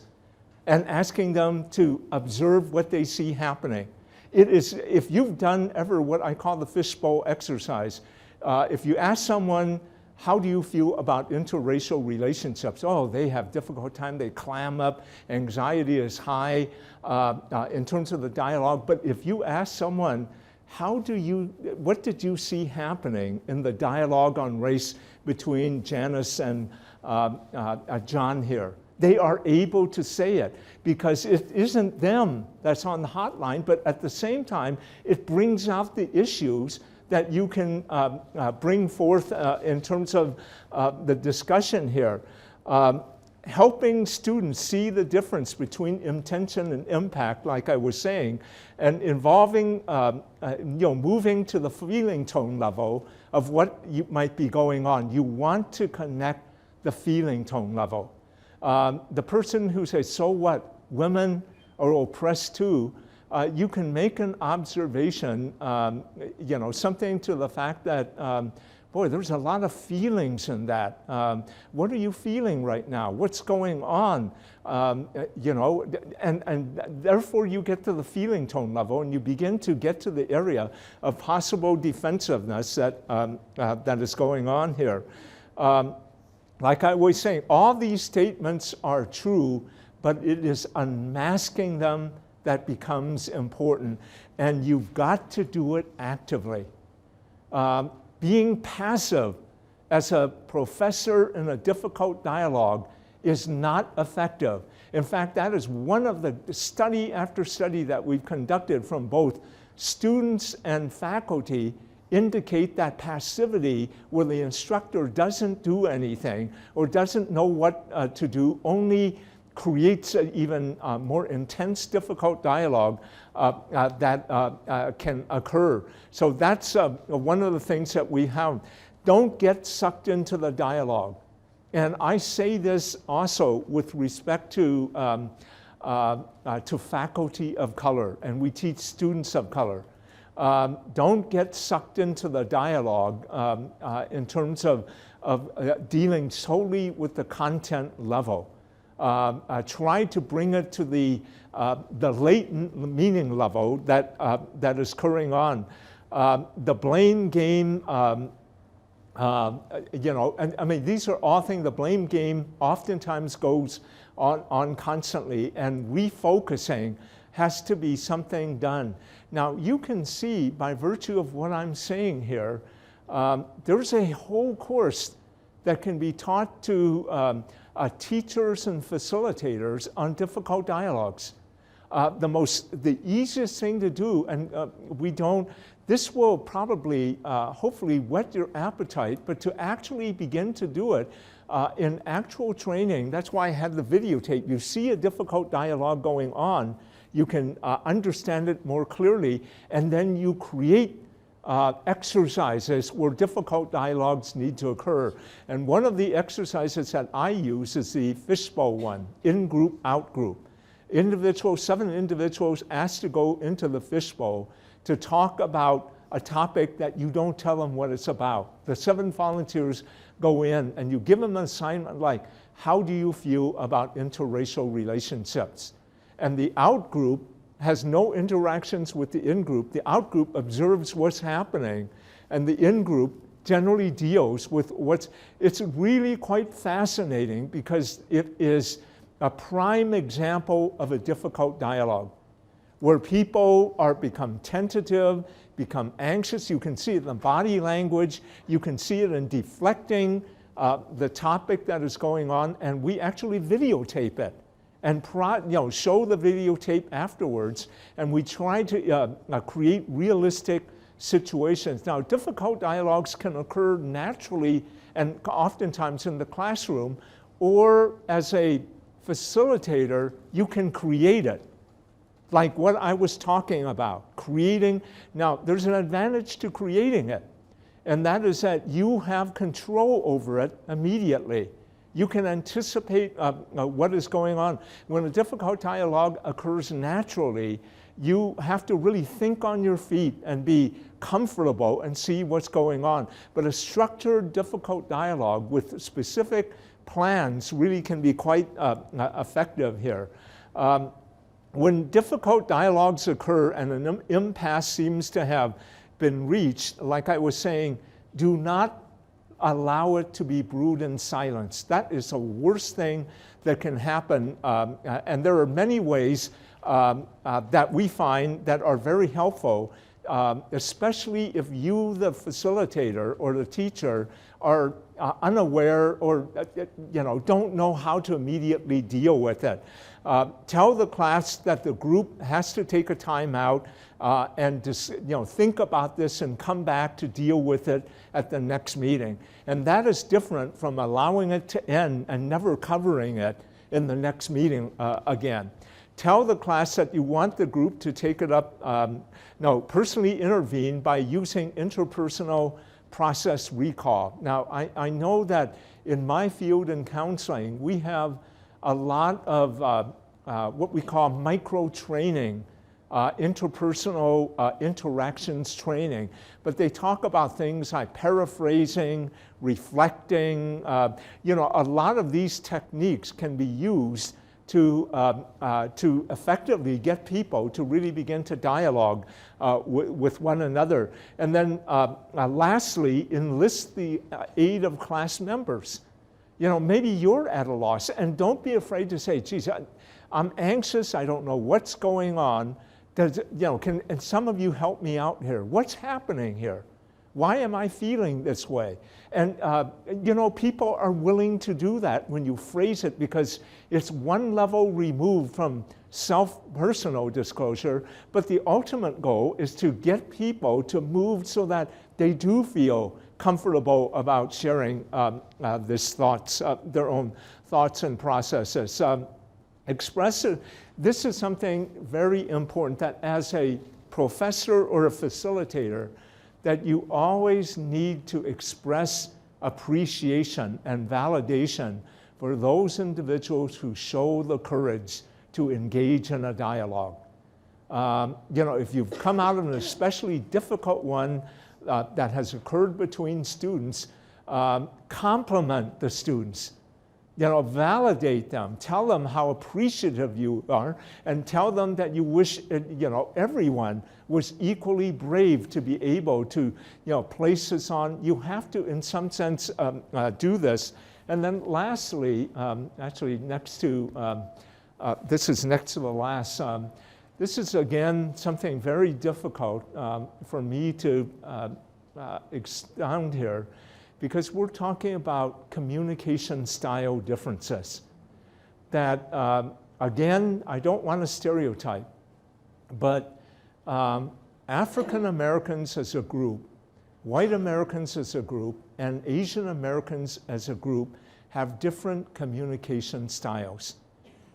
and asking them to observe what they see happening. It is, if you've done ever what I call the fishbowl exercise, if you ask someone, how do you feel about interracial relationships? Oh, they have difficult time, they clam up, anxiety is high in terms of the dialogue. But if you ask someone, what did you see happening in the dialogue on race between Janice and John here? They are able to say it because it isn't them that's on the hotline, but at the same time, it brings out the issues that you can bring forth in terms of the discussion here. Helping students see the difference between intention and impact, like I was saying, and involving, moving to the feeling tone level of what might be going on. You want to connect the feeling tone level. The person who says, so what, women are oppressed too, you can make an observation, something to the fact that, boy, there's a lot of feelings in that. What are you feeling right now? What's going on? And therefore you get to the feeling tone level and you begin to get to the area of possible defensiveness that is going on here. Like I was saying, all these statements are true, but it is unmasking them that becomes important. And you've got to do it actively. Being passive as a professor in a difficult dialogue is not effective. In fact, that is one of the study after study that we've conducted from both students and faculty indicate that passivity, where the instructor doesn't do anything or doesn't know what to do, only creates an even more intense, difficult dialogue that can occur. So that's one of the things that we have. Don't get sucked into the dialogue. And I say this also with respect to faculty of color, and we teach students of color. Don't get sucked into the dialogue in terms of dealing solely with the content level. Try to bring it to the latent meaning level that is occurring on. The blame game, these are all things, the blame game oftentimes goes on constantly, and refocusing has to be something done. Now, you can see by virtue of what I'm saying here, There's a whole course that can be taught to teachers and facilitators on difficult dialogues. The easiest thing to do, and this will probably, hopefully whet your appetite, but to actually begin to do it in actual training, that's why I had the videotape. You see a difficult dialogue going on, you can understand it more clearly, and then you create exercises where difficult dialogues need to occur. And one of the exercises that I use is the fishbowl one, in-group, out-group. 7 individuals asked to go into the fishbowl to talk about a topic that you don't tell them what it's about. The 7 volunteers go in and you give them an assignment like, how do you feel about interracial relationships? And the out group has no interactions with the in group. The out group observes what's happening, and the in group generally deals with it's really quite fascinating because it is a prime example of a difficult dialogue where people become tentative, become anxious. You can see it in the body language. You can see it in deflecting the topic that is going on, and we actually videotape it and show the videotape afterwards, and we try to create realistic situations. Now, difficult dialogues can occur naturally and oftentimes in the classroom, or as a facilitator, you can create it. Like what I was talking about, creating. Now, there's an advantage to creating it, and that is that you have control over it immediately. You can anticipate what is going on. When a difficult dialogue occurs naturally, you have to really think on your feet and be comfortable and see what's going on. But a structured, difficult dialogue with specific plans really can be quite effective here. When difficult dialogues occur and an impasse seems to have been reached, like I was saying, do not allow it to be brewed in silence. That is the worst thing that can happen. And there are many ways that we find that are very helpful, especially if you, the facilitator or the teacher, are unaware or don't know how to immediately deal with it. Tell the class that the group has to take a time out and think about this and come back to deal with it at the next meeting. And that is different from allowing it to end and never covering it in the next meeting again. Tell the class that you want the group to take it up, personally intervene by using interpersonal process recall. Now, I know that in my field in counseling, we have a lot of what we call micro-training, interpersonal interactions training, but they talk about things like paraphrasing, reflecting. A lot of these techniques can be used to effectively get people to really begin to dialogue with one another. And then lastly, enlist the aid of class members. Maybe you're at a loss, and don't be afraid to say, geez, I'm anxious, I don't know what's going on. Can some of you help me out here? What's happening here? Why am I feeling this way? And people are willing to do that when you phrase it, because it's one level removed from personal disclosure, but the ultimate goal is to get people to move so that they do feel comfortable about sharing their own thoughts and processes. This is something very important, that as a professor or a facilitator, that you always need to express appreciation and validation for those individuals who show the courage to engage in a dialogue. If you've come out of an especially difficult one that has occurred between students, compliment the students. Validate them, tell them how appreciative you are, and tell them that you wish everyone was equally brave to be able to place this on. You have to, in some sense, do this. And then lastly, this is next to the last, this is again something very difficult for me to expound here, because we're talking about communication style differences. That, again, I don't want to stereotype, but African Americans as a group, white Americans as a group, and Asian Americans as a group have different communication styles,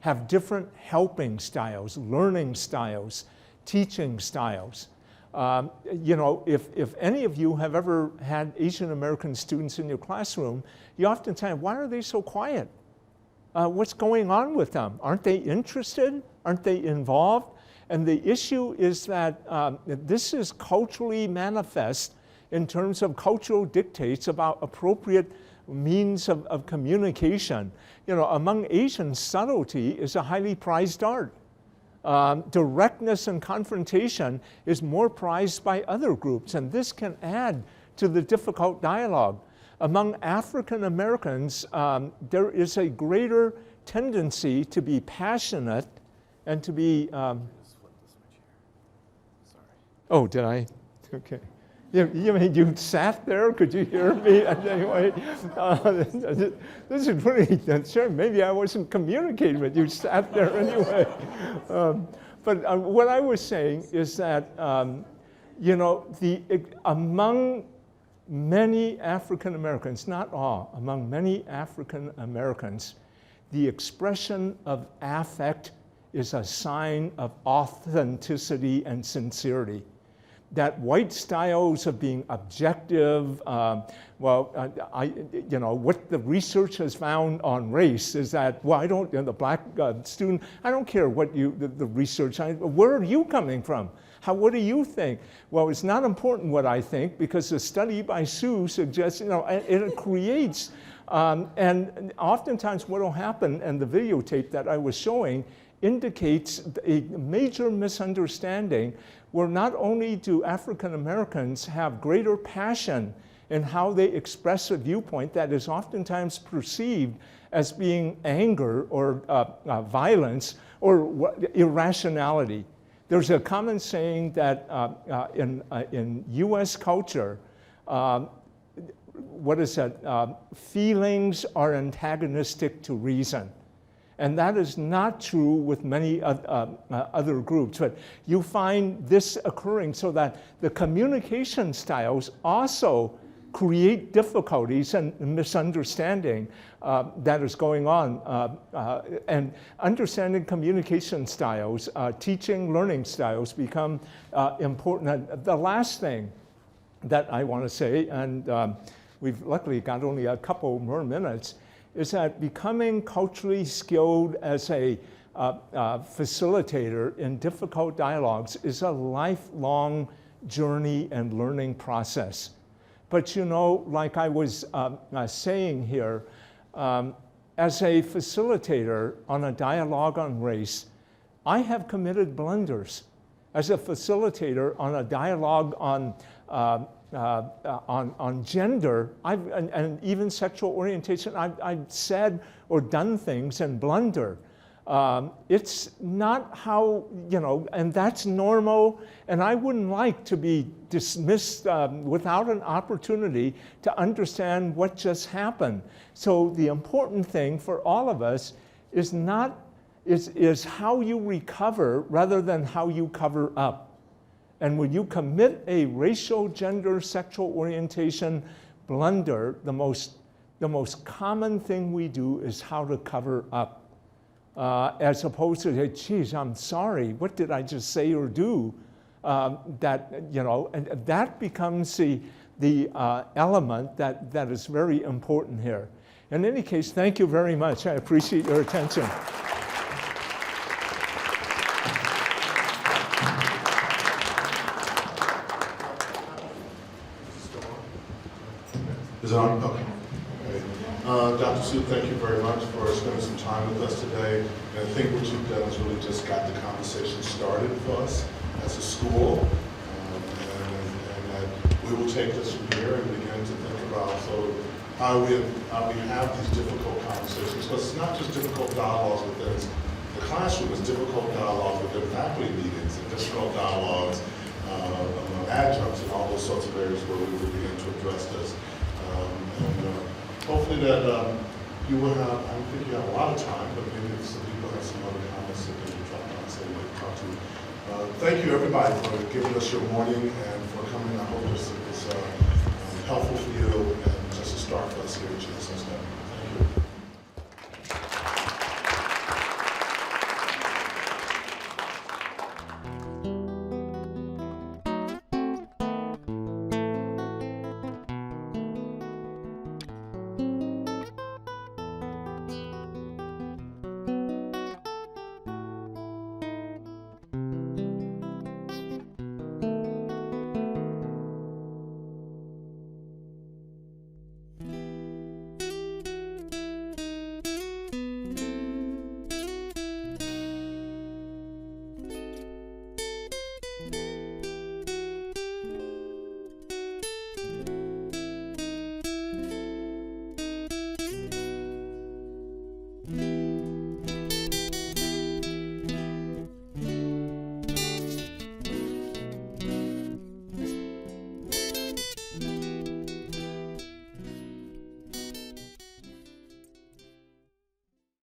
have different helping styles, learning styles, teaching styles. You know, if any of you have ever had Asian American students in your classroom, you often say, why are they so quiet? What's going on with them? Aren't they interested? Aren't they involved? And the issue is that this is culturally manifest in terms of cultural dictates about appropriate means of communication. You know, among Asians, subtlety is a highly prized art. Directness and confrontation is more prized by other groups, and this can add to the difficult dialogue. Among African Americans, there is a greater tendency to be passionate and to be... Oh, did I? Okay. You mean you sat there? Could you hear me? Anyway, this is pretty, sure, maybe I wasn't communicating, but you sat there anyway. But what I was saying is that, you know, among many African Americans, not all, among many African Americans, the expression of affect is a sign of authenticity and sincerity. That white styles of being objective, you know, what the research has found on race is that, well, I don't, you know, the black student, I don't care what the research, where are you coming from? What do you think? Well, it's not important what I think, because the study by Sue suggests, you know, it creates, and oftentimes what will happen, and the videotape that I was showing indicates a major misunderstanding where not only do African Americans have greater passion in how they express a viewpoint that is oftentimes perceived as being anger or violence or irrationality. There's a common saying that in US culture, what is that? Feelings are antagonistic to reason. And that is not true with many other groups. But you find this occurring so that the communication styles also create difficulties and misunderstanding that is going on. And understanding communication styles, teaching, learning styles become important. The last thing that I want to say, and we've luckily got only a couple more minutes, is that becoming culturally skilled as a facilitator in difficult dialogues is a lifelong journey and learning process. But you know, like I was saying here, as a facilitator on a dialogue on race, I have committed blunders. As a facilitator on a dialogue on gender, and even sexual orientation, I've said or done things and blunder. It's not how, you know, and that's normal, and I wouldn't like to be dismissed without an opportunity to understand what just happened. So the important thing for all of us is is how you recover rather than how you cover up. And when you commit a racial, gender, sexual orientation blunder, the most common thing we do is how to cover up. As opposed to say, geez, I'm sorry, what did I just say or do? That, you know, and that becomes the element that is very important here. In any case, thank you very much. I appreciate your attention. Is it on? Okay. Dr. Sue, thank you very much for spending some time with us today. And I think what you've done is really just got the conversation started for us as a school. And that we will take this from here and begin to think about how we have these difficult conversations. Because it's not just difficult dialogues within the classroom, it's difficult dialogues within faculty meetings and difficult dialogues adjuncts and all those sorts of areas where we would begin to address this. Hopefully that you will have, I don't think you have a lot of time, but maybe if some people have some other comments that they can drop down and say they talk to. Thank you everybody for giving us your morning and for coming. I hope this is helpful for